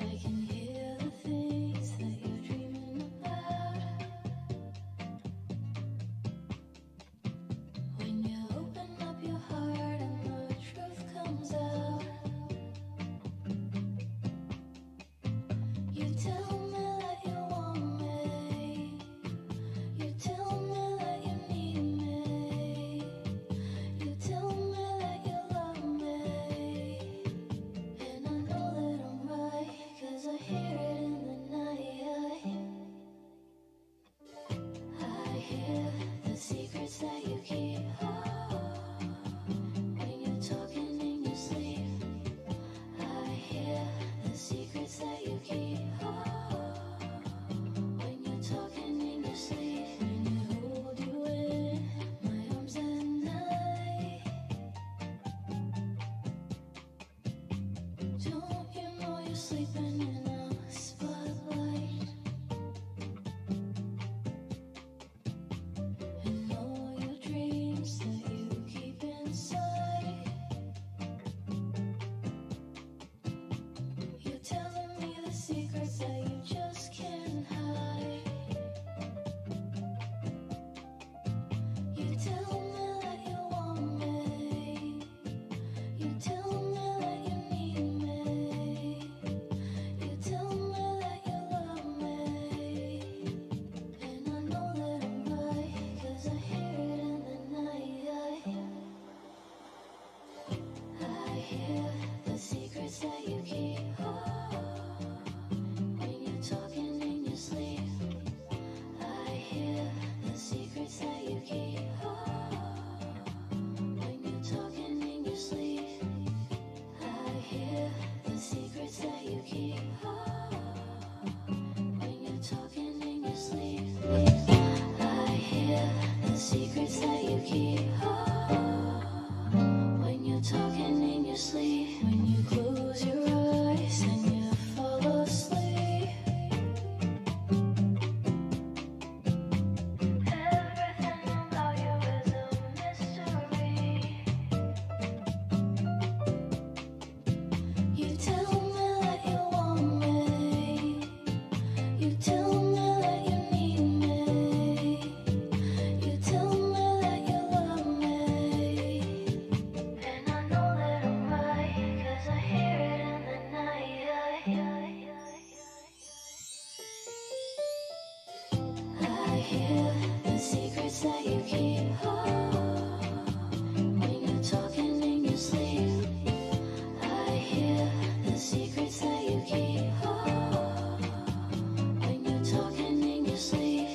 I can hear the things that you're dreaming about. When you open up your heart and the truth comes out, you tell me that you want me. You tell me that you need me. You tell me that you love me. And I know that I'm right, 'cause I hear it in the night. I hear the secrets that you keep. When you're talking in your sleep, I hear the secrets that you keep. When you're talking in your sleep, when I hold you in my arms at night, don't you know you're sleeping in a spotlight? And all your dreams that you keep inside, you're telling me the secrets that you just can't hide. You tell me that you want me. You tell me that you need me. You tell me that you love me. And I know that I'm right, 'cause I hear it in the night. I hear the secrets that you keep. When you're talking in your sleep, I hear the secrets that you keep. When you're talking in your sleep, I hear the secrets that you keep. When you're talking in your sleep, I hear the secrets that you keep. When you're talking in your sleep, when you close your eyes and you fall asleep, everything about you is a mystery. You tell me that you want me. You tell me that you need me. You tell me that you love me. And I know that I'm right, 'cause I hear it in the night. I hear the secrets that you keep. When you're talking in your sleep, I hear the secrets that you keep. When you're talking in your sleep,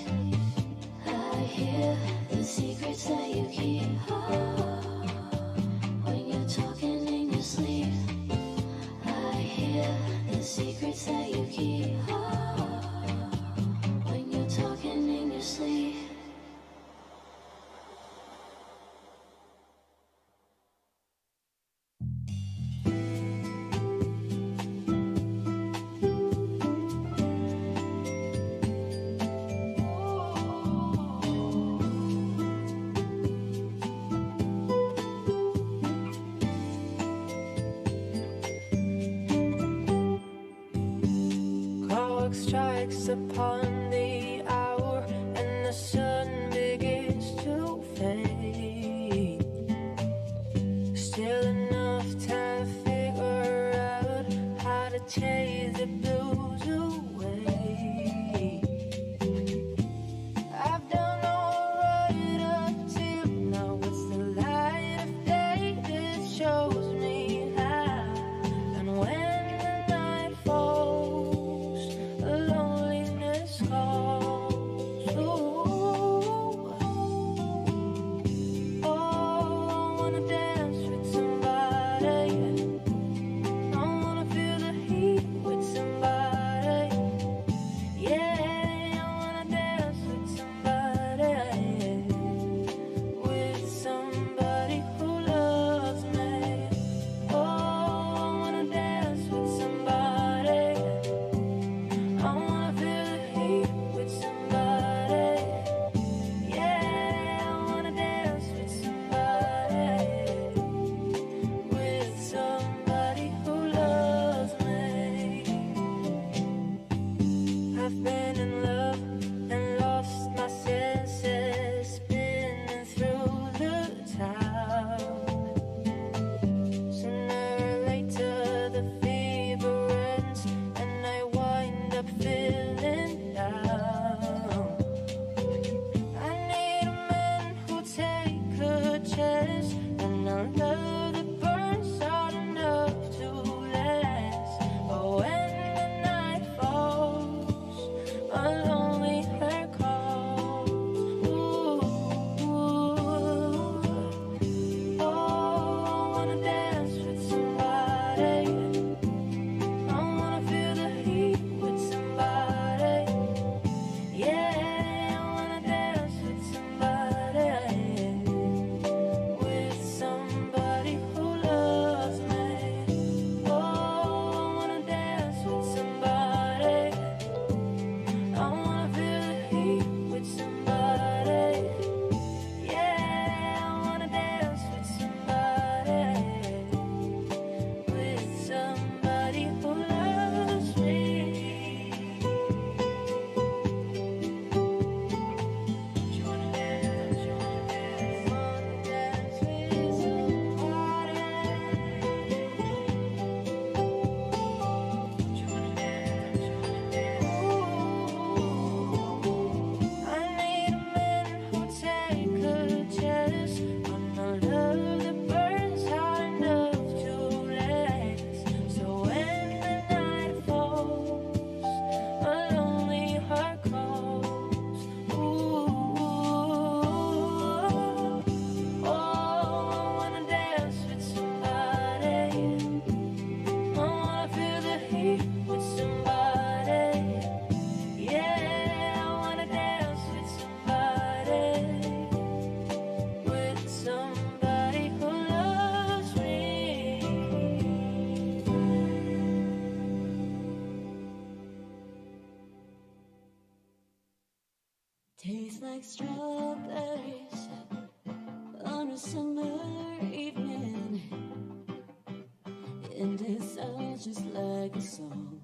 I hear the secrets that you keep. When you're talking in your sleep, I hear the secrets that you keep. When you're talking in your sleep. Clock strikes upon the hour and the sun begins to fade. town. Sooner or later the fever ends and I wind up feeling down. I need a man who'll take a chance and a love that burns hot enough to last. But when the night falls, a lonely heart calls. Ooh, oh, I wanna dance with somebody. I wanna feel the heat with somebody. Yeah, I wanna dance with somebody. With somebody who loves me. Oh, I wanna dance with somebody. I wanna feel the heat with somebody. Yeah, I wanna dance with somebody. With somebody who loves me. You wanna dance, you wanna dance, wanna dance with somebody. You wanna dance, you wanna dance. I need a man who'll take a chance on a love that burns hot enough to last. So when the night falls, a lonely heart calls. Ooh, oh, I wanna dance with somebody. I wanna feel the heat with somebody. Yeah, I wanna dance with somebody. With somebody who loves me. Tastes like strawberries on a summer evening, and it sounds just like a song.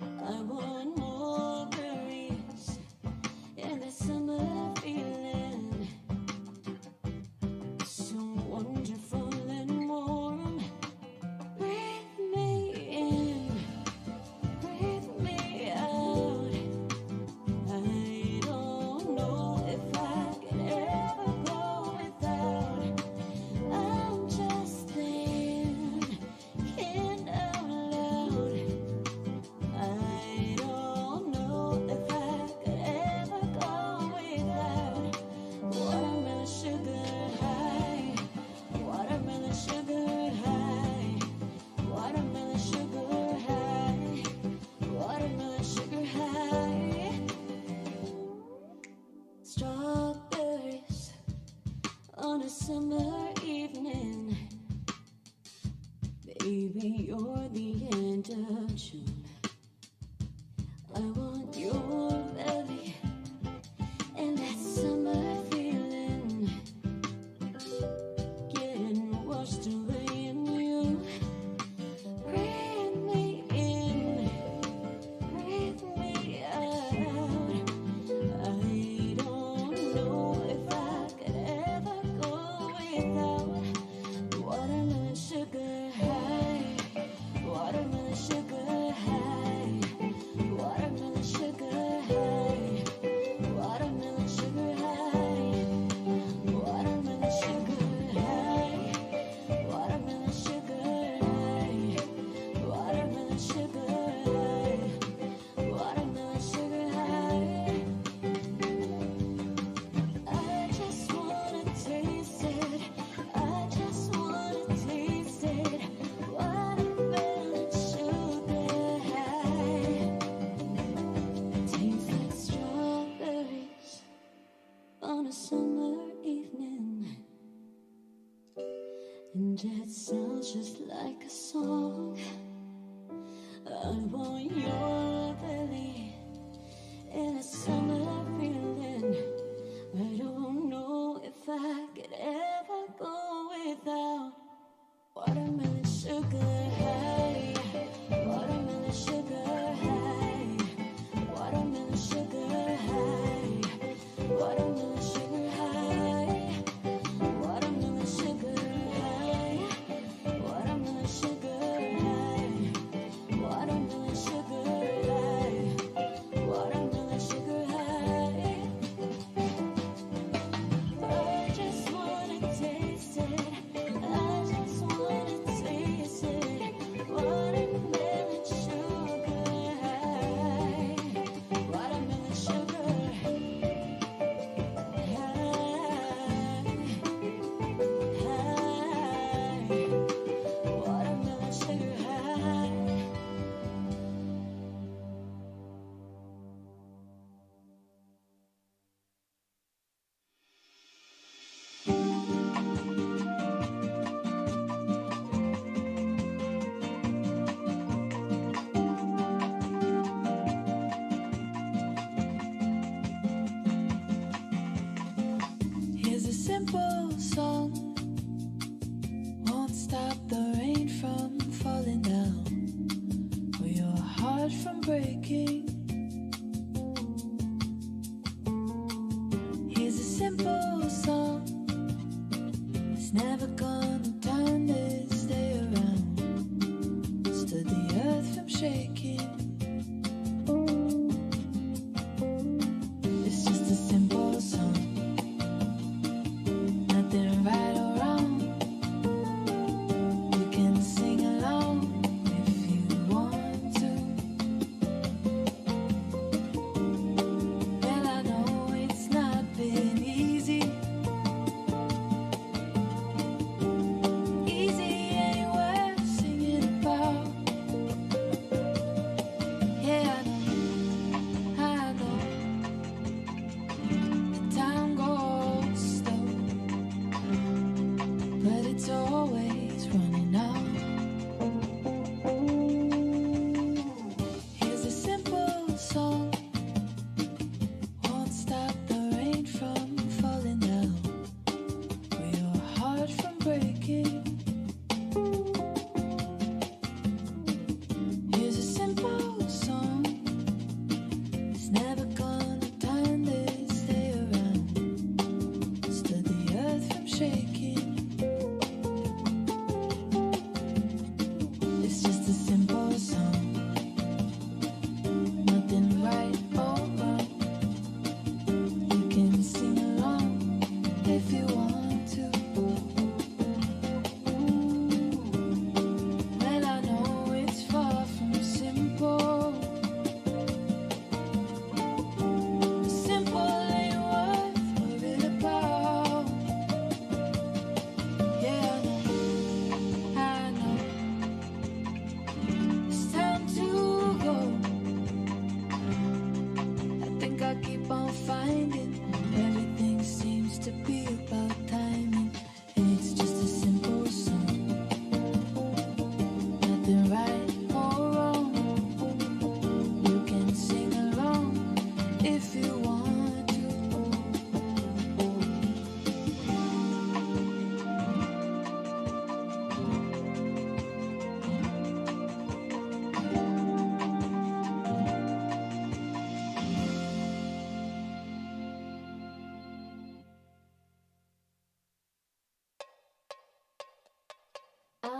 I want more berries and that summer feeling, so wonderful and warm. Breathe me in, breathe me out. I don't know if I could ever go without. I'm just thinking out loud. I don't know if I could ever go without. Watermelon sugar high, watermelon sugar high, watermelon sugar high, watermelon sugar high. Strawberries on a summer evening. Baby, you're the end of June. I want your belly and that summer feeling, getting washed away in you. Breathe me in, breathe me out. I don't know if I could ever go without. Watermelon sugar high, watermelon sugar high, watermelon sugar high, watermelon sugar high, watermelon sugar high, watermelon sugar high, watermelon sugar high, watermelon sugar high. I just wanna taste it, I just wanna taste it. Watermelon sugar high. Tastes like strawberries on a summer evening, and it sounds just like a song. I want your belly in a summer feeling. I don't know if I could ever go without. Watermelon sugar high, watermelon sugar high, watermelon sugar high, watermelon sugar high.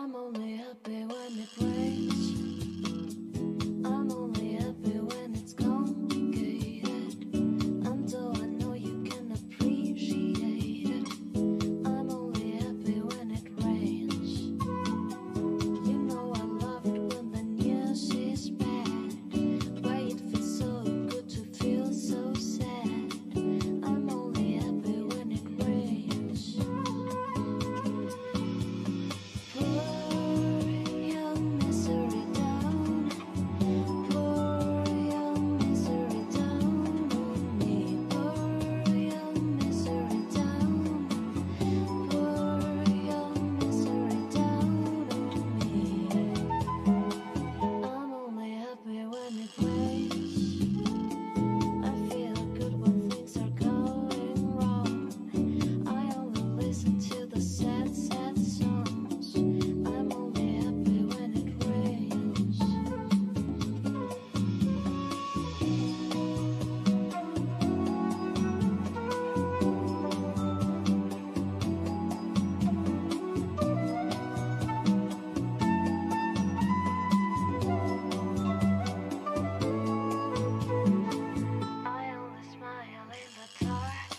I'm only happy when it rains. I'm only happy when it's complicated. And though I know you can appreciate it, I'm only happy when it rains. You know I love it when the news is bad. Why it feels so good to feel so sad. I'm only happy when it rains. Pour your misery down. Pour your misery down on me. Pour your misery down. Pour your misery down on me. I'm only happy when it rains. I feel good when things are going wrong. I only listen to the sad, sad songs. I'm only happy when it rains. I only smile in the dark.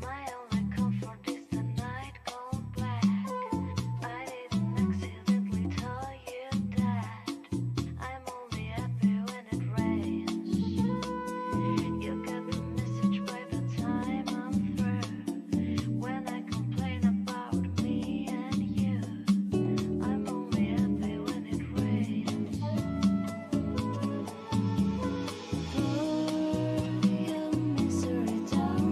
My only comfort is the night gone black. I didn't accidentally tell you that. I'm only happy when it rains. You get the message by the time I'm through. When I complain about me and you, I'm only happy when it rains. Pour your misery down.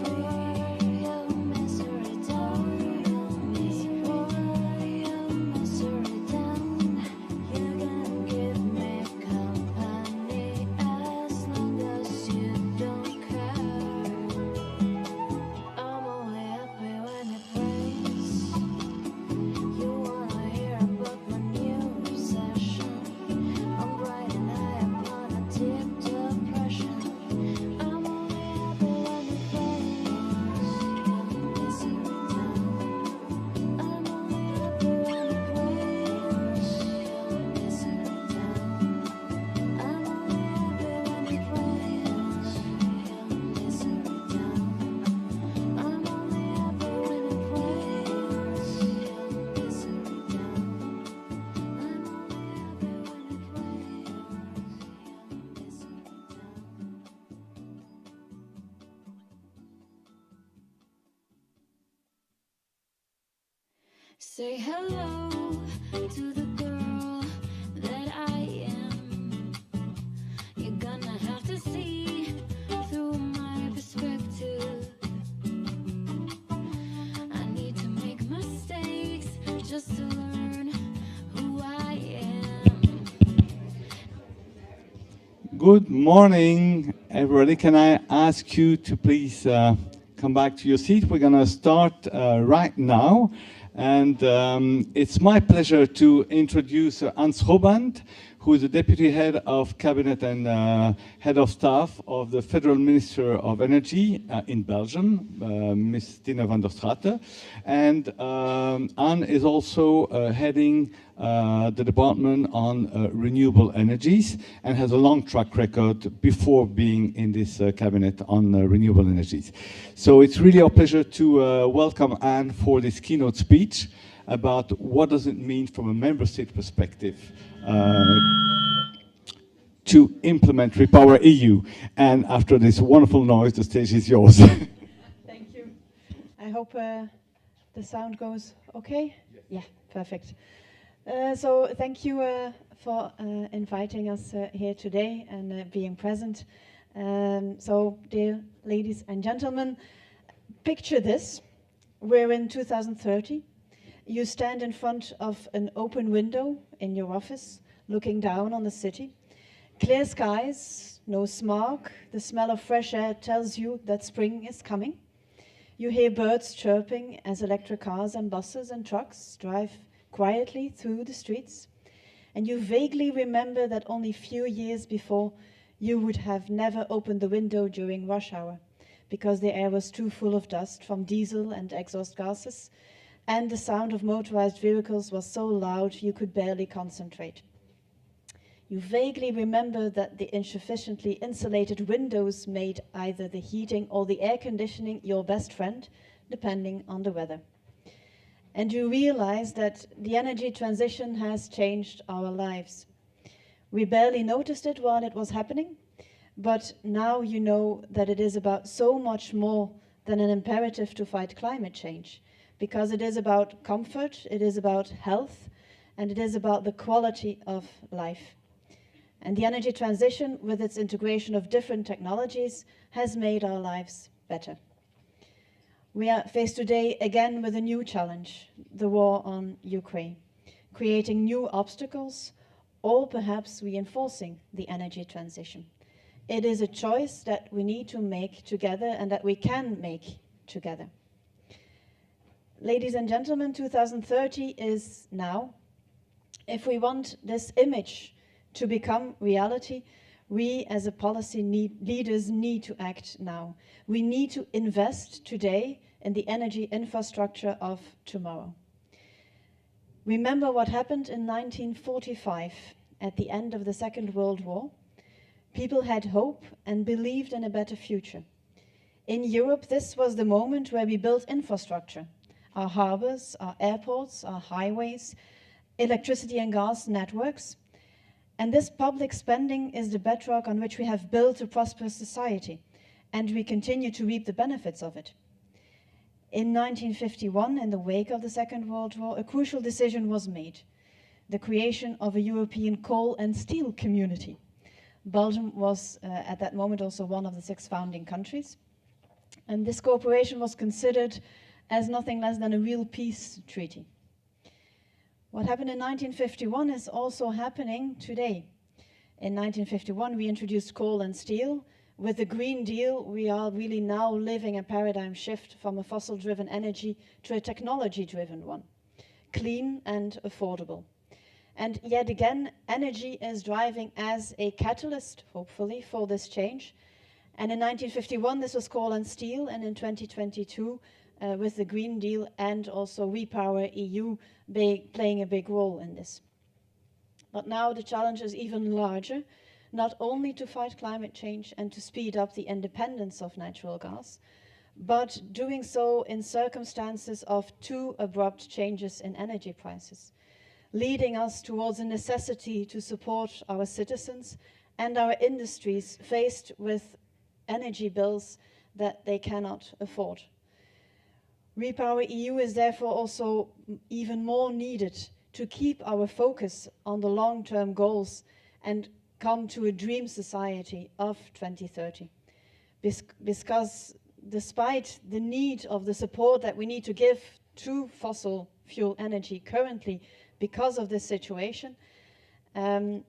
Pour your misery down on me. Pour your misery down. You can give me company as long as you don't care. I'm only happy when it rains. You wanna hear about my new obsession? I'm riding high upon a deep depression. I'm only happy when it rains. Your misery down. I'm only happy when it rains. Your misery down. I'm only happy when it rains. Your misery down. I'm only happy when it rains. Your misery down. I'm only happy when it rains. Your misery down. Say hello to the girl that I am. You're gonna have to see through my perspective. I need to make mistakes just to learn who I am. Good morning, everybody. Can I ask you to please come back to your seat? We're going to start right now. And it's my pleasure to introduce Hans Roband, who is the Deputy Head of Cabinet and Head of Staff of the Federal Minister of Energy in Belgium, Ms. Tina van der Straten. And Anne is also heading the Department on Renewable Energies and has a long track record before being in this cabinet on renewable energies. So it's really our pleasure to welcome Anne for this keynote speech about what does it mean from a member state perspective to implement Repower EU. And after this wonderful noise, the stage is yours. Thank you. I hope the sound goes okay. Yeah, perfect. So thank you for inviting us here today and being present. So dear ladies and gentlemen, picture this. We're in 2030. You stand in front of an open window in your office, looking down on the city. Clear skies, no smog. The smell of fresh air tells you that spring is coming. You hear birds chirping as electric cars and buses and trucks drive quietly through the streets. And you vaguely remember that only few years before, you would have never opened the window during rush hour because the air was too full of dust from diesel and exhaust gases and the sound of motorized vehicles was so loud you could barely concentrate. You vaguely remember that the insufficiently insulated windows made either the heating or the air conditioning your best friend, depending on the weather. And you realize that the energy transition has changed our lives. We barely noticed it while it was happening, but now you know that it is about so much more than an imperative to fight climate change, because it is about comfort, it is about health, and it is about the quality of life. And the energy transition, with its integration of different technologies, has made our lives better. We are faced today again with a new challenge, the war on Ukraine, creating new obstacles or perhaps reinforcing the energy transition. It is a choice that we need to make together and that we can make together. Ladies and gentlemen, 2030 is now. If we want this image to become reality, we as a policy leaders need to act now. We need to invest today in the energy infrastructure of tomorrow. Remember what happened in 1945 at the end of the Second World War? People had hope and believed in a better future. In Europe, this was the moment where we built infrastructure, our harbors, our airports, our highways, electricity and gas networks. And this public spending is the bedrock on which we have built a prosperous society, and we continue to reap the benefits of it. In 1951, in the wake of the Second World War, a crucial decision was made, the creation of a European coal and steel community. Belgium was at that moment also one of the 6 founding countries. And this cooperation was considered as nothing less than a real peace treaty. What happened in 1951 is also happening today. In 1951, we introduced coal and steel. With the Green Deal, we are really now living a paradigm shift from a fossil-driven energy to a technology-driven one, clean and affordable. And yet again, energy is driving as a catalyst, hopefully, for this change. And in 1951, this was coal and steel, and in 2022, with the Green Deal and also REPowerEU playing a big role in this. But now the challenge is even larger, not only to fight climate change and to speed up the independence of natural gas, but doing so in circumstances of 2 abrupt changes in energy prices, leading us towards a necessity to support our citizens and our industries faced with energy bills that they cannot afford. REPowerEU is therefore also even more needed to keep our focus on the long-term goals and come to a dream society of 2030. Because despite the need of the support that we need to give to fossil fuel energy currently because of this situation,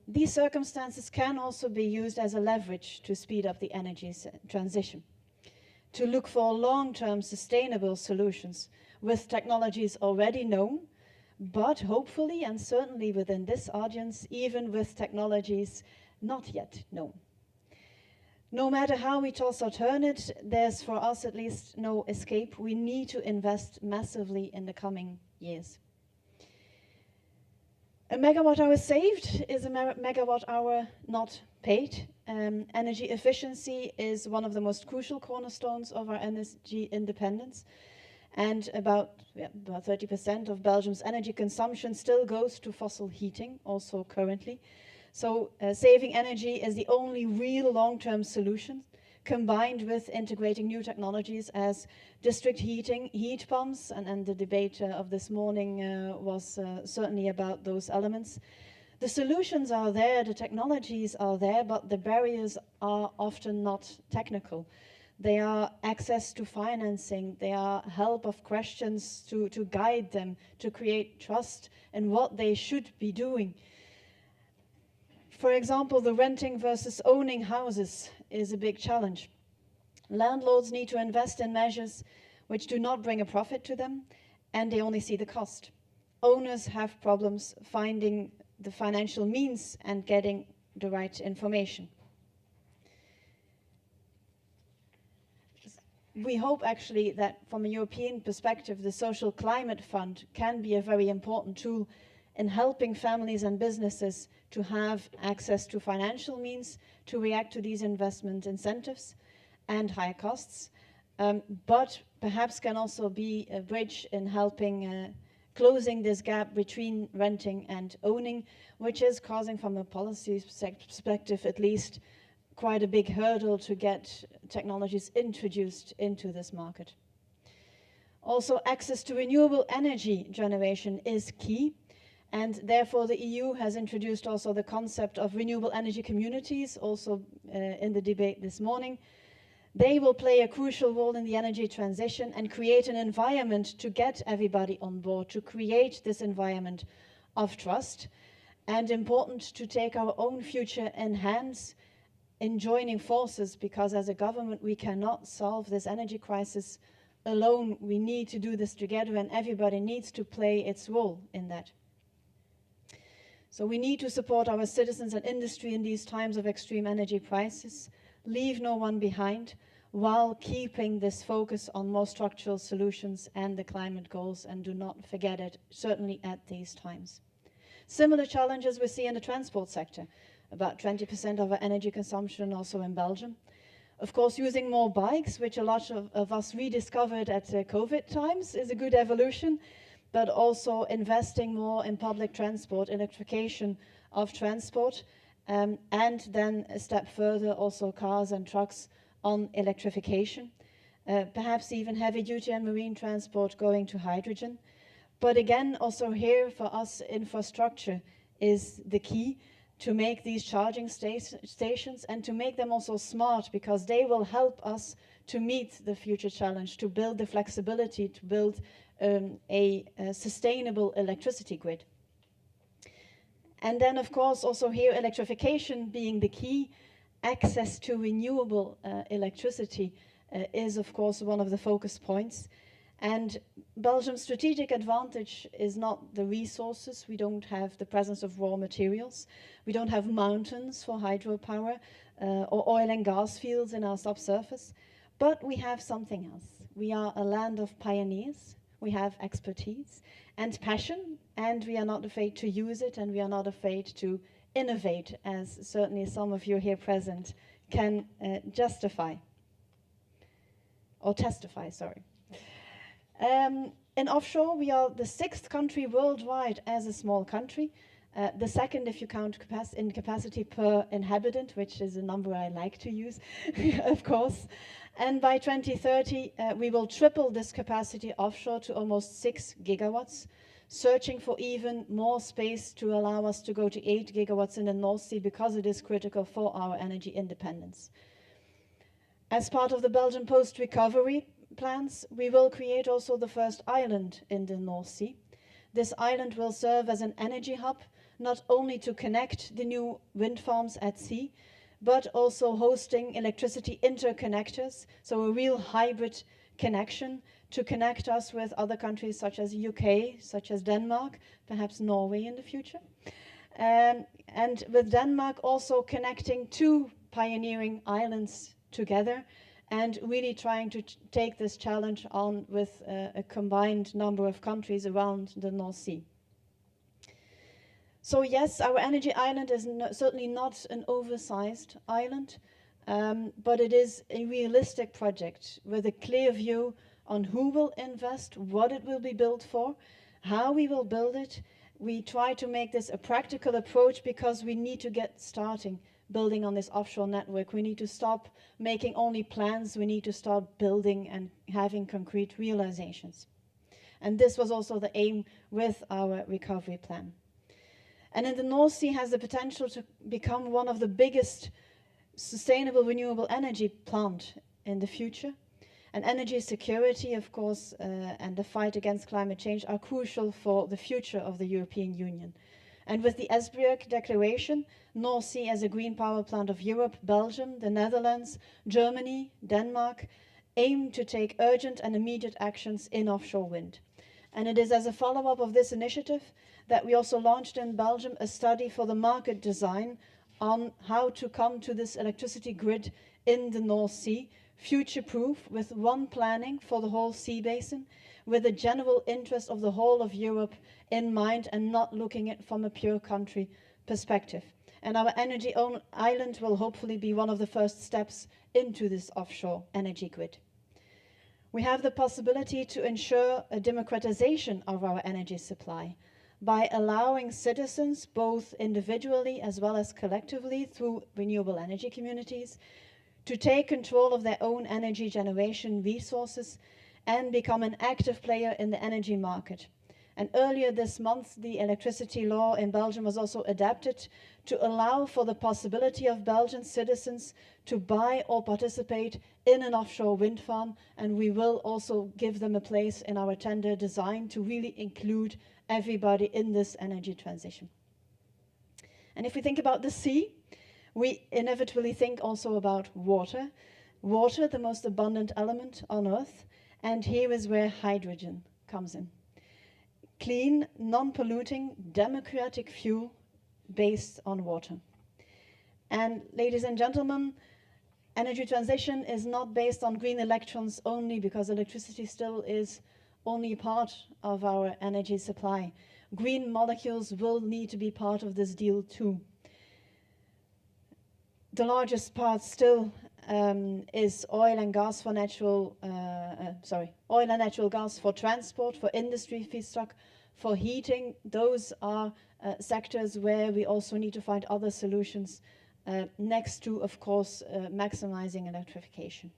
these circumstances can also be used as a leverage to speed up the energy transition, to look for long-term sustainable solutions with technologies already known, but hopefully and certainly within this audience, even with technologies not yet known. No matter how we toss or turn it, there's for us at least no escape. We need to invest massively in the coming years. A megawatt hour saved is a megawatt hour not paid. Energy efficiency is one of the most crucial cornerstones of our energy independence. And about 30% of Belgium's energy consumption still goes to fossil heating, also currently. So saving energy is the only real long-term solution, combined with integrating new technologies as district heating, heat pumps, and the debate of this morning was certainly about those elements. The solutions are there, the technologies are there, but the barriers are often not technical. They are access to financing, they are help of questions to guide them, to create trust in what they should be doing. For example, the renting versus owning houses is a big challenge. Landlords need to invest in measures which do not bring a profit to them, and they only see the cost. Owners have problems finding the financial means and getting the right information. we hope actually that from a European perspective, the Social Climate Fund can be a very important tool in helping families and businesses to have access to financial means to react to these investment incentives and higher costs, but perhaps can also be a bridge in helping closing this gap between renting and owning, which is causing, from a policy perspective at least, quite a big hurdle to get technologies introduced into this market. Also, access to renewable energy generation is key, and therefore the EU has introduced also the concept of renewable energy communities, also in the debate this morning. They will play a crucial role in the energy transition and create an environment to get everybody on board, to create this environment of trust, and important to take our own future in hands in joining forces, because as a government we cannot solve this energy crisis alone. We need to do this together, and everybody needs to play its role in that. So we need to support our citizens and industry in these times of extreme energy prices, leave no one behind, while keeping this focus on more structural solutions and the climate goals, and do not forget it, certainly at these times. Similar challenges we see in the transport sector, about 20% of our energy consumption also in Belgium. Of course, using more bikes, which a lot of us rediscovered at COVID times, is a good evolution, but also investing more in public transport, electrification of transport, and then a step further also cars and trucks on electrification, perhaps even heavy duty and marine transport going to hydrogen. But again, also here for us, infrastructure is the key to make these charging stations and to make them also smart, because they will help us to meet the future challenge, to build the flexibility, to build a sustainable electricity grid. And then, of course, also here electrification being the key, access to renewable electricity is, of course, one of the focus points. And Belgium's strategic advantage is not the resources. We don't have the presence of raw materials. We don't have mountains for hydropower or oil and gas fields in our subsurface. But we have something else. We are a land of pioneers. We have expertise and passion, and we are not afraid to use it, and we are not afraid to innovate, as certainly some of you here present can justify, or testify, sorry. In offshore, we are the 6th country worldwide as a small country, the 2nd if you count in capacity per inhabitant, which is a number I like to use, of course. And by 2030, we will triple this capacity offshore to almost 6 gigawatts, searching for even more space to allow us to go to 8 gigawatts in the North Sea, because it is critical for our energy independence. As part of the Belgian post-recovery plans, we will create also the first island in the North Sea. This island will serve as an energy hub, not only to connect the new wind farms at sea, but also hosting electricity interconnectors, so a real hybrid connection to connect us with other countries such as UK, such as Denmark, perhaps Norway in the future. And with Denmark also connecting 2 pioneering islands together, and really trying to take this challenge on with a combined number of countries around the North Sea. So yes, our energy island is certainly not an oversized island, but it is a realistic project with a clear view on who will invest, what it will be built for, how we will build it. We try to make this a practical approach, because we need to get starting building on this offshore network. We need to stop making only plans. We need to start building and having concrete realizations. And this was also the aim with our recovery plan. And in the North Sea has the potential to become one of the biggest sustainable renewable energy plant in the future. And energy security, of course, and the fight against climate change are crucial for the future of the European Union. And with the Esbjerg Declaration, North Sea as a green power plant of Europe, Belgium, the Netherlands, Germany, Denmark aim to take urgent and immediate actions in offshore wind. And it is as a follow-up of this initiative that we also launched in Belgium a study for the market design on how to come to this electricity grid in the North Sea, future-proof, with one planning for the whole sea basin, with the general interest of the whole of Europe in mind and not looking at it from a pure country perspective. And our energy island will hopefully be one of the first steps into this offshore energy grid. We have the possibility to ensure a democratization of our energy supply by allowing citizens, both individually as well as collectively through renewable energy communities, to take control of their own energy generation resources and become an active player in the energy market. And earlier this month, the electricity law in Belgium was also adapted to allow for the possibility of Belgian citizens to buy or participate in an offshore wind farm, and we will also give them a place in our tender design to really include everybody in this energy transition. And if we think about the sea, we inevitably think also about water. Water, the most abundant element on Earth, and here is where hydrogen comes in. Clean, non-polluting, democratic fuel based on water. And ladies and gentlemen, energy transition is not based on green electrons only, because electricity still is only part of our energy supply. Green molecules will need to be part of this deal too. The largest part still is oil and gas for oil and natural gas for transport, for industry feedstock, for heating. Those are sectors where we also need to find other solutions next to, of course, maximizing electrification.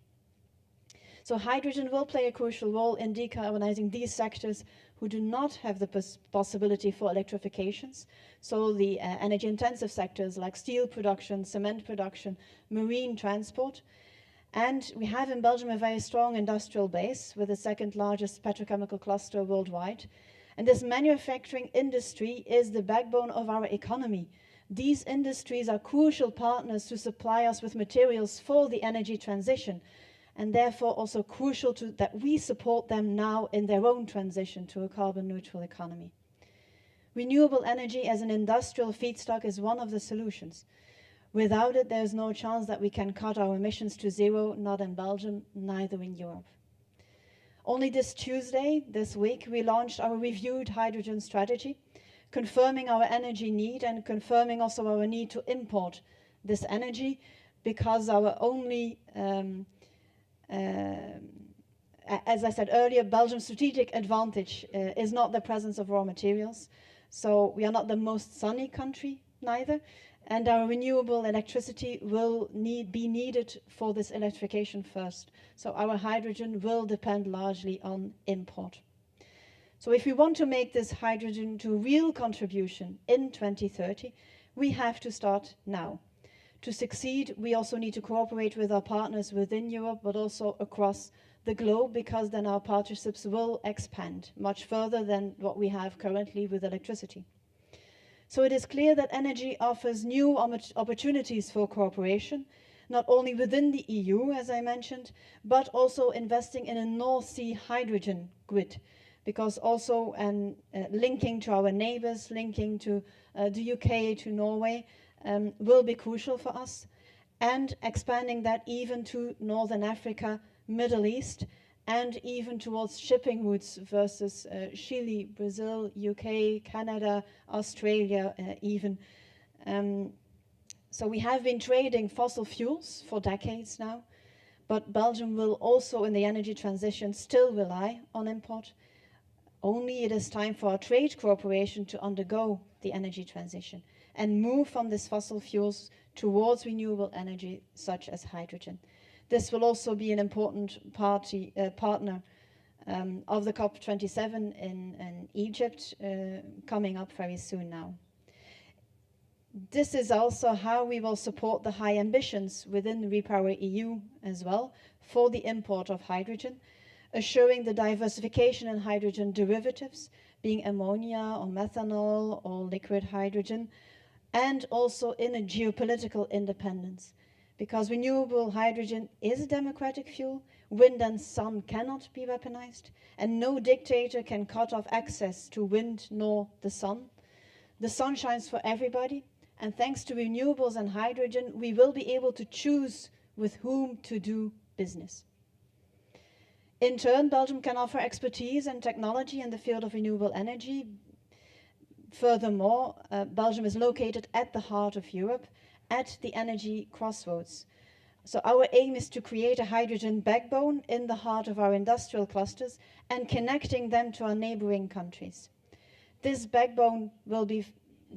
So hydrogen will play a crucial role in decarbonizing these sectors who do not have the possibility for electrifications. So the energy intensive sectors like steel production, cement production, marine transport. And we have in Belgium a very strong industrial base with the second largest petrochemical cluster worldwide. And this manufacturing industry is the backbone of our economy. These industries are crucial partners to supply us with materials for the energy transition, and therefore also crucial that we support them now in their own transition to a carbon neutral economy. Renewable energy as an industrial feedstock is one of the solutions. Without it, there is no chance that we can cut our emissions to zero, not in Belgium, neither in Europe. Only this Tuesday, this week, we launched our reviewed hydrogen strategy, confirming our energy need and confirming also our need to import this energy, because our only as I said earlier, Belgium's strategic advantage is not the presence of raw materials. So we are not the most sunny country neither, and our renewable electricity will be needed for this electrification first. So our hydrogen will depend largely on import. So if we want to make this hydrogen to real contribution in 2030, we have to start now. To succeed, we also need to cooperate with our partners within Europe, but also across the globe, because then our partnerships will expand much further than what we have currently with electricity. So it is clear that energy offers new opportunities for cooperation, not only within the EU, as I mentioned, but also investing in a North Sea hydrogen grid, because also linking to our neighbors, linking to the UK, to Norway, will be crucial for us, and expanding that even to Northern Africa, Middle East, and even towards shipping routes versus Chile, Brazil, UK, Canada, Australia even. So we have been trading fossil fuels for decades now, but Belgium will also in the energy transition still rely on import. Only it is time for our trade cooperation to undergo the energy transition and move from these fossil fuels towards renewable energy such as hydrogen. This will also be an important partner of the COP27 in Egypt, coming up very soon now. This is also how we will support the high ambitions within REPowerEU as well for the import of hydrogen, assuring the diversification in hydrogen derivatives, being ammonia or methanol or liquid hydrogen, and also in a geopolitical independence. Because renewable hydrogen is a democratic fuel, wind and sun cannot be weaponized, and no dictator can cut off access to wind nor the sun. The sun shines for everybody, and thanks to renewables and hydrogen, we will be able to choose with whom to do business. In turn, Belgium can offer expertise and technology in the field of renewable energy. Furthermore, Belgium is located at the heart of Europe, at the energy crossroads. So our aim is to create a hydrogen backbone in the heart of our industrial clusters and connecting them to our neighboring countries. This backbone will be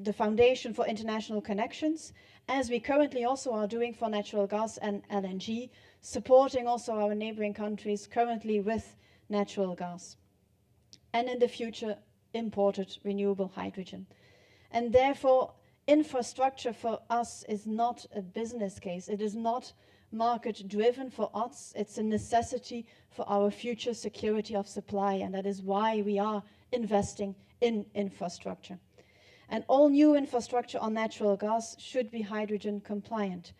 the foundation for international connections, as we currently also are doing for natural gas and LNG, supporting also our neighboring countries currently with natural gas. And in the future, imported renewable hydrogen. And therefore, infrastructure for us is not a business case. It is not market driven for us. It's a necessity for our future security of supply. And that is why we are investing in infrastructure. And all new infrastructure on natural gas should be hydrogen compliant,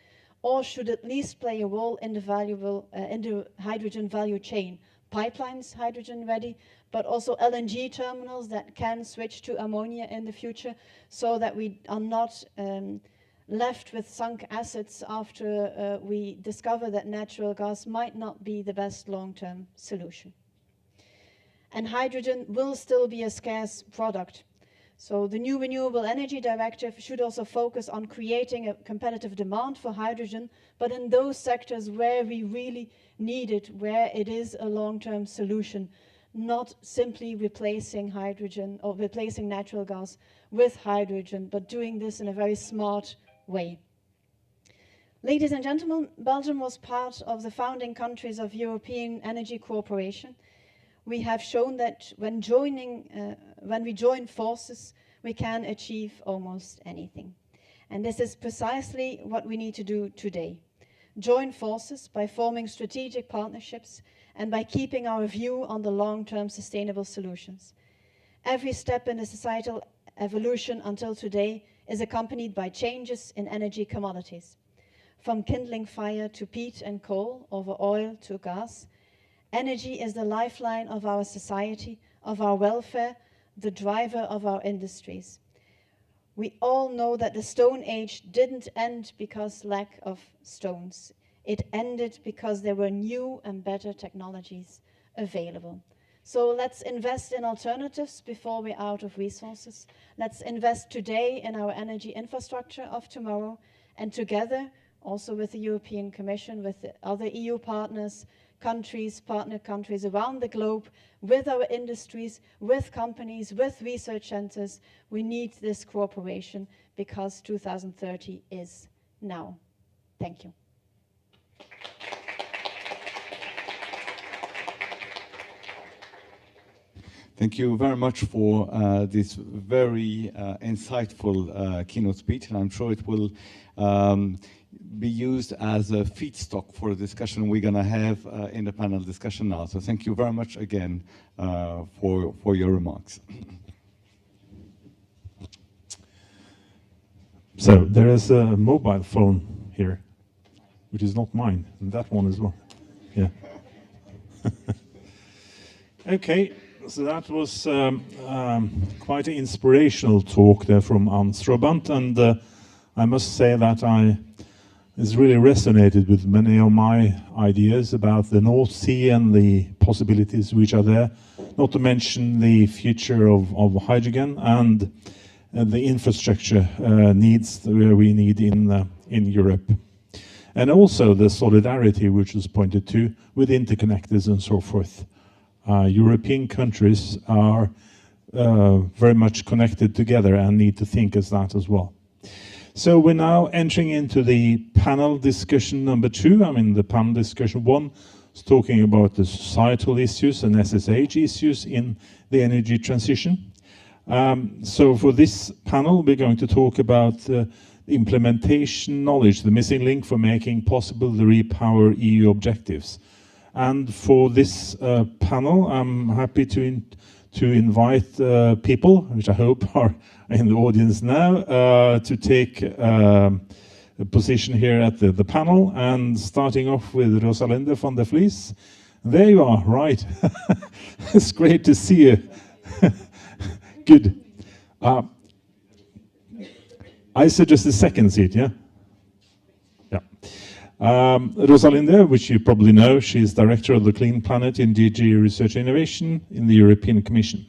or should at least play a role in the hydrogen value chain. Pipelines hydrogen ready, but also LNG terminals that can switch to ammonia in the future, so that we are not left with sunk assets after we discover that natural gas might not be the best long-term solution. And hydrogen will still be a scarce product. So the new Renewable Energy Directive should also focus on creating a competitive demand for hydrogen, but in those sectors where we really need it, where it is a long-term solution, not simply replacing hydrogen or replacing natural gas with hydrogen, but doing this in a very smart way. Ladies and gentlemen, Belgium was part of the founding countries of European Energy Cooperation. We have shown that when we join forces, we can achieve almost anything. And this is precisely what we need to do today. Join forces by forming strategic partnerships and by keeping our view on the long-term sustainable solutions. Every step in the societal evolution until today is accompanied by changes in energy commodities. From kindling fire to peat and coal, over oil to gas, energy is the lifeline of our society, of our welfare, the driver of our industries. We all know that the Stone Age didn't end because lack of stones. It ended because there were new and better technologies available. So let's invest in alternatives before we're out of resources. Let's invest today in our energy infrastructure of tomorrow, and together, also with the European Commission, with the other EU partners, partner countries around the globe, with our industries, with companies, with research centers, we need this cooperation because 2030 is now. Thank you. Thank you very much for this very insightful keynote speech, and I'm sure it will be used as a feedstock for a discussion we're going to have in the panel discussion now. So thank you very much again for your remarks. So there is a mobile phone here, which is not mine, and that one as well. Yeah. Okay. So that was quite an inspirational talk there from Hans Robant, and I must say that it's really resonated with many of my ideas about the North Sea and the possibilities which are there, not to mention the future of hydrogen and the infrastructure needs where we need in Europe. And also the solidarity which was pointed to with interconnectors and so forth. European countries are very much connected together and need to think as that as well. So we're now entering into the panel discussion number 2. I mean, the panel discussion 1 is talking about the societal issues and SSH issues in the energy transition. So for this panel, we're going to talk about implementation knowledge, the missing link for making possible the REPowerEU objectives. And for this panel, I'm happy to invite people, which I hope are in the audience now, to take a position here at the panel. And starting off with Rosalinde van der Vlies. There you are, right. It's great to see you. Good. I suggest the second seat, yeah? Yeah. Rosalinde, which you probably know, she's Director of the Clean Planet in DG Research and Innovation in the European Commission.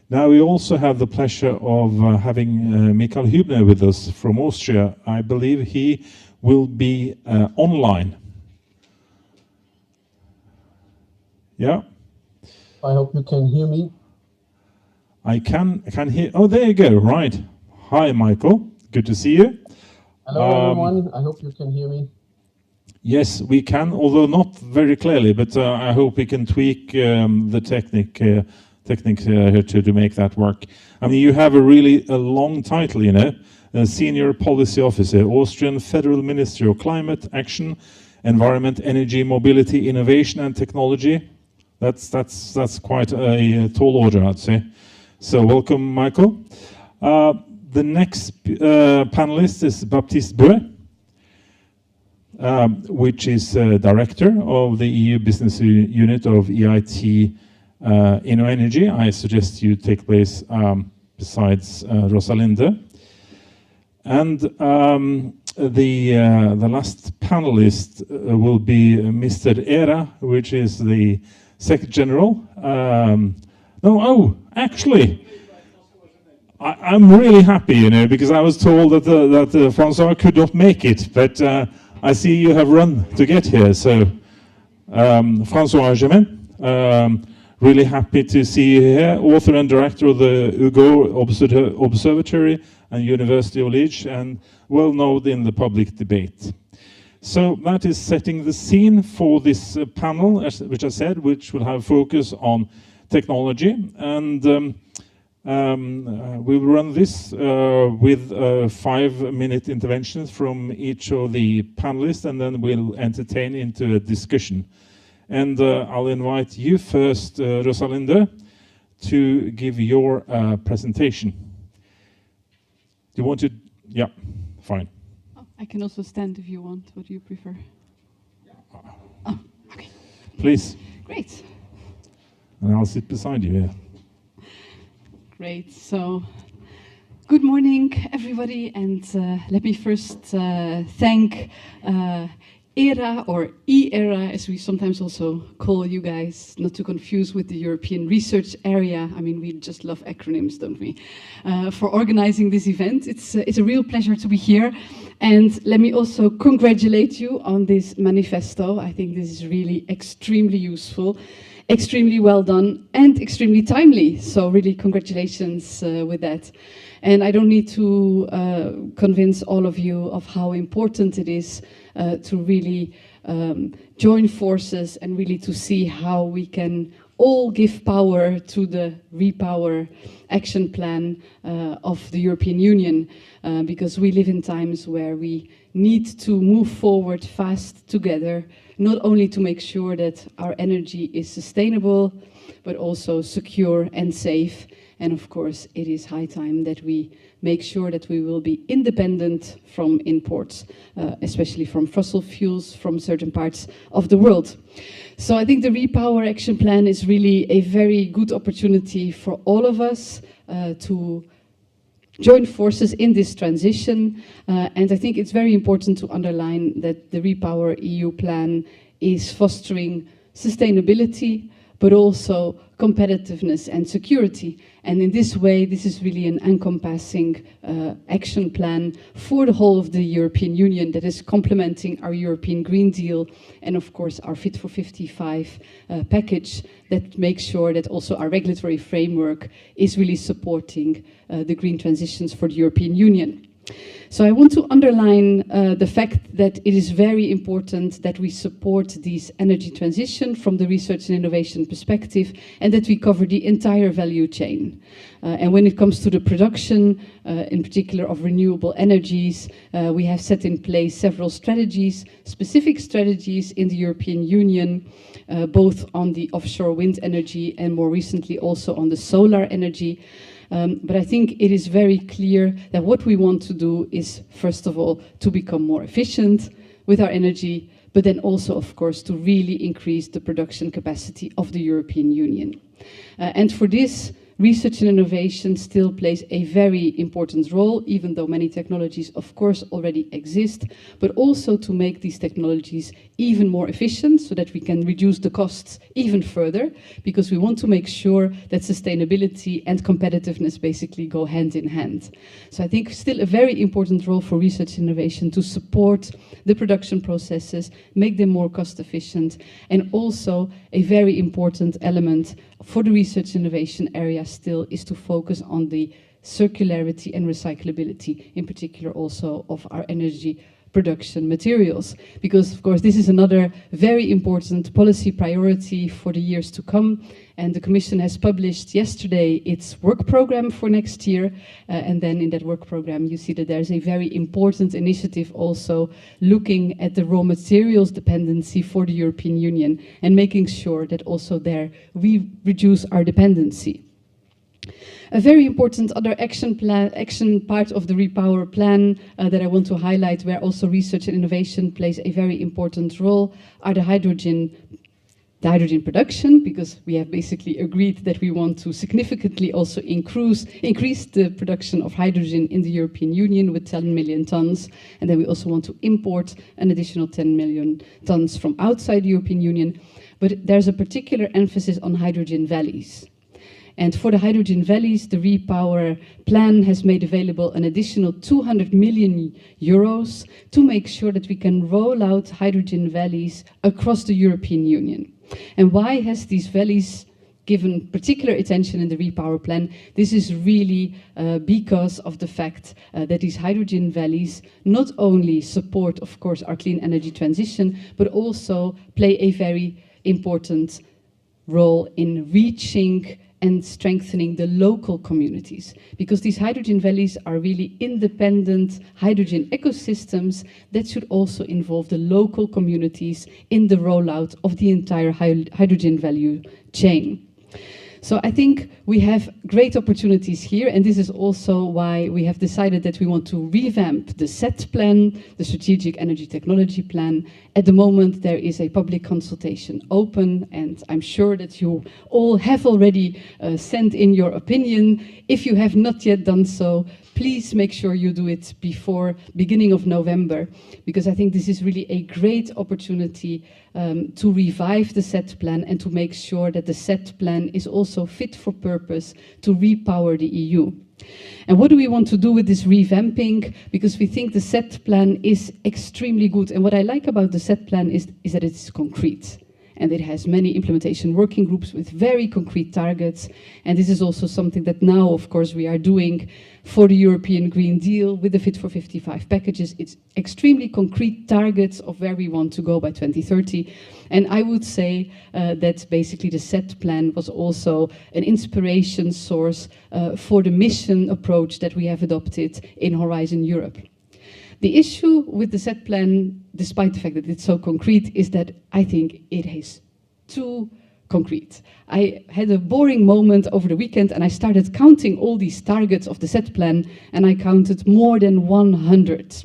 Now we also have the pleasure of having Michael Hübner with us from Austria. I believe he will be online. Yeah. I hope you can hear me. I can hear. Oh, there you go. Right. Hi, Michael. Good to see you. Hello, everyone. I hope you can hear me. Yes, we can, although not very clearly, but I hope we can tweak the technique here to make that work. I mean, you have a really long title, you know, Senior Policy Officer, Austrian Federal Ministry of Climate Action, Environment, Energy, Mobility, Innovation and Technology. That's quite a tall order, I'd say. So welcome, Michael. The next panelist is Baptiste Bouet, which is Director of the EU Business Unit of EIT InnoEnergy. I suggest you take place besides Rosalinde. And the last panelist will be Mr. EERA, which is the Secretary General. Actually, I'm really happy, you know, because I was told that François could not make it, but I see you have run to get here. So, François Gemin, really happy to see you here, author and director of the Hugo Observatory and University of Liège, and well known in the public debate. So that is setting the scene for this panel, which I said, which will have focus on technology, and we will run this with 5-minute interventions from each of the panelists, and then we'll entertain into a discussion. And I'll invite you first, Rosalinde, to give your presentation. Do you want to? Yeah, fine. Oh, I can also stand if you want. What do you prefer? Oh, okay. Please. Great. And I'll sit beside you here. Great. So, good morning, everybody, and let me first thank EERA, or EERA, as we sometimes also call you guys, not to confuse with the European Research Area. I mean, we just love acronyms, don't we? For organizing this event. It's a real pleasure to be here. And let me also congratulate you on this manifesto. I think this is really extremely useful, extremely well done, and extremely timely. So really congratulations with that. And I don't need to convince all of you of how important it is to really join forces and really to see how we can all give power to the Repower Action Plan of the European Union, because we live in times where we need to move forward fast together, not only to make sure that our energy is sustainable, but also secure and safe. And of course, it is high time that we make sure that we will be independent from imports, especially from fossil fuels from certain parts of the world. So I think the Repower Action Plan is really a very good opportunity for all of us to join forces in this transition. And I think it's very important to underline that the REPowerEU plan is fostering sustainability, but also competitiveness and security. And in this way, this is really an encompassing action plan for the whole of the European Union that is complementing our European Green Deal and, of course, our Fit for 55 package that makes sure that also our regulatory framework is really supporting the green transitions for the European Union. So I want to underline the fact that it is very important that we support this energy transition from the research and innovation perspective, and that we cover the entire value chain. And when it comes to the production, in particular of renewable energies, we have set in place several strategies, specific strategies in the European Union, both on the offshore wind energy and more recently also on the solar energy. But I think it is very clear that what we want to do is, first of all, to become more efficient with our energy, but then also, of course, to really increase the production capacity of the European Union. And for this, research and innovation still plays a very important role, even though many technologies, of course, already exist, but also to make these technologies even more efficient so that we can reduce the costs even further, because we want to make sure that sustainability and competitiveness basically go hand in hand. So I think still a very important role for research and innovation to support the production processes, make them more cost efficient, and also a very important element for the research innovation area still is to focus on the circularity and recyclability, in particular also of our energy production materials. Because of course this is another very important policy priority for the years to come, and the Commission has published yesterday its work program for next year, and then in that work program you see that there's a very important initiative also looking at the raw materials dependency for the European Union and making sure that also there we reduce our dependency. A very important other action part of the Repower plan that I want to highlight, where also research and innovation plays a very important role, are the hydrogen production, because we have basically agreed that we want to significantly also increase the production of hydrogen in the European Union with 10 million tons, and then we also want to import an additional 10 million tons from outside the European Union. But there's a particular emphasis on hydrogen valleys. And for the hydrogen valleys, the Repower plan has made available an additional 200 million euros to make sure that we can roll out hydrogen valleys across the European Union. And why has these valleys given particular attention in the Repower plan? This is really because of the fact that these hydrogen valleys not only support, of course, our clean energy transition, but also play a very important role in reaching and strengthening the local communities, because these hydrogen valleys are really independent hydrogen ecosystems that should also involve the local communities in the rollout of the entire hydrogen value chain. So I think we have great opportunities here, and this is also why we have decided that we want to revamp the SET plan, the Strategic Energy Technology Plan. At the moment there is a public consultation open, and I'm sure that you all have already sent in your opinion. If you have not yet done so, please make sure you do it before beginning of November, because I think this is really a great opportunity to revive the SET plan and to make sure that the SET plan is also fit for purpose to repower the EU. And what do we want to do with this revamping? Because we think the SET plan is extremely good. And what I like about the SET plan is that it's concrete. And it has many implementation working groups with very concrete targets. And this is also something that now, of course, we are doing for the European Green Deal with the Fit for 55 packages. It's extremely concrete targets of where we want to go by 2030. And I would say that basically the SET plan was also an inspiration source for the mission approach that we have adopted in Horizon Europe. The issue with the SET plan, despite the fact that it's so concrete, is that I think it is too concrete. I had a boring moment over the weekend and I started counting all these targets of the SET plan, and I counted more than 100.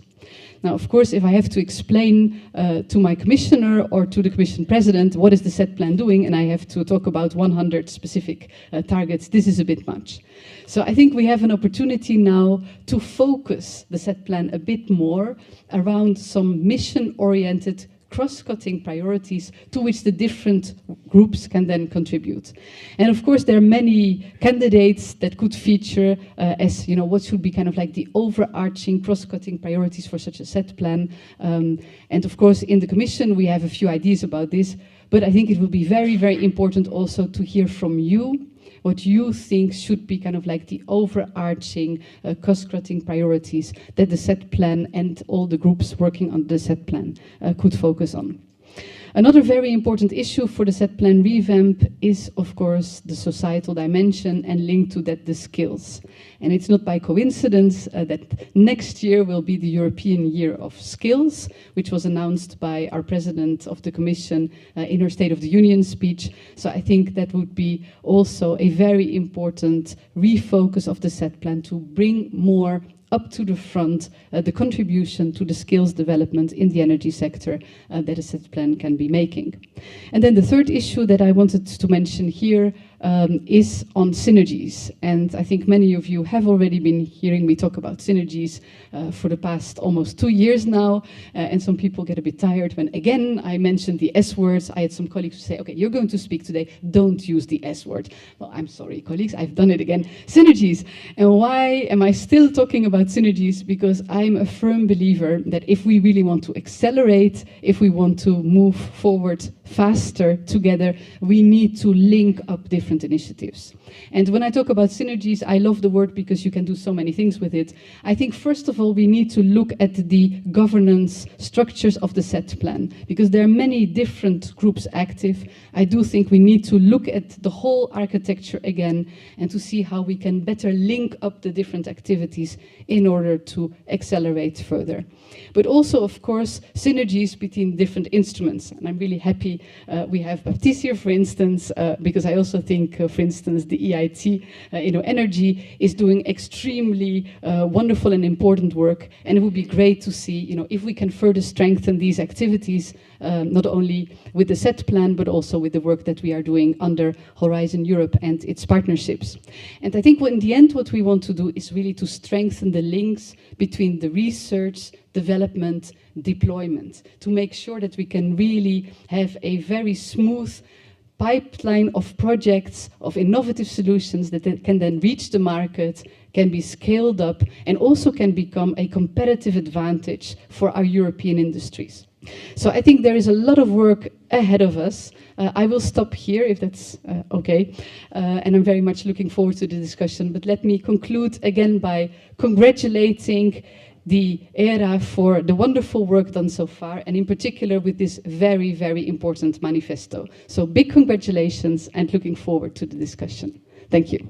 Now, of course, if I have to explain to my commissioner or to the commission president what is the SET plan doing, and I have to talk about 100 specific targets, this is a bit much. So I think we have an opportunity now to focus the SET plan a bit more around some mission-oriented cross-cutting priorities to which the different groups can then contribute. And of course there are many candidates that could feature as, you know, what should be kind of like the overarching cross-cutting priorities for such a SET plan. And of course in the Commission we have a few ideas about this, but I think it will be very, very important also to hear from you what you think should be kind of like the overarching cost-cutting priorities that the SET plan and all the groups working on the SET plan could focus on. Another very important issue for the SET plan revamp is, of course, the societal dimension, and linked to that the skills. And it's not by coincidence that next year will be the European Year of Skills, which was announced by our President of the Commission in her State of the Union speech. So I think that would be also a very important refocus of the SET plan to bring more up to the front the contribution to the skills development in the energy sector that a SET plan can be making. And then the third issue that I wanted to mention here is on synergies. And I think many of you have already been hearing me talk about synergies for the past almost 2 years now. And some people get a bit tired when, again, I mentioned the S words. I had some colleagues who say, okay, you're going to speak today, don't use the S word. Well, I'm sorry, colleagues, I've done it again. Synergies. And why am I still talking about synergies? Because I'm a firm believer that if we really want to accelerate, if we want to move forward faster together, we need to link up different initiatives. And when I talk about synergies, I love the word because you can do so many things with it. I think first of all, we need to look at the governance structures of the set plan, because there are many different groups active. I do think we need to look at the whole architecture again and to see how we can better link up the different activities in order to accelerate further. But also, of course, synergies between different instruments. And I'm really happy we have Baptiste here, for instance, because I also think, for instance, the EIT, energy is doing extremely wonderful and important work. And it would be great to see, if we can further strengthen these activities, not only with the set plan, but also with the work that we are doing under Horizon Europe and its partnerships. And I think in the end, what we want to do is really to strengthen the links between the research, development, deployment, to make sure that we can really have a very smooth pipeline of projects, of innovative solutions that can then reach the market, can be scaled up, and also can become a competitive advantage for our European industries. So I think there is a lot of work ahead of us. I will stop here if that's okay. And I'm very much looking forward to the discussion. But let me conclude again by congratulating the ERA for the wonderful work done so far, and in particular with this very, very important manifesto. So big congratulations and looking forward to the discussion. Thank you.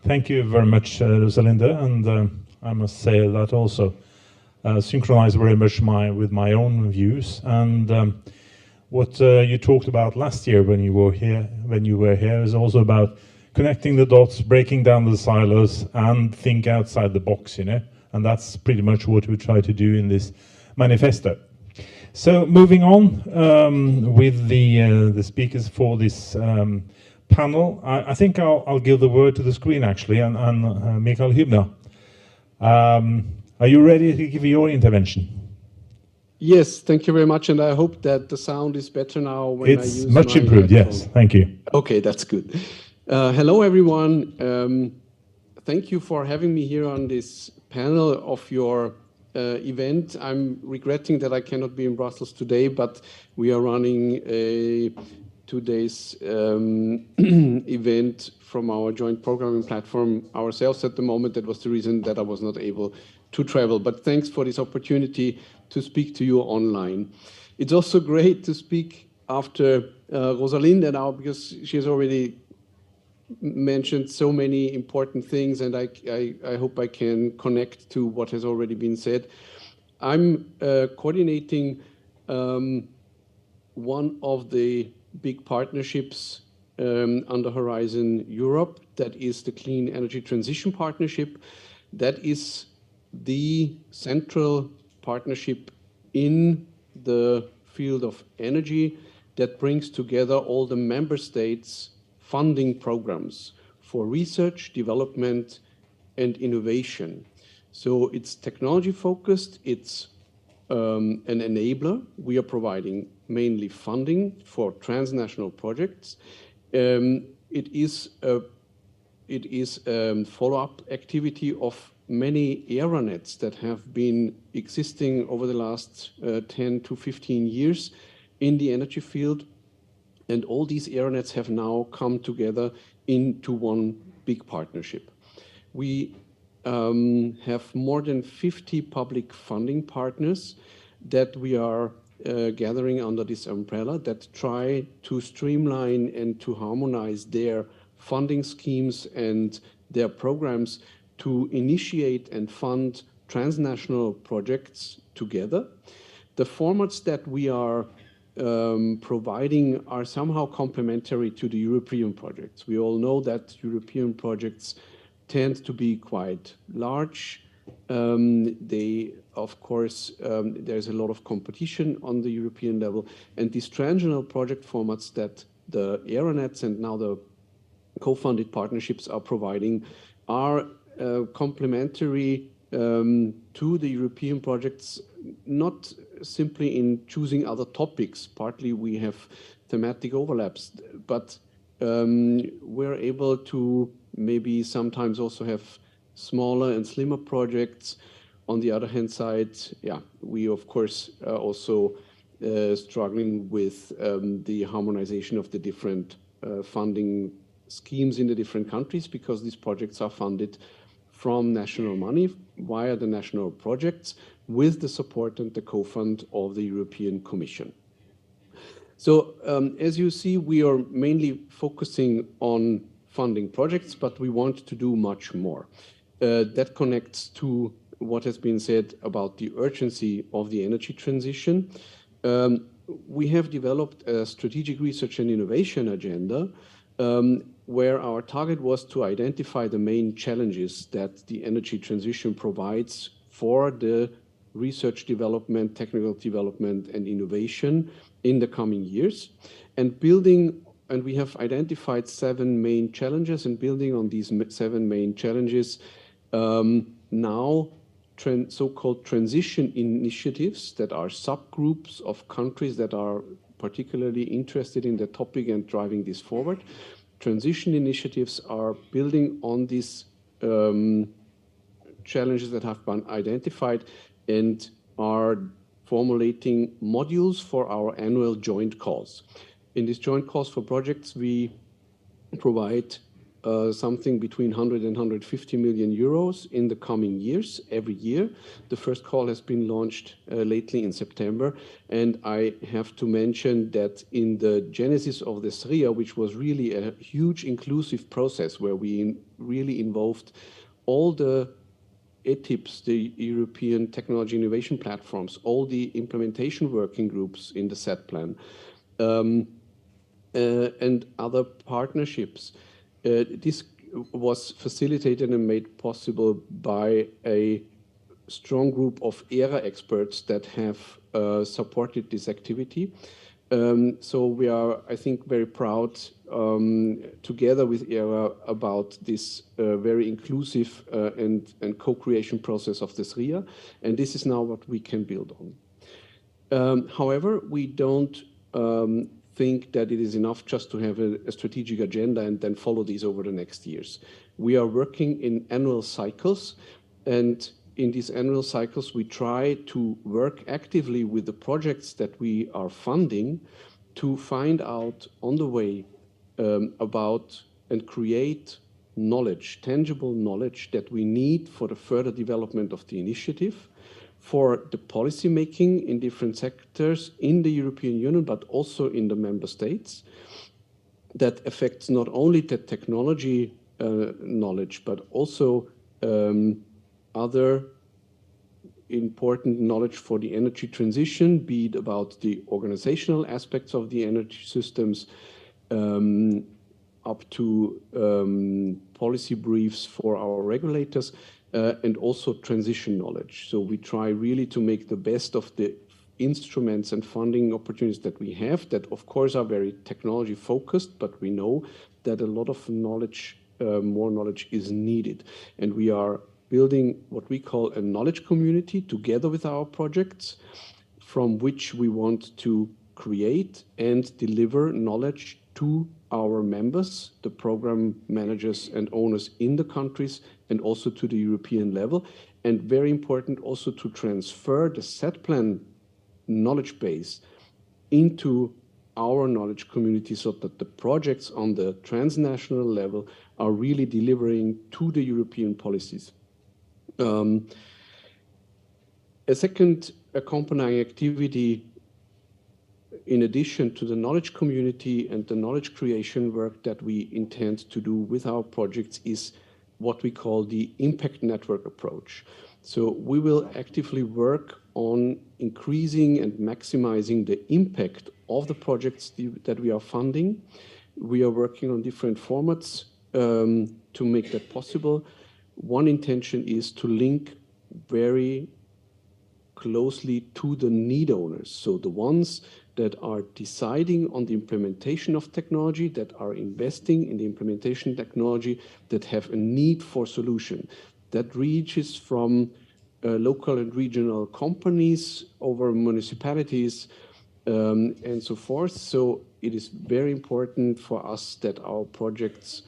Thank you very much, Rosalinda, and I must say that also synchronized very much with my own views. And what you talked about last year when you were here, is also about connecting the dots, breaking down the silos, and think outside the box, And that's pretty much what we try to do in this manifesto. So moving on with the speakers for this panel, I think I'll give the word to the screen actually, and Michael Hübner. Are you ready to give your intervention? Yes, thank you very much, and I hope that the sound is better now when I use It's much my improved, headphone. yes. Thank you. Okay, that's good. Hello, everyone. Thank you for having me here on this panel of your event. I'm regretting that I cannot be in Brussels today, but we are running a 2 days event from our joint programming platform ourselves at the moment. That was the reason that I was not able to travel. But thanks for this opportunity to speak to you online. It's also great to speak after Rosalinda now, because she has already mentioned so many important things, and I hope I can connect to what has already been said. I'm coordinating one of the big partnerships under Horizon Europe, that is the Clean Energy Transition Partnership. That is the central partnership in the field of energy that brings together all the member states' funding programs for research, development, and innovation. So it's technology focused, it's an enabler. We are providing mainly funding for transnational projects. It is a follow-up activity of many EERA nets that have been existing over the last 10 to 15 years in the energy field. And all these EERA nets have now come together into one big partnership. We have more than 50 public funding partners that we are gathering under this umbrella that try to streamline and to harmonize their funding schemes and their programs to initiate and fund transnational projects together. The formats that we are providing are somehow complementary to the European projects. We all know that European projects tend to be quite large, Of course, there's a lot of competition on the European level, and these transnational project formats that the EERA nets and now the co-funded partnerships are providing are complementary to the European projects, not simply in choosing other topics. Partly we have thematic overlaps, but we're able to maybe sometimes also have smaller and slimmer projects. On the other hand side, yeah, we of course also struggling with the harmonization of the different funding schemes in the different countries, because these projects are funded from national money via the national projects with the support and the co-fund of the European Commission. So as you see, we are mainly focusing on funding projects, but we want to do much more. That connects to what has been said about the urgency of the energy transition. We have developed a strategic research and innovation agenda where our target was to identify the main challenges that the energy transition provides for the research development, technical development, and innovation in the coming years. And we have identified 7 main challenges, and building on these 7 main challenges, now so-called transition initiatives that are subgroups of countries that are particularly interested in the topic and driving this forward. Transition initiatives are building on these challenges that have been identified and are formulating modules for our annual joint calls. In these joint calls for projects, we provide something between 100 and 150 million euros in the coming years, every year. The first call has been launched lately in September. And I have to mention that in the genesis of the SRIA, which was really a huge inclusive process where we really involved all the ETIPs, the European Technology Innovation Platforms, all the implementation working groups in the set plan, and other partnerships. This was facilitated and made possible by a strong group of EERA experts that have supported this activity. So we are, I think, very proud together with EERA about this very inclusive and co-creation process of the SRIA. And this is now what we can build on. However, we don't think that it is enough just to have a strategic agenda and then follow these over the next years. We are working in annual cycles, and in these annual cycles, we try to work actively with the projects that we are funding to find out on the way about and create knowledge, tangible knowledge that we need for the further development of the initiative, for the policy making in different sectors in the European Union, but also in the member states, that affects not only the technology knowledge, but also other important knowledge for the energy transition, be it about the organizational aspects of the energy systems, up to policy briefs for our regulators, and also transition knowledge. So we try really to make the best of the instruments and funding opportunities that we have, that of course are very technology focused, but we know that a lot of knowledge, more knowledge is needed. And we are building what we call a knowledge community together with our projects, from which we want to create and deliver knowledge to our members, the program managers and owners in the countries, and also to the European level. And very important also to transfer the set plan knowledge base into our knowledge community, so that the projects on the transnational level are really delivering to the European policies. A second accompanying activity, in addition to the knowledge community and the knowledge creation work that we intend to do with our projects, is what we call the impact network approach. So we will actively work on increasing and maximizing the impact of the projects that we are funding. We are working on different formats to make that possible. One intention is to link very closely to the need owners. So the ones that are deciding on the implementation of technology, that are investing in the implementation technology, that have a need for solution. That reaches from local and regional companies over municipalities and so forth. So it is very important for us that our projects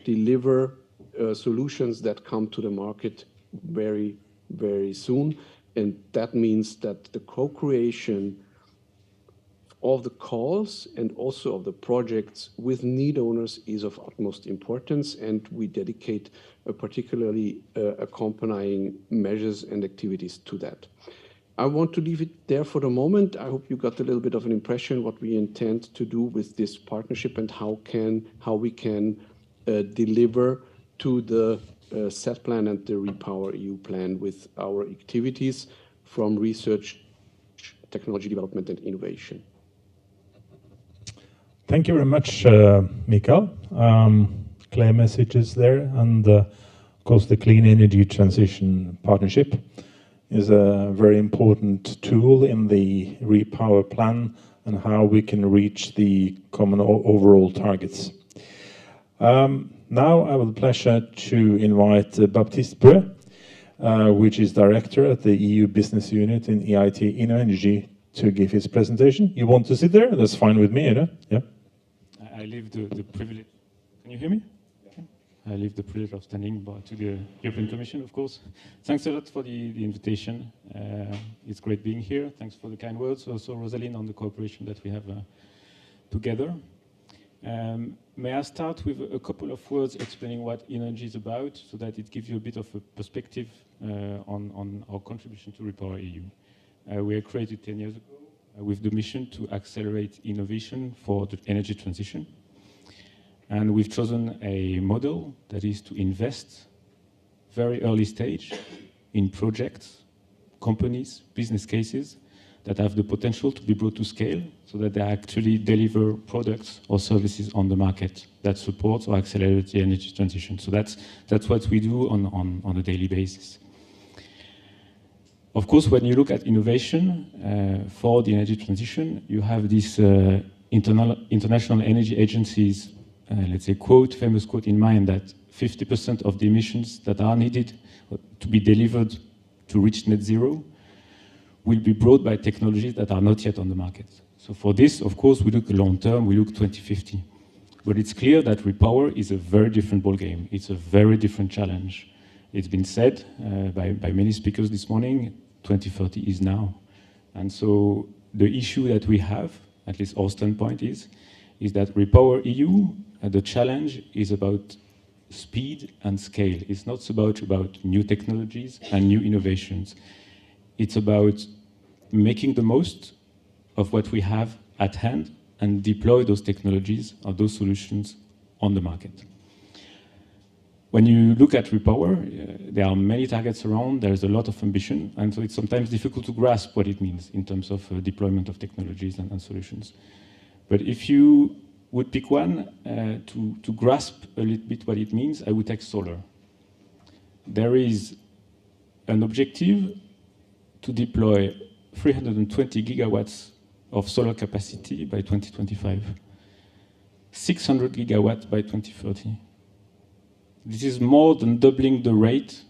deliver solutions that come to the market very, very soon. And that means that the co-creation of the calls and also of the projects with need owners is of utmost importance, and we dedicate particularly accompanying measures and activities to that. I want to leave it there for the moment. I hope you got a little bit of an impression what we intend to do with this partnership and how we can deliver to the set plan and the REPowerEU plan with our activities from research, technology development and innovation. Thank you very much, Mikael. Clear messages there, and of course the Clean Energy Transition Partnership is a very important tool in the REPower plan and how we can reach the common overall targets. Now I have the pleasure to invite Baptiste Breu, which is Director at the EU Business Unit in EIT InnoEnergy, to give his presentation. You want to sit there? That's fine with me, yeah? I leave the privilege. Can you hear me? Okay. I leave the privilege of standing to the European Commission, of course. Thanks a lot for the invitation. It's great being here. Thanks for the kind words. Also, Rosalind, on the cooperation that we have together. May I start with a couple of words explaining what energy is about, so that it gives you a bit of a perspective on our contribution to REPowerEU. We were created 10 years ago with the mission to accelerate innovation for the energy transition. And we've chosen a model that is to invest very early stage in projects, companies, business cases that have the potential to be brought to scale so that they actually deliver products or services on the market that supports or accelerates the energy transition. So that's what we do on a daily basis. Of course, when you look at innovation for the energy transition, you have these international energy agencies, let's say, famous quote in mind, that 50% of the emissions that are needed to be delivered to reach net zero will be brought by technologies that are not yet on the market. So for this, of course, we look long term, we look 2050. But it's clear that REPower is a very different ballgame. It's a very different challenge. It's been said by many speakers this morning, 2030 is now. And so the issue that we have, at least our standpoint is that REPowerEU, the challenge is about speed and scale. It's not so much about new technologies and new innovations. It's about making the most of what we have at hand and deploy those technologies or those solutions on the market. When you look at REPower, there are many targets around, there's a lot of ambition, and so it's sometimes difficult to grasp what it means in terms of deployment of technologies and solutions. But if you would pick one to grasp a little bit what it means, I would take solar. There is an objective to deploy 320 gigawatts of solar capacity by 2025, 600 gigawatts by 2030. This is more than doubling the rate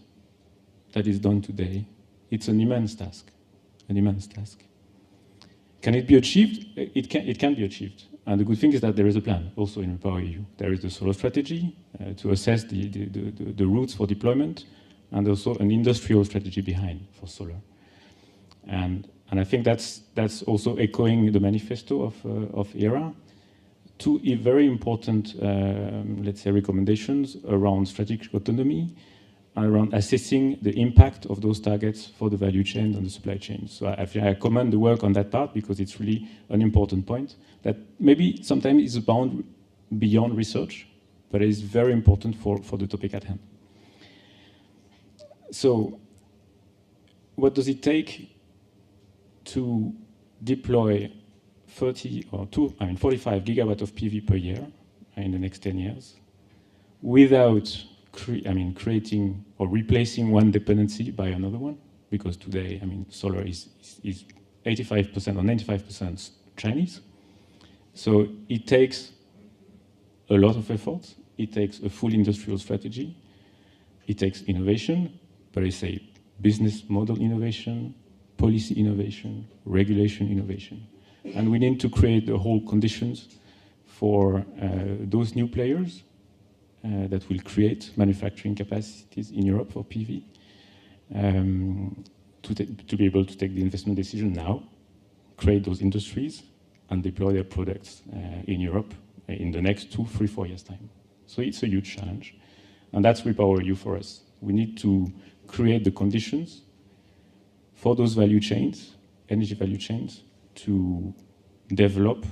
that is done today. It's an immense task, an immense task. Can it be achieved? It can be achieved. And the good thing is that there is a plan also in REPowerEU. There is the solar strategy to assess the routes for deployment, and also an industrial strategy behind for solar. And I think that's also echoing the manifesto of EERA. Two very important, let's say, recommendations around strategic autonomy and around assessing the impact of those targets for the value chain and the supply chain. So I commend the work on that part because it's really an important point that maybe sometimes is bound beyond research, but it is very important for the topic at hand. So what does it take to deploy 45 gigawatts of PV per year in the next 10 years without creating or replacing one dependency by another one, because today, solar is 85% or 95% Chinese. So it takes a lot of effort. It takes a full industrial strategy. It takes innovation, but I say business model innovation, policy innovation, regulation innovation. And we need to create the whole conditions for those new players that will create manufacturing capacities in Europe for PV to be able to take the investment decision now, create those industries, and deploy their products in Europe in the next 2, 3, 4 years' time. So it's a huge challenge. And that's REPowerEU for us. We need to create the conditions for those value chains, energy value chains, to develop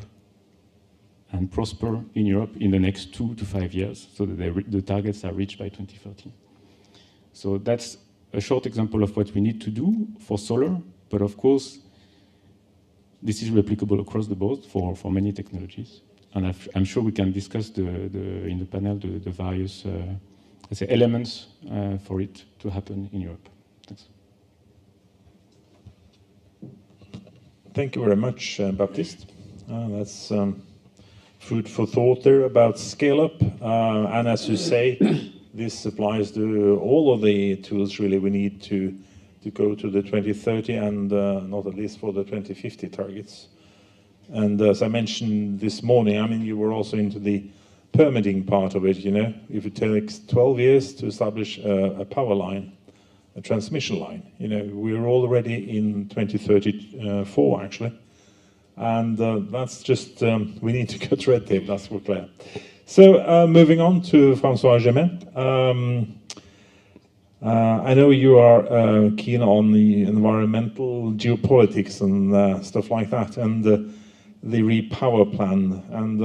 and prosper in Europe in the next 2 to 5 years, so that the targets are reached by 2030. So that's a short example of what we need to do for solar, but of course, this is replicable across the board for many technologies. And I'm sure we can discuss in the panel the various let's say elements for it to happen in Europe. Thanks. Thank you very much, Baptiste. That's food for thought there about scale-up. And as you say, this applies to all of the tools really we need to go to the 2030 and not at least for the 2050 targets. And as I mentioned this morning, you were also into the permitting part of it, If it takes 12 years to establish a power line, a transmission line, we're already in 2034 actually. And that's just, we need to cut red tape, that's for clear. So moving on to François Gemet. I know you are keen on the environmental geopolitics and stuff like that, and the Repower plan and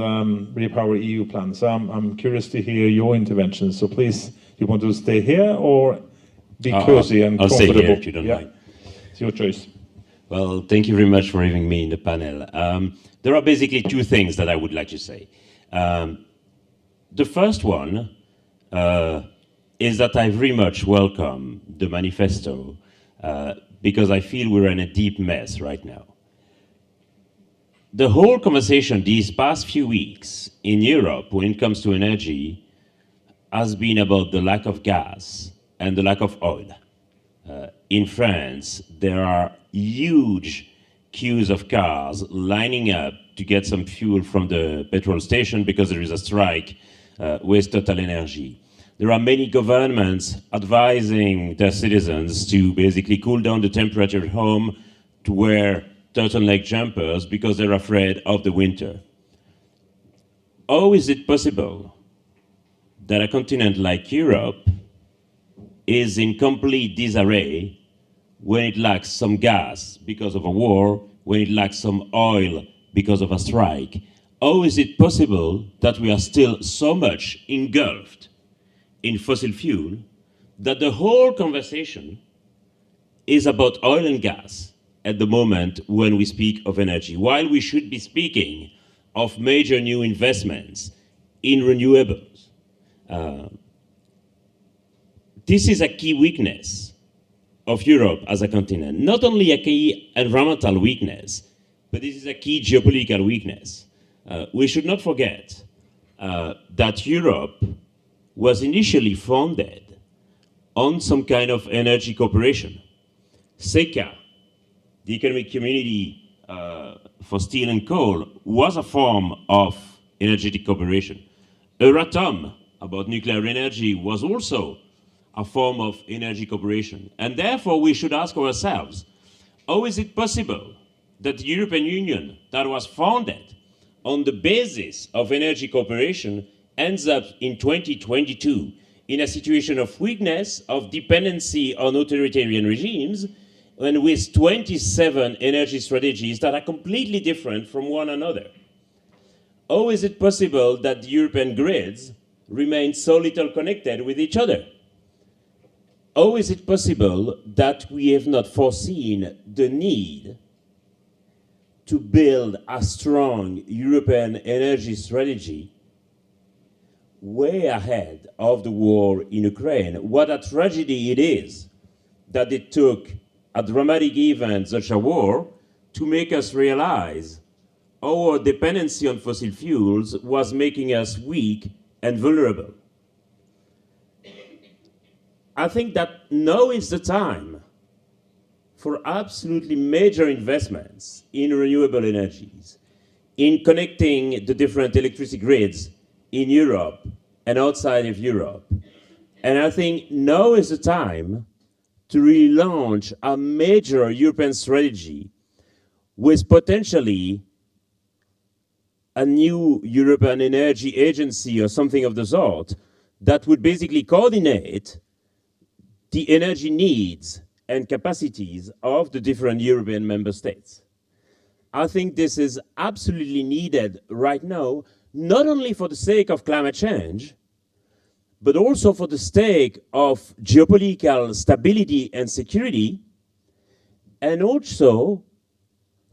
REPowerEU plan. So I'm curious to hear your intervention. So please, you want to stay here or be cozy and comfortable? I'll stay here if you don't mind. It's your choice. Well, thank you very much for having me in the panel. There are basically two things that I would like to say. The first one is that I very much welcome the manifesto because I feel we're in a deep mess right now. The whole conversation these past few weeks in Europe when it comes to energy has been about the lack of gas and the lack of oil. In France, there are huge queues of cars lining up to get some fuel from the petrol station because there is a strike with Total Energy. There are many governments advising their citizens to basically cool down the temperature at home, to wear turtleneck jumpers because they're afraid of the winter. How is it possible that a continent like Europe is in complete disarray when it lacks some gas because of a war, when it lacks some oil because of a strike? How is it possible that we are still so much engulfed in fossil fuel that the whole conversation is about oil and gas at the moment when we speak of energy, while we should be speaking of major new investments in renewables? This is a key weakness of Europe as a continent. Not only a key environmental weakness, but this is a key geopolitical weakness. We should not forget that Europe was initially founded on some kind of energy cooperation. CECA, the Economic Community for Steel and Coal, was a form of energetic cooperation. Euratom, about nuclear energy, was also a form of energy cooperation. And therefore, we should ask ourselves, how is it possible that the European Union, that was founded on the basis of energy cooperation, ends up in 2022 in a situation of weakness, of dependency on authoritarian regimes, and with 27 energy strategies that are completely different from one another? How is it possible that the European grids remain so little connected with each other? How is it possible that we have not foreseen the need to build a strong European energy strategy way ahead of the war in Ukraine. What a tragedy it is that it took a dramatic event such a war to make us realize our dependency on fossil fuels was making us weak and vulnerable. I think that now is the time for absolutely major investments in renewable energies, in connecting the different electricity grids in Europe and outside of Europe. And I think now is the time to really launch a major European strategy with potentially a new European Energy Agency or something of the sort that would basically coordinate the energy needs and capacities of the different European member states. I think this is absolutely needed right now, not only for the sake of climate change, but also for the sake of geopolitical stability and security, and also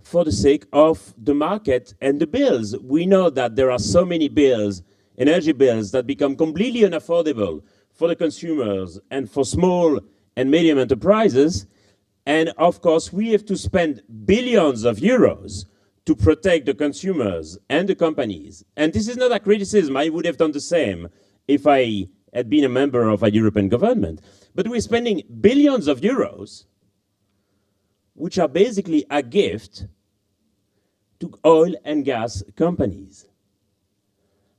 for the sake of the market and the bills. We know that there are so many bills, energy bills, that become completely unaffordable for the consumers and for small and medium enterprises. And of course, we have to spend billions of euros to protect the consumers and the companies. And this is not a criticism. I would have done the same if I had been a member of a European government. But we're spending billions of euros, which are basically a gift to oil and gas companies.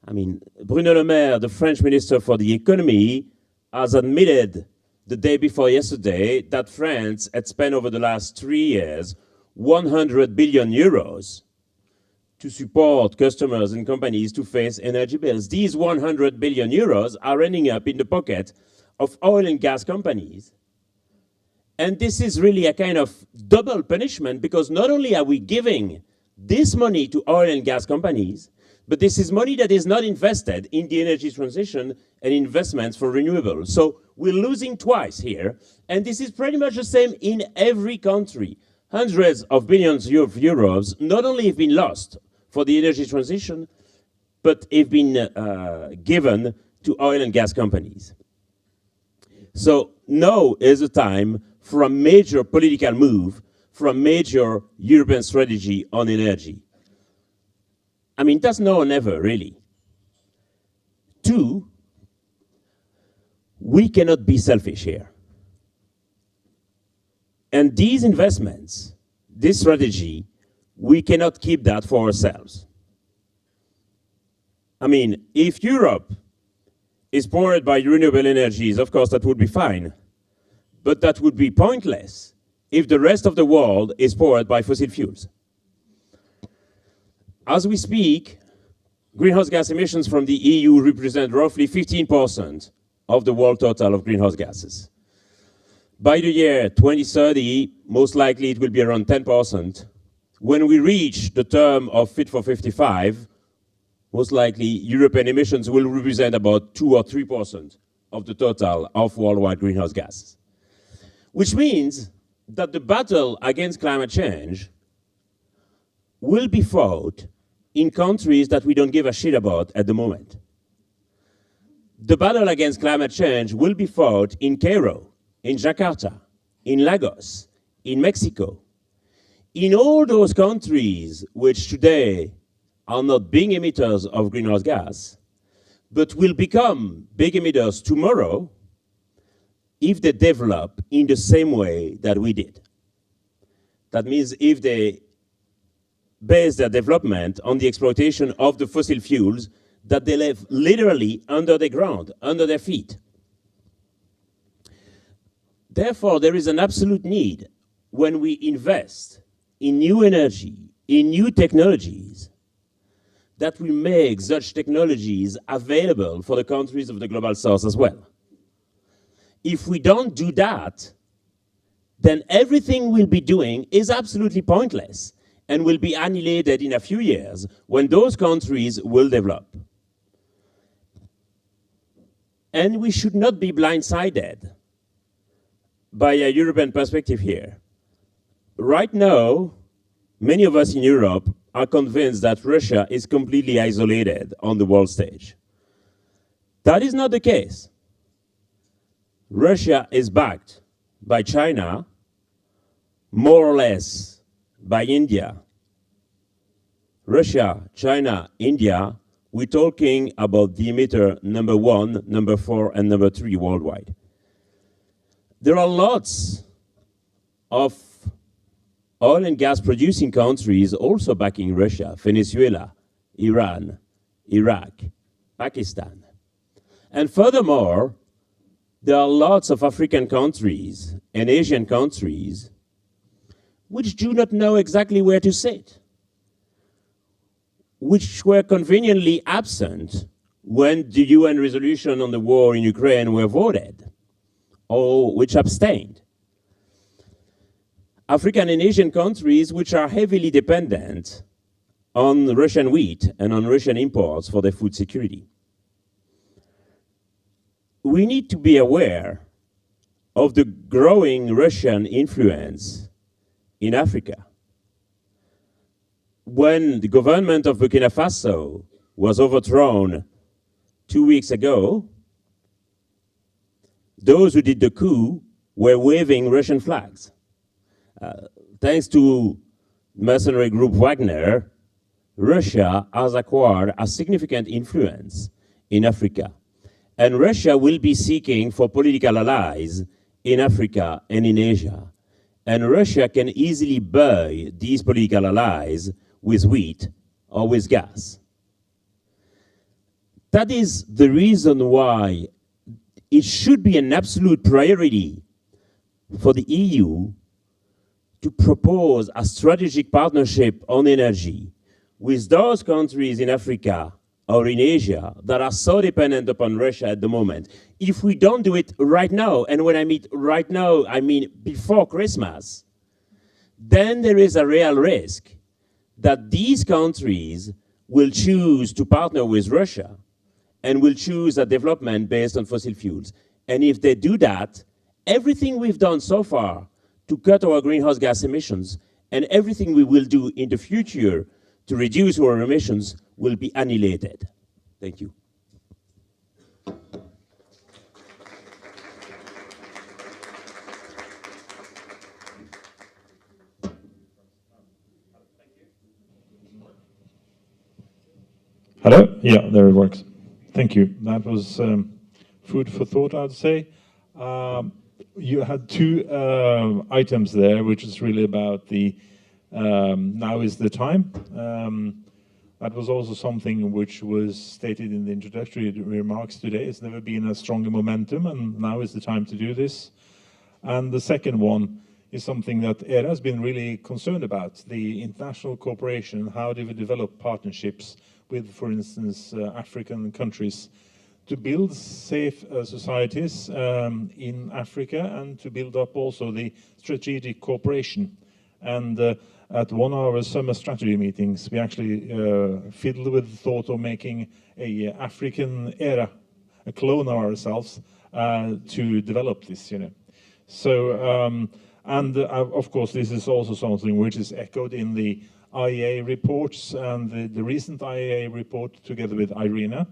I mean, Bruno Le Maire, the French Minister for the Economy, has admitted the day before yesterday that France had spent over the last 3 years 100 billion euros to support customers and companies to face energy bills. These 100 billion euros are ending up in the pocket of oil and gas companies. And this is really a kind of double punishment, because not only are we giving this money to oil and gas companies, but this is money that is not invested in the energy transition and investments for renewables. So we're losing twice here. And this is pretty much the same in every country. Hundreds of billions of euros not only have been lost for the energy transition, but have been given to oil and gas companies. So now is the time for a major political move, for a major European strategy on energy. I mean, that's now or never, really. 2, we cannot be selfish here. And these investments, this strategy, we cannot keep that for ourselves. I mean, if Europe is powered by renewable energies, of course, that would be fine. But that would be pointless if the rest of the world is powered by fossil fuels. As we speak, greenhouse gas emissions from the EU represent roughly 15% of the world total of greenhouse gases. By the year 2030, most likely it will be around 10%. When we reach the term of Fit for 55, most likely European emissions will represent about 2 or 3% of the total of worldwide greenhouse gases. Which means that the battle against climate change will be fought in countries that we don't give a shit about at the moment. The battle against climate change will be fought in Cairo, in Jakarta, in Lagos, in Mexico, in all those countries which today are not big emitters of greenhouse gas, but will become big emitters tomorrow if they develop in the same way that we did. That means if they base their development on the exploitation of the fossil fuels that they live literally under the ground, under their feet. Therefore, there is an absolute need when we invest in new energy, in new technologies, that we make such technologies available for the countries of the global south as well. If we don't do that, then everything we'll be doing is absolutely pointless and will be annihilated in a few years when those countries will develop. And we should not be blindsided by a European perspective here. Right now, many of us in Europe are convinced that Russia is completely isolated on the world stage. That is not the case. Russia is backed by China, more or less by India. Russia, China, India, we're talking about the emitter number 1, number 4, and number 3 worldwide. There are lots of oil and gas producing countries also backing Russia: Venezuela, Iran, Iraq, Pakistan. And furthermore, there are lots of African countries and Asian countries which do not know exactly where to sit, which were conveniently absent when the UN resolution on the war in Ukraine were voted, or which abstained. African and Asian countries which are heavily dependent on Russian wheat and on Russian imports for their food security. We need to be aware of the growing Russian influence in Africa. When the government of Burkina Faso was overthrown 2 weeks ago, those who did the coup were waving Russian flags. Thanks to mercenary group Wagner, Russia has acquired a significant influence in Africa. And Russia will be seeking for political allies in Africa and in Asia. And Russia can easily buy these political allies with wheat or with gas. That is the reason why it should be an absolute priority for the EU to propose a strategic partnership on energy with those countries in Africa or in Asia that are so dependent upon Russia at the moment. If we don't do it right now, and when I mean right now, I mean before Christmas, then there is a real risk that these countries will choose to partner with Russia and will choose a development based on fossil fuels. And if they do that, everything we've done so far to cut our greenhouse gas emissions and everything we will do in the future to reduce our emissions will be annihilated. Thank you. Hello? Yeah, there it works. Thank you. That was food for thought, I'd say. You had two items there, which is really about the now is the time. That was also something which was stated in the introductory remarks today. It's never been a stronger momentum, and now is the time to do this. And the second one is something that EERA has been really concerned about, the international cooperation. How do we develop partnerships with, for instance, African countries to build safe societies in Africa and to build up also the strategic cooperation. And at one of our summer strategy meetings, we actually fiddled with the thought of making a African EERA, a clone of ourselves, to develop this, you know. So, of course, this is also something which is echoed in the IEA reports, and the recent IEA report together with EERA,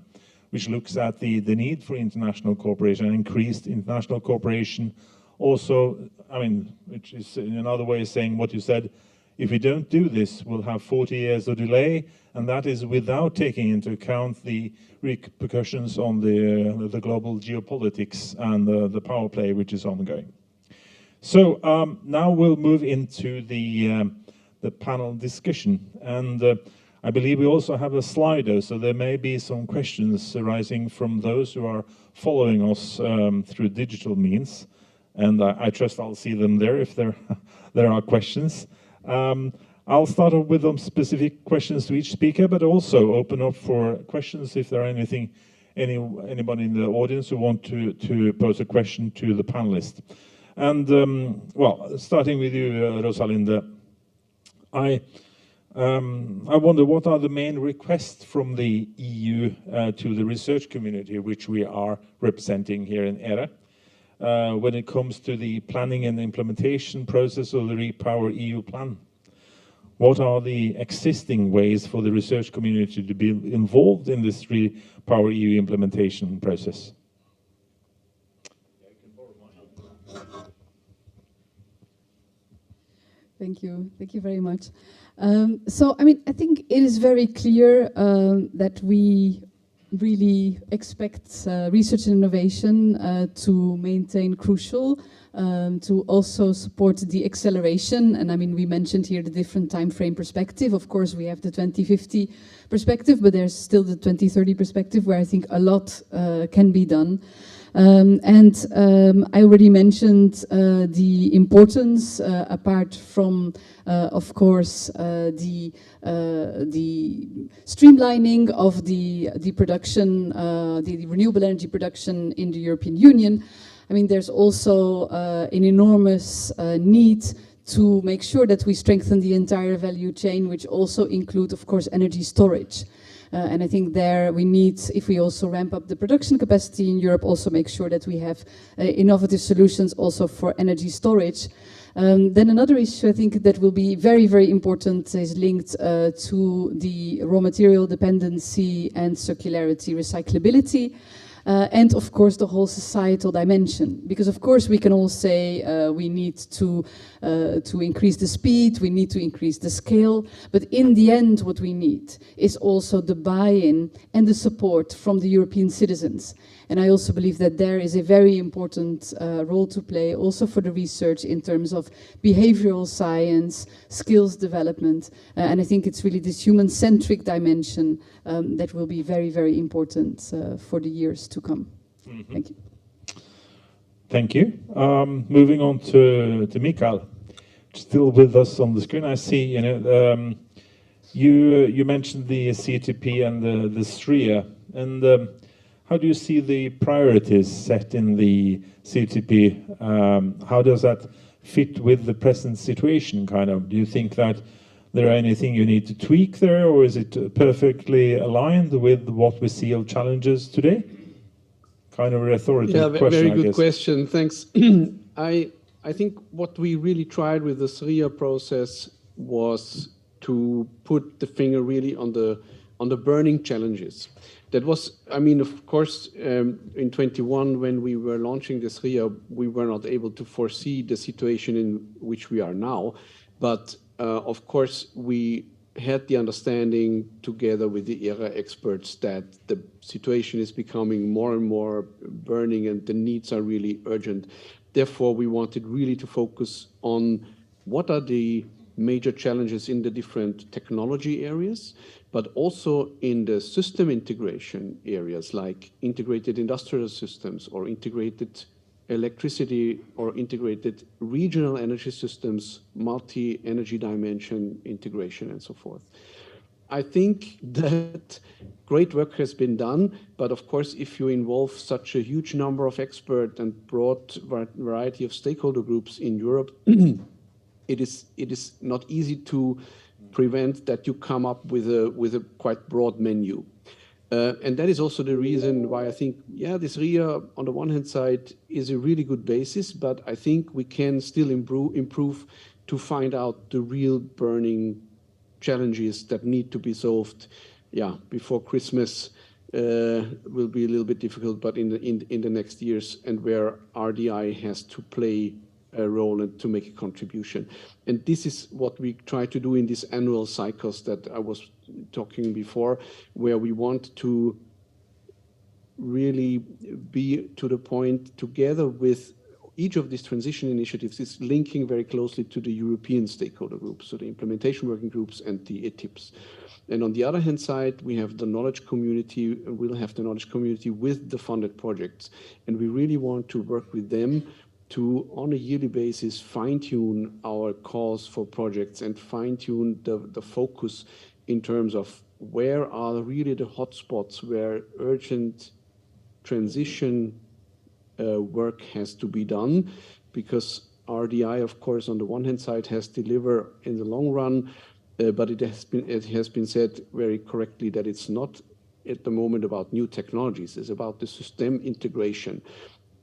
which looks at the need for international cooperation, increased international cooperation. Also, I mean, which is in another way of saying what you said, if we don't do this, we'll have 40 years of delay, and that is without taking into account the repercussions on the global geopolitics and the power play which is ongoing. So now we'll move into the panel discussion, and I believe we also have a Slido, so there may be some questions arising from those who are following us through digital means, and I trust I'll see them there if there are questions. I'll start off with some specific questions to each speaker, but also open up for questions if there are anybody in the audience who want to pose a question to the panelists. And well, starting with you, Rosalinde, I wonder what are the main requests from the EU to the research community, which we are representing here in EERA, when it comes to the planning and implementation process of the REPowerEU plan. what are the existing ways for the research community to be involved in this REPowerEU implementation process? Thank you. Thank you very much. So, I mean, I think it is very clear that we really expect research and innovation to maintain crucial, to also support the acceleration. And I mean, we mentioned here the different time frame perspective. Of course, we have the 2050 perspective, but there's still the 2030 perspective where I think a lot can be done. I already mentioned the importance, apart from, of course, the streamlining of the production, the renewable energy production in the European Union. I mean, there's also an enormous need to make sure that we strengthen the entire value chain, which also include, of course, energy storage. And I think there we need, if we also ramp up the production capacity in Europe, also make sure that we have innovative solutions also for energy storage. Then another issue I think that will be very, very important is linked to the raw material dependency and circularity, recyclability. And of course the whole societal dimension, because of course we can all say we need to increase the speed, we need to increase the scale, but in the end what we need is also the buy-in and the support from the European citizens. And I also believe that there is a very important role to play also for the research in terms of behavioral science, skills development, and I think it's really this human-centric dimension that will be very, very important for the years to come. Mm-hmm. Thank you. Thank you. Moving on to Mikael, still with us on the screen. I see, you mentioned the CTP and the SRIA, and how do you see the priorities set in the CTP? How does that fit with the present situation, kind of? Do you think that there are anything you need to tweak there, or is it perfectly aligned with what we see of challenges today? Kind of a rhetorical question, very I good guess. question. Thanks. I think what we really tried with the SRIA process was to put the finger really on the burning challenges. That was, I mean, of course, in 21, when we were launching the SRIA, we were not able to foresee the situation in which we are now. But of course, we had the understanding together with the EERA experts that the situation is becoming more and more burning and the needs are really urgent. Therefore, we wanted really to focus on what are the major challenges in the different technology areas, but also in the system integration areas like integrated industrial systems or integrated electricity or integrated regional energy systems, multi-energy dimension integration and so forth. I think that great work has been done, but of course, if you involve such a huge number of experts and broad variety of stakeholder groups in Europe, it is not easy to prevent that you come up with a quite broad menu. And that is also the reason why I think, this RIA on the one hand side is a really good basis, but I think we can still improve to find out the real burning challenges that need to be solved. Before Christmas will be a little bit difficult, but in the next years, and where RDI has to play a role and to make a contribution. And this is what we try to do in these annual cycles that I was talking before, where we want to really be to the point together with each of these transition initiatives is linking very closely to the European stakeholder groups, so the implementation working groups and the ETIPs. And on the other hand side, we have the knowledge community, we'll have the knowledge community with the funded projects. And we really want to work with them to, on a yearly basis, fine-tune our calls for projects and fine-tune the focus in terms of where are really the hotspots where urgent transition work has to be done, because RDI, of course, on the one hand side has to deliver in the long run, but it has been said very correctly that it's not at the moment about new technologies, it's about the system integration.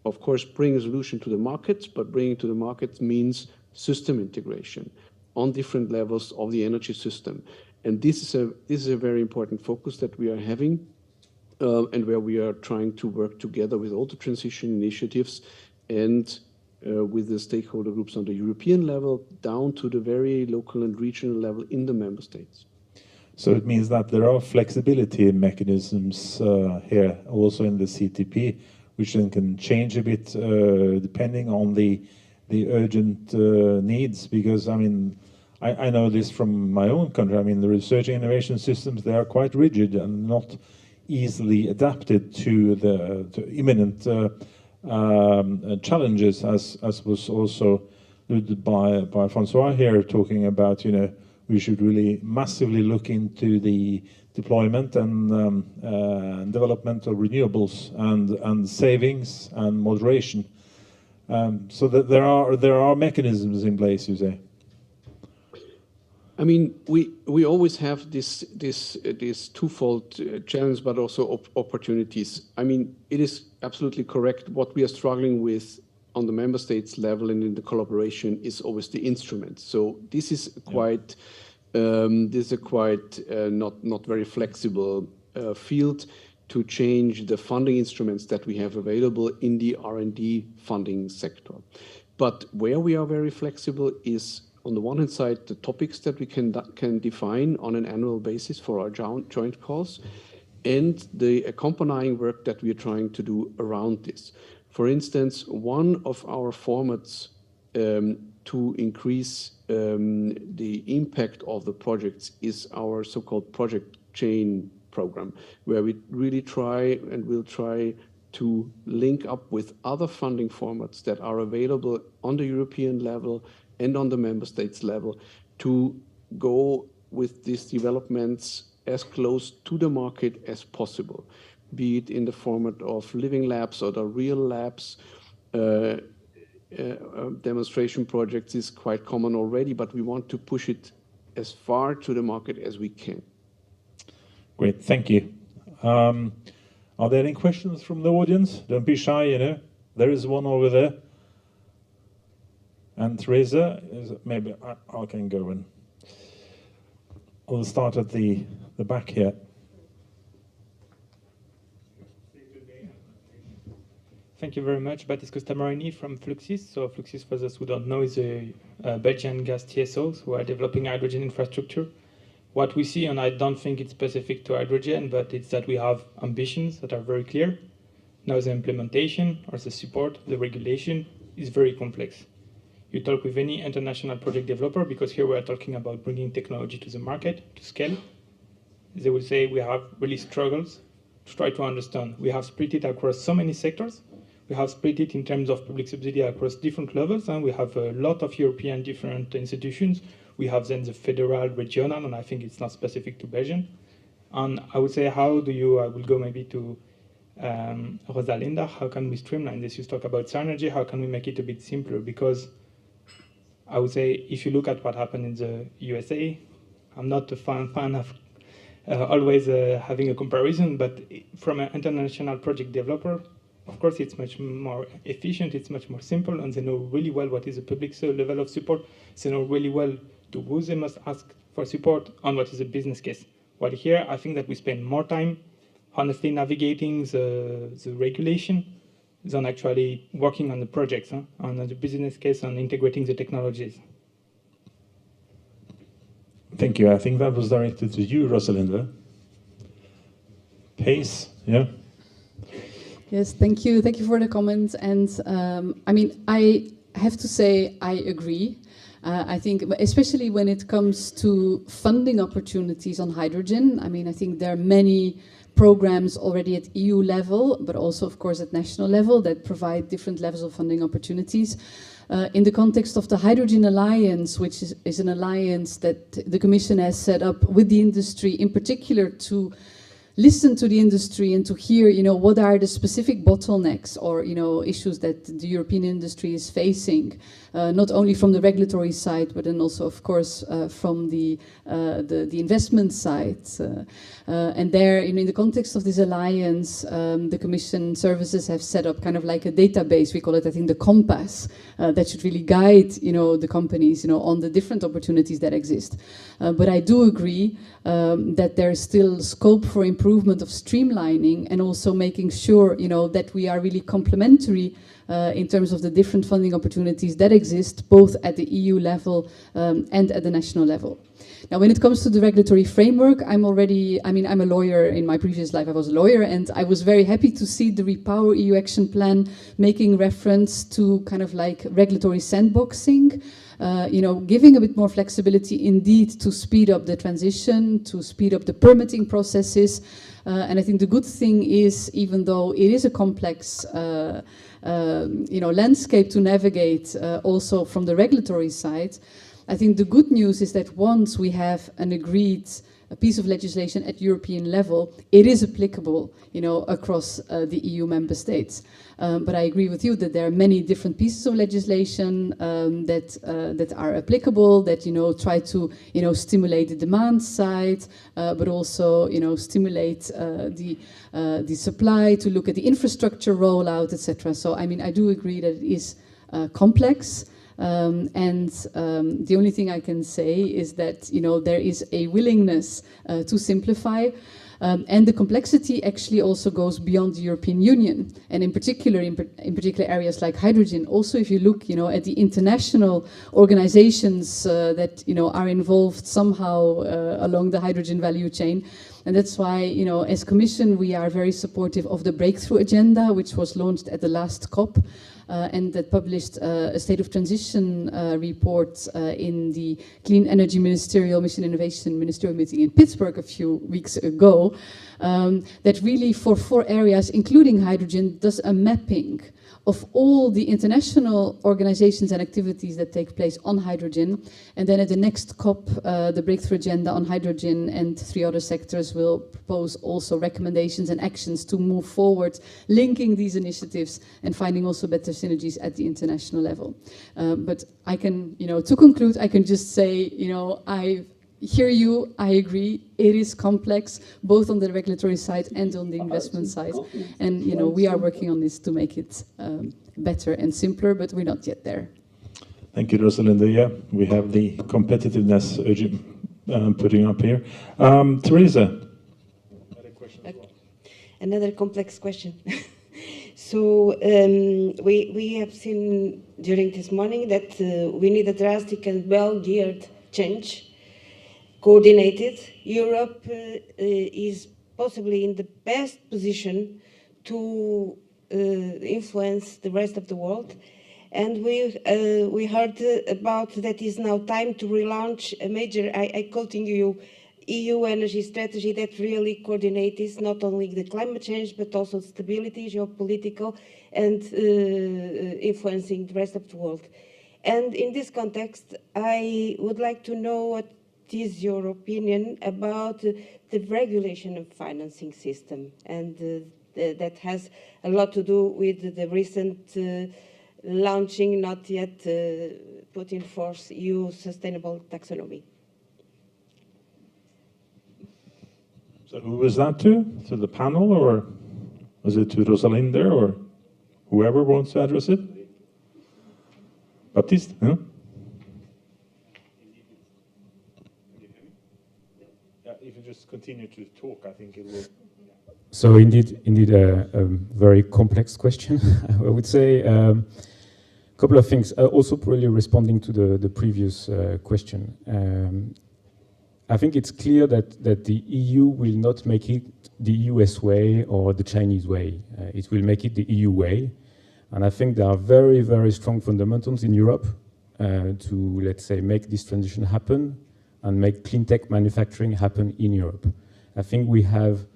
Of course, bring a solution to the market, but bringing to the market means system integration. on different levels of the energy system. And this is a very important focus that we are having, and where we are trying to work together with all the transition initiatives and with the stakeholder groups on the European level down to the very local and regional level in the member states. So it means that there are flexibility mechanisms here, also in the CTP, which then can change a bit depending on the urgent needs. Because I mean, I know this from my own country. I mean, the research and innovation systems, they are quite rigid and not easily adapted to the imminent challenges, as was also alluded by Francois here, talking about, you know, we should really massively look into the deployment and development of renewables and savings and moderation. So that there are mechanisms in place, you say. I mean, we always have this twofold challenge, but also opportunities. I mean, it is absolutely correct. What we are struggling with on the member states level and in the collaboration is always the instrument. So this is quite not very flexible field to change the funding instruments that we have available in the R&D funding sector. But where we are very flexible is, on the one hand side, the topics that we can define on an annual basis for our joint calls, and the accompanying work that we are trying to do around this. For instance, one of our formats to increase the impact of the projects is our so-called project chain program, where we really try and will try to link up with other funding formats that are available on the European level and on the member states level to go with these developments as close to the market as possible, be it in the format of living labs or the real labs. Demonstration projects is quite common already, but we want to push it as far to the market as we can. Great, thank you. Are there any questions from the audience? Don't be shy, you know. There is one over there. And Teresa, maybe I can go in. I'll start at the back here. Thank you very much. Baptiste Costamarini from Fluxys. So Fluxys, for those who don't know, is a Belgian gas TSOs who are developing hydrogen infrastructure. What we see, and I don't think it's specific to hydrogen, but it's that we have ambitions that are very clear. Now the implementation or the support, the regulation is very complex. You talk with any international project developer, because here we are talking about bringing technology to the market, to scale. They will say we have really struggles to try to understand. We have split it across so many sectors. We have split it in terms of public subsidy across different levels, and we have a lot of European different institutions. We have then the federal, regional, and I think it's not specific to Belgium. And I would say, how do you, I will go maybe to Rosalinda, how can we streamline this? You talk about synergy, how can we make it a bit simpler? Because I would say, if you look at what happened in the USA, I'm not a fan of always having a comparison, but from an international project developer, of course, it's much more efficient, it's much more simple, and they know really well what is the public level of support. They know really well to who they must ask for support and what is the business case. While here, I think that we spend more time honestly navigating the regulation than actually working on the projects, on the business case, and integrating the technologies. Thank you. I think that was directed to you, Rosalinda. Pace, yeah. Yes, thank you. Thank you for the comments. And I mean, I have to say I agree. I think, especially when it comes to funding opportunities on hydrogen, I mean, I think there are many programs already at EU level, but also, of course, at national level that provide different levels of funding opportunities. In the context of the Hydrogen Alliance, which is an alliance that the Commission has set up with the industry, in particular to listen to the industry and to hear, what are the specific bottlenecks or, issues that the European industry is facing, not only from the regulatory side, but then also, of course, from the investment side. And there, in the context of this alliance, the Commission services have set up kind of like a database. We call it, I think, the compass that should really guide, the companies, on the different opportunities that exist. But I do agree that there is still scope for improvement of streamlining and also making sure, that we are really complementary in terms of the different funding opportunities that exist, both at the EU level and at the national level. Now, when it comes to the regulatory framework, I'm a lawyer. In my previous life, I was a lawyer, and I was very happy to see the REPowerEU Action Plan making reference to kind of like regulatory sandboxing, giving a bit more flexibility indeed to speed up the transition, to speed up the permitting processes. And I think the good thing is, even though it is a complex landscape to navigate also from the regulatory side, I think the good news is that once we have an agreed piece of legislation at European level, it is applicable, across the EU member states. But I agree with you that there are many different pieces of legislation that are applicable, that try to stimulate the demand side, but also stimulate the supply, to look at the infrastructure rollout, etc. So I do agree that it is complex. And the only thing I can say is that there is a willingness to simplify, and the complexity actually also goes beyond the European Union, and in particular areas like hydrogen. Also, if you look at the international organizations that are involved somehow along the hydrogen value chain. And that's why, as Commission, we are very supportive of the Breakthrough Agenda, which was launched at the last COP, and that published a State of Transition report in the Clean Energy Ministerial Mission Innovation Ministerial meeting in Pittsburgh a few weeks ago, that really for 4 areas, including hydrogen, does a mapping of all the international organizations and activities that take place on hydrogen. And then at the next COP, the Breakthrough Agenda on hydrogen and 3 other sectors will propose also recommendations and actions to move forward, linking these initiatives and finding also better synergies at the international level. But I can, to conclude, I can just say, I hear you, I agree, it is complex, both on the regulatory side and on the investment side. And, we are working on this to make it better and simpler, but we're not yet there. Thank you, Rosalinda. Yeah, we have the competitiveness putting up here. Teresa. Another complex question. So we have seen during this morning that we need a drastic and well-geared change. Coordinated. Europe is possibly in the best position to influence the rest of the world. And we heard about that is now time to relaunch a major, I quoting you, EU energy strategy that really coordinates not only the climate change, but also stability, geopolitical, and influencing the rest of the world. And in this context, I would like to know what is your opinion about the regulation of financing system, and that has a lot to do with the recent launching, not yet put in force, EU sustainable taxonomy. So who was that to? To the panel, or was it to Rosalinda, or whoever wants to address it? Baptiste? Huh? If you just continue to talk, I think it will. So indeed a very complex question, I would say. A couple of things. Also probably responding to the previous question. I think it's clear that the EU will not make it the US way or the Chinese way. It will make it the EU way. And I think there are very, very strong fundamentals in Europe to, let's say, make this transition happen and make clean tech manufacturing happen in Europe. I think we have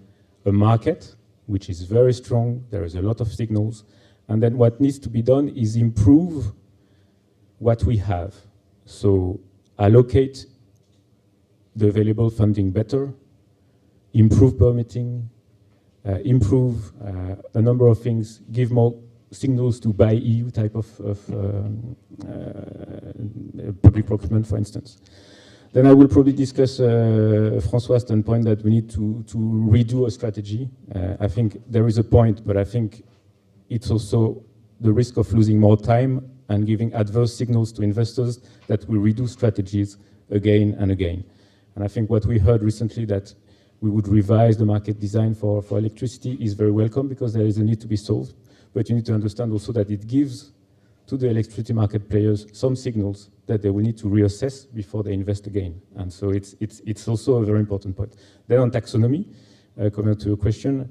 a market which is very strong. There is a lot of signals. And then what needs to be done is improve what we have. So allocate the available funding better, improve permitting, improve a number of things, give more signals to buy EU type of public procurement, for instance. Then I will probably discuss François' standpoint that we need to redo a strategy. I think there is a point, but I think it's also the risk of losing more time and giving adverse signals to investors that will redo strategies again and again. And I think what we heard recently, that we would revise the market design for electricity, is very welcome, because there is a need to be solved. But you need to understand also that it gives to the electricity market players some signals that they will need to reassess before they invest again. And so it's also a very important point. Then on taxonomy, coming to your question,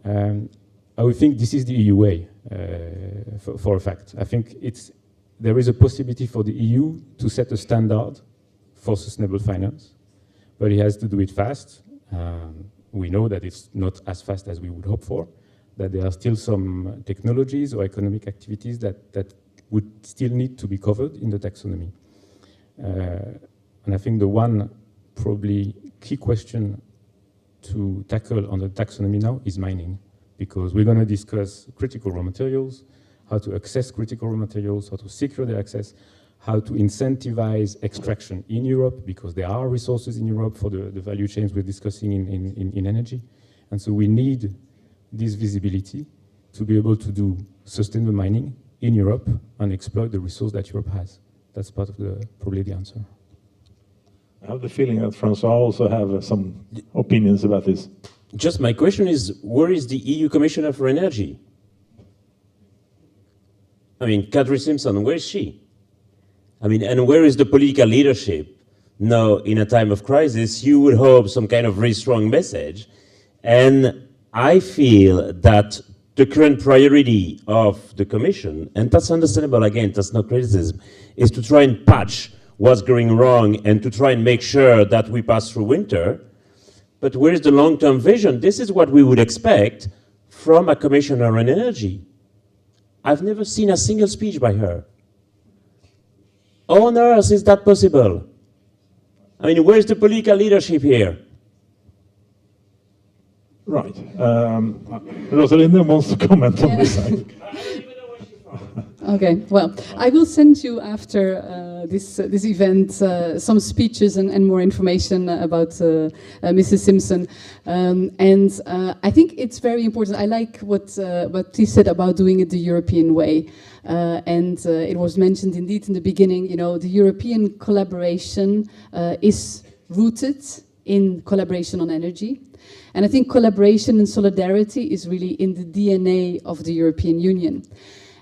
I would think this is the EU way, for a fact. I think there is a possibility for the EU to set a standard for sustainable finance, but it has to do it fast. We know that it's not as fast as we would hope for, that there are still some technologies or economic activities that would still need to be covered in the taxonomy. And I think the one probably key question to tackle on the taxonomy now is mining, because we're going to discuss critical raw materials, how to access critical raw materials, how to secure their access, how to incentivize extraction in Europe, because there are resources in Europe for the value chains we're discussing in energy. And so we need this visibility to be able to do sustainable mining in Europe and exploit the resource that Europe has. That's part of probably the answer. I have the feeling that François also have some opinions about this. Just my question is, where is the EU Commissioner for Energy? I mean, Kadri Simpson, where is she? I mean, and where is the political leadership? Now, in a time of crisis, you would hope some kind of really strong message. And I feel that the current priority of the Commission, and that's understandable, again, that's no criticism, is to try and patch what's going wrong and to try and make sure that we pass through winter. But where's the long-term vision? This is what we would expect from a Commissioner on Energy. I've never seen a single speech by her. How on earth is that possible? I mean, where's the political leadership here? Right. Rosalind wants to comment on this. Okay, well, I will send you after this event some speeches and more information about Mrs. Simpson. And I think it's very important. I like what he said about doing it the European way. And it was mentioned indeed in the beginning, you know, the European collaboration is rooted in collaboration on energy. And I think collaboration and solidarity is really in the DNA of the European Union.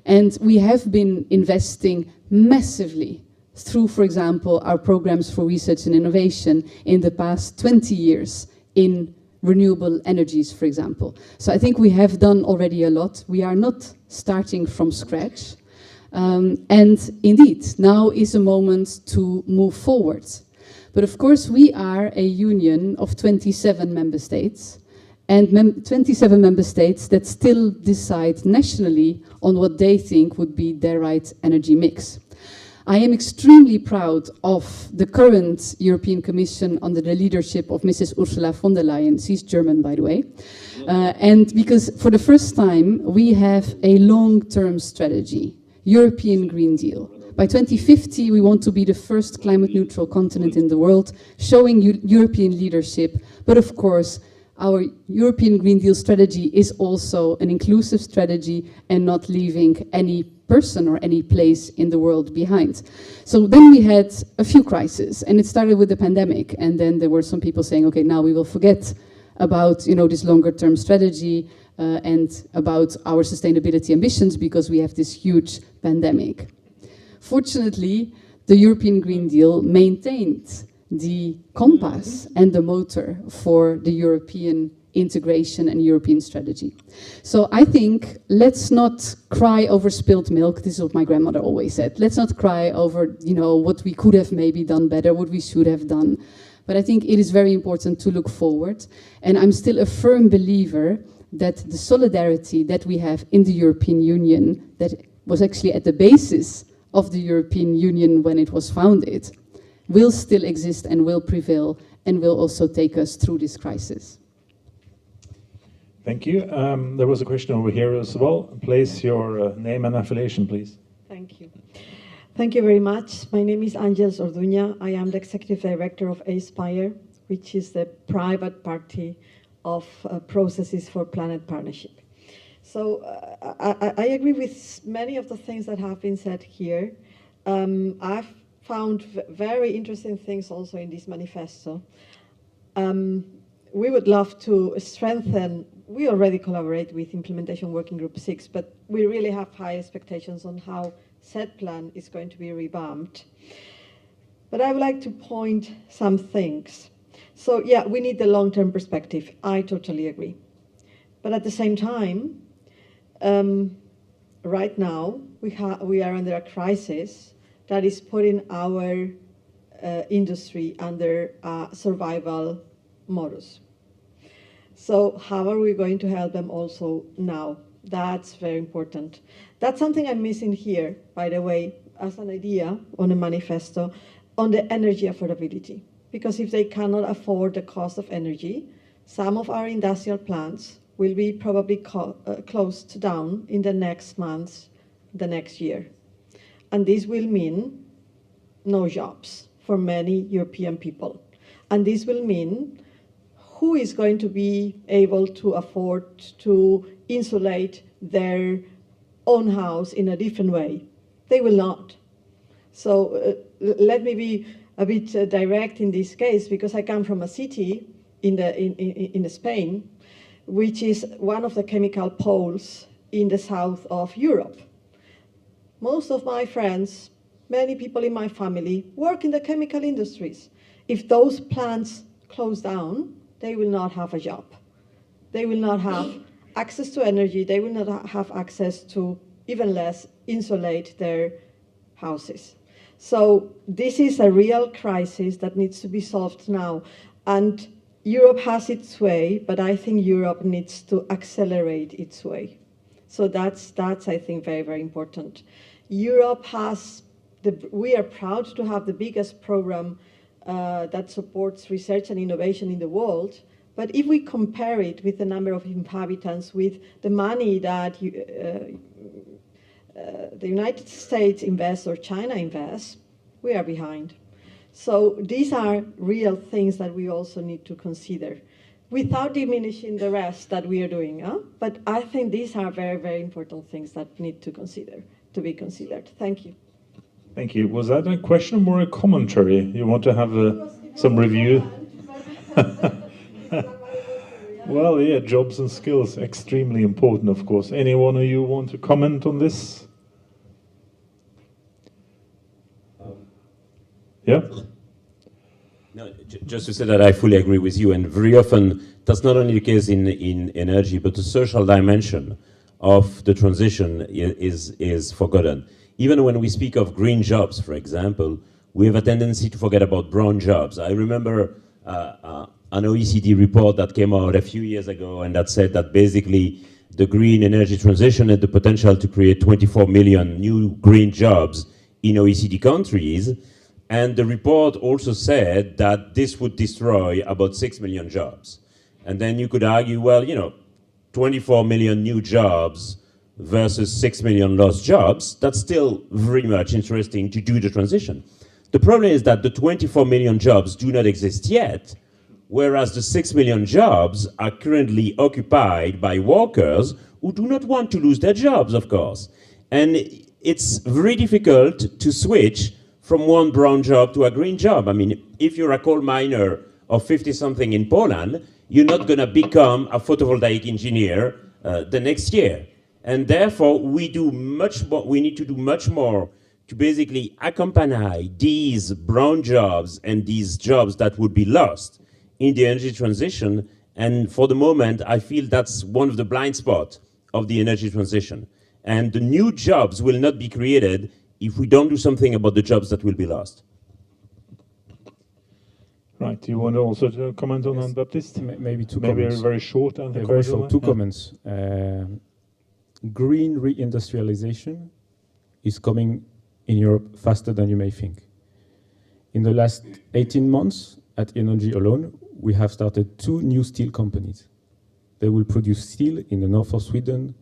And we have been investing massively through, for example, our programs for research and innovation in the past 20 years in renewable energies, for example. So I think we have done already a lot. We are not starting from scratch. And indeed, now is a moment to move forward. But of course, we are a union of 27 member states, and 27 member states that still decide nationally on what they think would be their right energy mix. I am extremely proud of the current European Commission under the leadership of Mrs. Ursula von der Leyen. She's German, by the way. And because for the first time, we have a long-term strategy, European Green Deal. By 2050, we want to be the first climate-neutral continent in the world, showing European leadership. But of course, our European Green Deal strategy is also an inclusive strategy and not leaving any person or any place in the world behind. So then we had a few crises, and it started with the pandemic. And then there were some people saying, okay, now we will forget about, you know, this longer-term strategy and about our sustainability ambitions because we have this huge pandemic. Fortunately, the European Green Deal maintained the compass and the motor for the European integration and European strategy. So I think let's not cry over spilled milk. This is what my grandmother always said. Let's not cry over, you know, what we could have maybe done better, what we should have done. But I think it is very important to look forward. And I'm still a firm believer that the solidarity that we have in the European Union, that was actually at the basis of the European Union when it was founded, will still exist and will prevail. and will also take us through this crisis. Thank you. There was a question over here as well. Place your name and affiliation, please. Thank you. Thank you very much. My name is Angels Orduña. I am the Executive Director of Aspire, which is the private party of Processes for Planet Partnership. So I agree with many of the things that have been said here. I've found very interesting things also in this manifesto. We would love to strengthen, we already collaborate with Implementation Working Group 6, but we really have high expectations on how said plan is going to be revamped. But I would like to point some things. So yeah, we need the long-term perspective. I totally agree. But at the same time, right now, we are under a crisis that is putting our industry under a survival modus. So how are we going to help them also now? That's very important. That's something I'm missing here, by the way, as an idea on a manifesto on the energy affordability. Because if they cannot afford the cost of energy, some of our industrial plants will be probably closed down in the next months, the next year. And this will mean no jobs for many European people. And this will mean who is going to be able to afford to insulate their own house in a different way? They will not. So let me be a bit direct in this case, because I come from a city in Spain, which is one of the chemical poles in the south of Europe. Most of my friends, many people in my family, work in the chemical industries. If those plants close down, they will not have a job. They will not have access to energy. They will not have access to, even less, insulate their houses. So this is a real crisis that needs to be solved now. And Europe has its way, but I think Europe needs to accelerate its way. So that's I think, very, very important. Europe has, we are proud to have the biggest program that supports research and innovation in the world. But if we compare it with the number of inhabitants, with the money that the United States invests or China invests, we are behind. So these are real things that we also need to consider, without diminishing the rest that we are doing. But I think these are very, very important things that need to be considered. Thank you. Thank you. Was that a question or a commentary? You want to have some review? Well, yeah, jobs and skills, extremely important, of course. Any one of you want to comment on this? Yeah? No, just to say that I fully agree with you, and very often that's not only the case in energy, but the social dimension of the transition is forgotten. Even when we speak of green jobs, for example, we have a tendency to forget about brown jobs. I remember an OECD report that came out a few years ago, and that said that basically the green energy transition had the potential to create 24 million new green jobs in OECD countries. And the report also said that this would destroy about 6 million jobs. And then you could argue, well, 24 million new jobs versus 6 million lost jobs, that's still very much interesting to do the transition. The problem is that the 24 million jobs do not exist yet, whereas the 6 million jobs are currently occupied by workers who do not want to lose their jobs, of course. And it's very difficult to switch from one brown job to a green job. I mean, if you're a coal miner of 50-something in Poland, you're not going to become a photovoltaic engineer the next year. And therefore, we need to do much more to basically accompany these brown jobs and these jobs that would be lost in the energy transition. And for the moment, I feel that's one of the blind spots of the energy transition. And the new jobs will not be created if we don't do something about the jobs that will be lost. Right. Do you want also to comment on Baptiste? Maybe two Maybe comments. very short and very short. Two comments. Green reindustrialization is coming in Europe faster than you may think. In the last 18 months, at energy alone, we have started 2 new steel companies. They will produce steel in the north of Sweden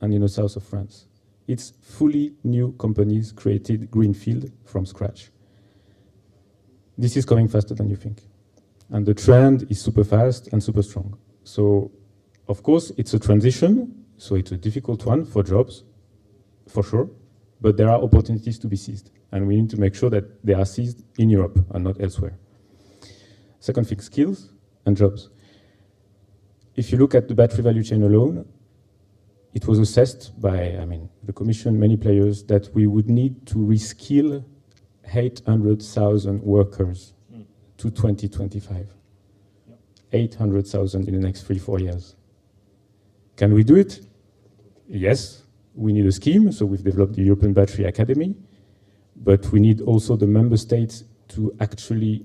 and in the south of France. It's fully new companies created greenfield from scratch. This is coming faster than you think. And the trend is super fast and super strong. So, of course, it's a transition, so it's a difficult one for jobs, for sure, but there are opportunities to be seized. And we need to make sure that they are seized in Europe and not elsewhere. Second thing, skills and jobs. If you look at the battery value chain alone, it was assessed by, the Commission, many players, that we would need to reskill 800,000 workers to 2025. 800,000 in the next 3-4 years. Can we do it? Yes, we need a scheme, so we've developed the European Battery Academy, but we need also the member states to actually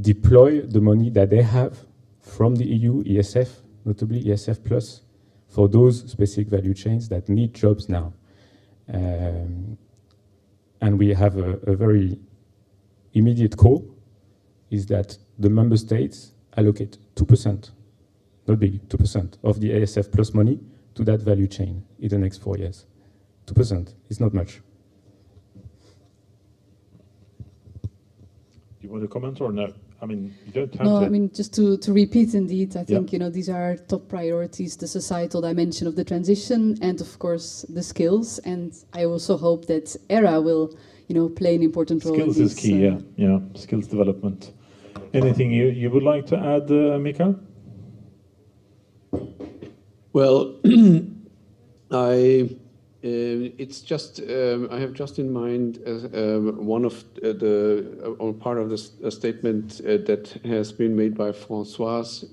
deploy the money that they have from the EU, ESF, notably ESF Plus, for those specific value chains that need jobs now. And we have a very immediate call, is that the member states allocate 2%, not big, 2% of the ESF Plus money to that value chain in the next 4 years. 2% is not much. Do you want to comment or no? You don't have no, to. Just to repeat indeed, I think, these are top priorities, the societal dimension of the transition and, of course, the skills. And I also hope that ERA will, play an important role Skills in this. is key, yeah. Skills development. Anything you would like to add, Mikael? Well, it's just I have just in mind one of or part of the statement that has been made by Françoise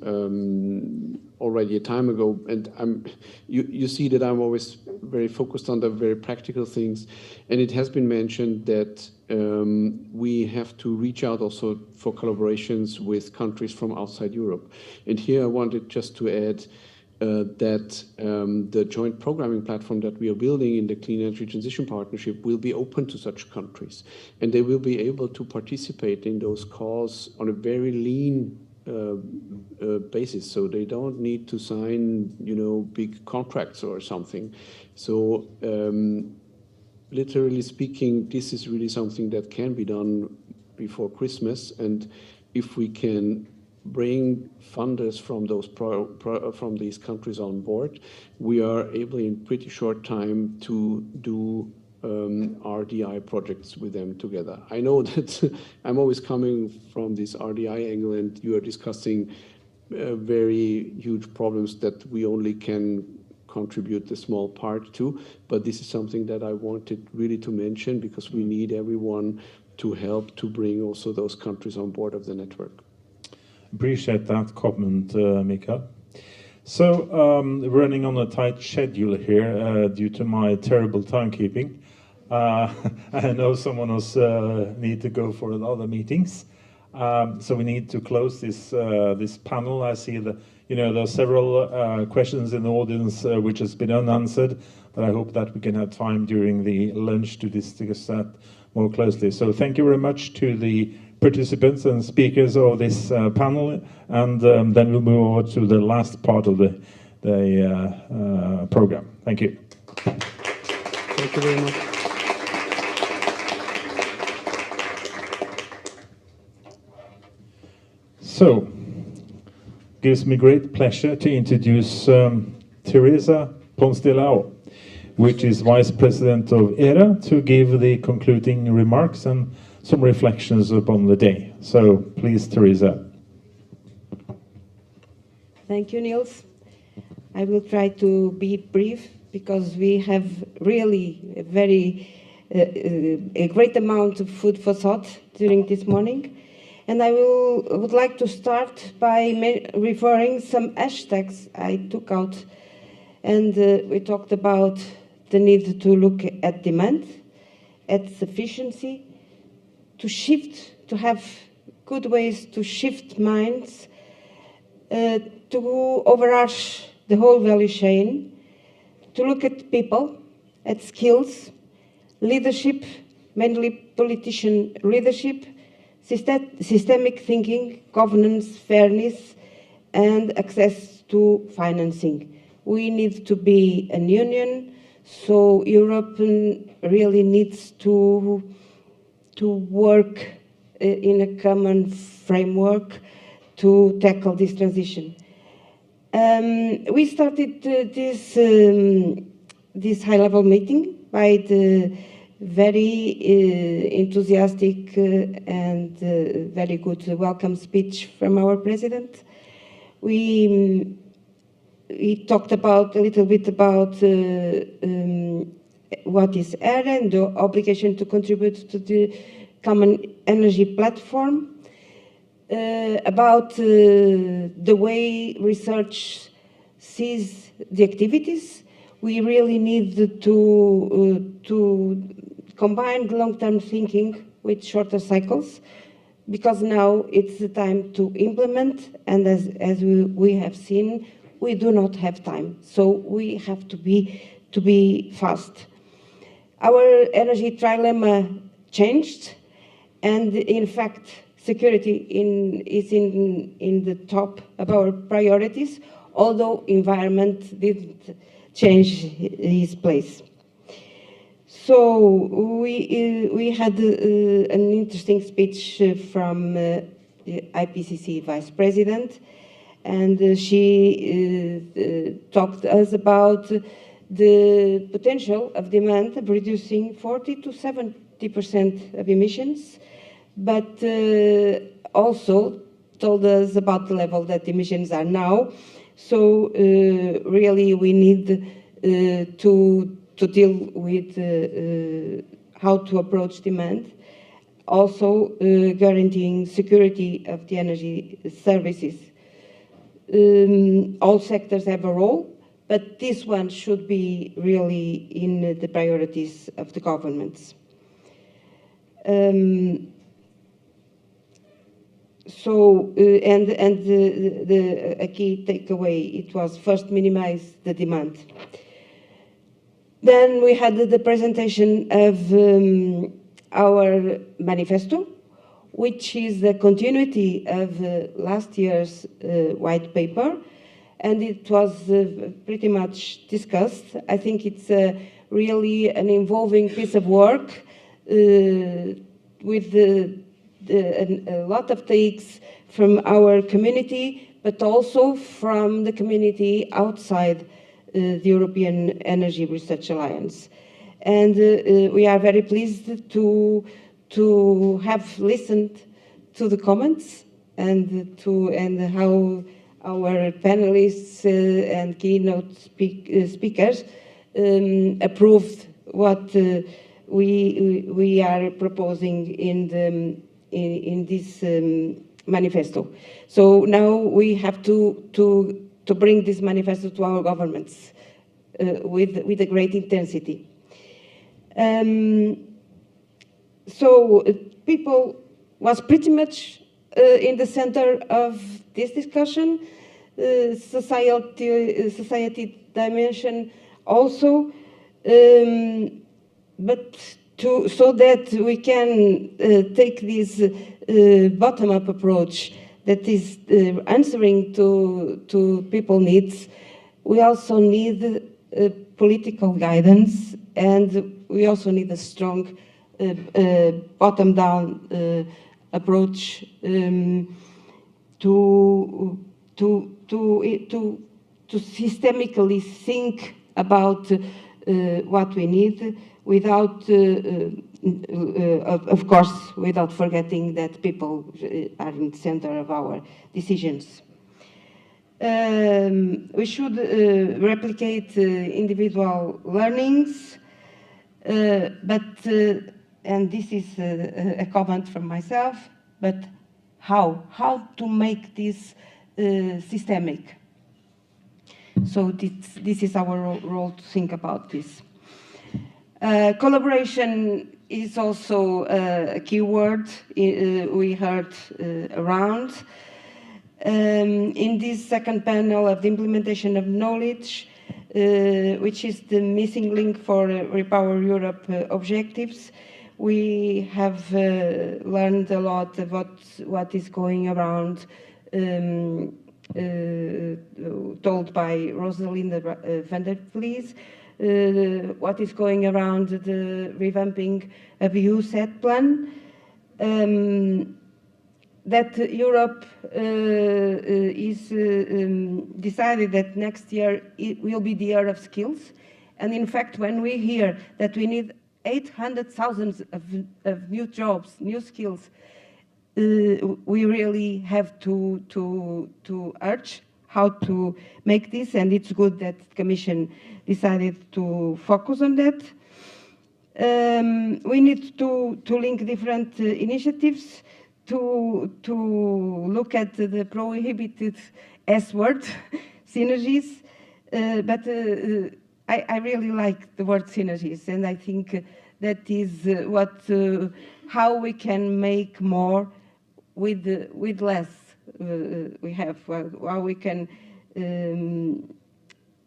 already a time ago, and you see that I'm always very focused on the very practical things, and it has been mentioned that we have to reach out also for collaborations with countries from outside Europe, and here I wanted just to add that the joint programming platform that we are building in the Clean Energy Transition Partnership will be open to such countries. And they will be able to participate in those calls on a very lean basis. So they don't need to sign, big contracts or something. So literally speaking, this is really something that can be done before Christmas. And if we can bring funders from from these countries on board, we are able in pretty short time to do RDI projects with them together. I know that I'm always coming from this RDI angle, and you are discussing very huge problems that we only can contribute a small part to, but this is something that I wanted really to mention because we need everyone to help to bring also those countries on board of the network. Appreciate that comment, Mika. So, running on a tight schedule here due to my terrible timekeeping. I know someone else need to go for other meetings, so we need to close this this panel. I see that there are several questions in the audience which has been unanswered, but I hope that we can have time during the lunch to discuss that more closely. So, thank you very much to the participants and speakers of this panel, and then we'll move over to the last part of the program. Thank you. Thank you very much. So, gives me great pleasure to introduce Teresa Ponce-de-Leao, which is Vice President of ERA, to give the concluding remarks and some reflections upon the day. So please, Teresa. Thank you, Niels. I will try to be brief because we have really a great amount of food for thought during this morning. And I would like to start by referring some hashtags I took out. And we talked about the need to look at demand, at sufficiency, to shift, to have good ways to shift minds, to overarch the whole value chain, to look at people, at skills, leadership, mainly politician leadership, systemic thinking, governance, fairness, and access to financing. We need to be an union, so Europe really needs to work in a common framework to tackle this transition. We started this high-level meeting by the very enthusiastic and very good welcome speech from our president. We talked a little bit about what is EERA and the obligation to contribute to the common energy platform, about the way research sees the activities. We really need to combine long-term thinking with shorter cycles, because now it's the time to implement, and as we have seen, we do not have time, so we have to be fast. Our energy trilemma changed, and in fact, security is in the top of our priorities, although environment didn't change his place. So we had an interesting speech from the IPCC Vice President, and she talked to us about the potential of demand of reducing 40 to 70% of emissions, but also told us about the level that emissions are now. So really we need to deal with how to approach demand, also guaranteeing security of the energy services. All sectors have a role, but this one should be really in the priorities of the governments. So, a key takeaway, it was first minimize the demand. Then we had the presentation of our manifesto, which is the continuity of last year's white paper, and it was pretty much discussed. I think it's really an involving piece of work with a lot of takes from our community, but also from the community outside the European Energy Research Alliance. And we are very pleased to have listened to the comments and how our panelists and keynote speakers approved what we are proposing in this manifesto. So now we have to bring this manifesto to our governments with a great intensity. So people was pretty much in the center of this discussion, society dimension also, but so that we can take this bottom-up approach that is answering to people's needs, we also need political guidance, and we also need a strong bottom-down approach to systemically think about what we need, without, of course, without forgetting that people are in the center of our decisions. We should replicate individual learnings, but, and this is a comment from myself, but how? How to make this systemic? So this is our role to think about this. Collaboration is also a key word we heard around. In this second panel of the implementation of knowledge, which is the missing link for Repower Europe objectives, We have learned a lot about what is going around, told by Rosalinda van der Vlies, what is going around the revamping of EU set plan. That Europe is decided that next year it will be the year of skills. And in fact, when we hear that we need 800,000 of new jobs, new skills, we really have to urge how to make this, and it's good that the Commission decided to focus on that. We need to link different initiatives to look at the prohibited S word, synergies, but I really like the word synergies, and I think that is how we can make more with less we have, how we can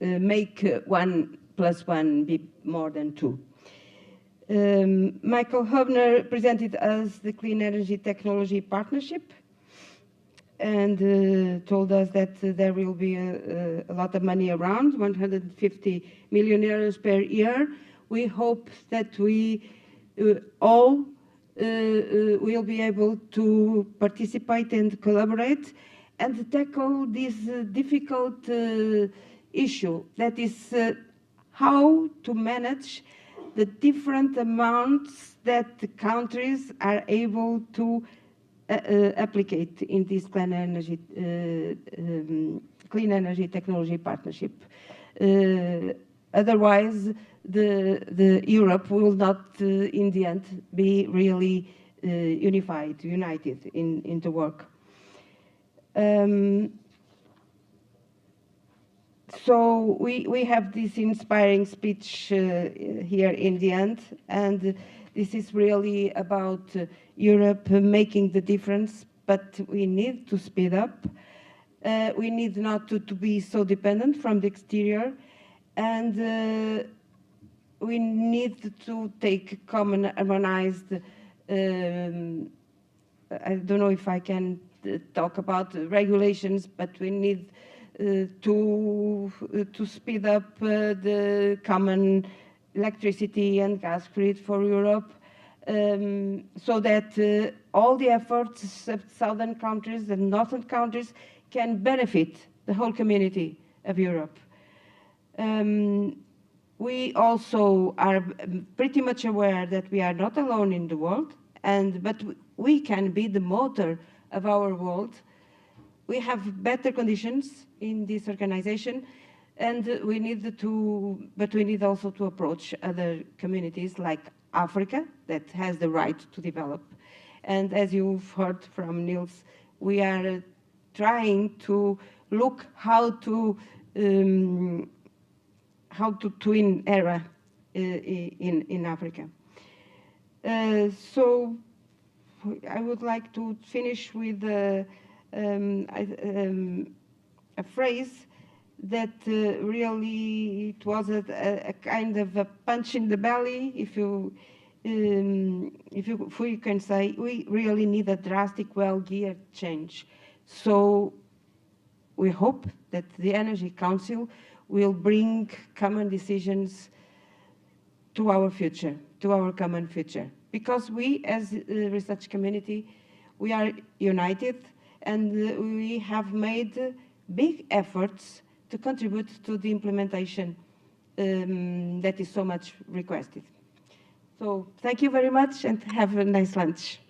make 1 + 1 be more than 2. Michael Hubner presented us the Clean Energy Technology Partnership and told us that there will be a lot of money around, 150 million euros per year. We hope that we all will be able to participate and collaborate and tackle this difficult issue, that is how to manage the different amounts that the countries are able to applicate in this clean energy technology partnership. Otherwise, the Europe will not, in the end, be really united in the work. So we have this inspiring speech here in the end, and this is really about Europe making the difference, but we need to speed up. We need not to be so dependent from the exterior, and we need to take common, harmonized, I don't know if I can talk about regulations, but we need to speed up the common electricity and gas grid for Europe, so that all the efforts of southern countries and northern countries can benefit the whole community of Europe. We also are pretty much aware that we are not alone in the world, but we can be the motor of our world. We have better conditions in this organization, and we need also to approach other communities like Africa that has the right to develop. And as you've heard from Niels, we are trying to look how to twin EERA in Africa. So I would like to finish with a phrase that really it was a kind of a punch in the belly, if you can say. We really need a drastic, well-geared change. So we hope that the Energy Council will bring common decisions to our future, to our common future. Because we, as a research community, we are united, and we have made big efforts to contribute to the implementation that is so much requested. So thank you very much, and have a nice lunch.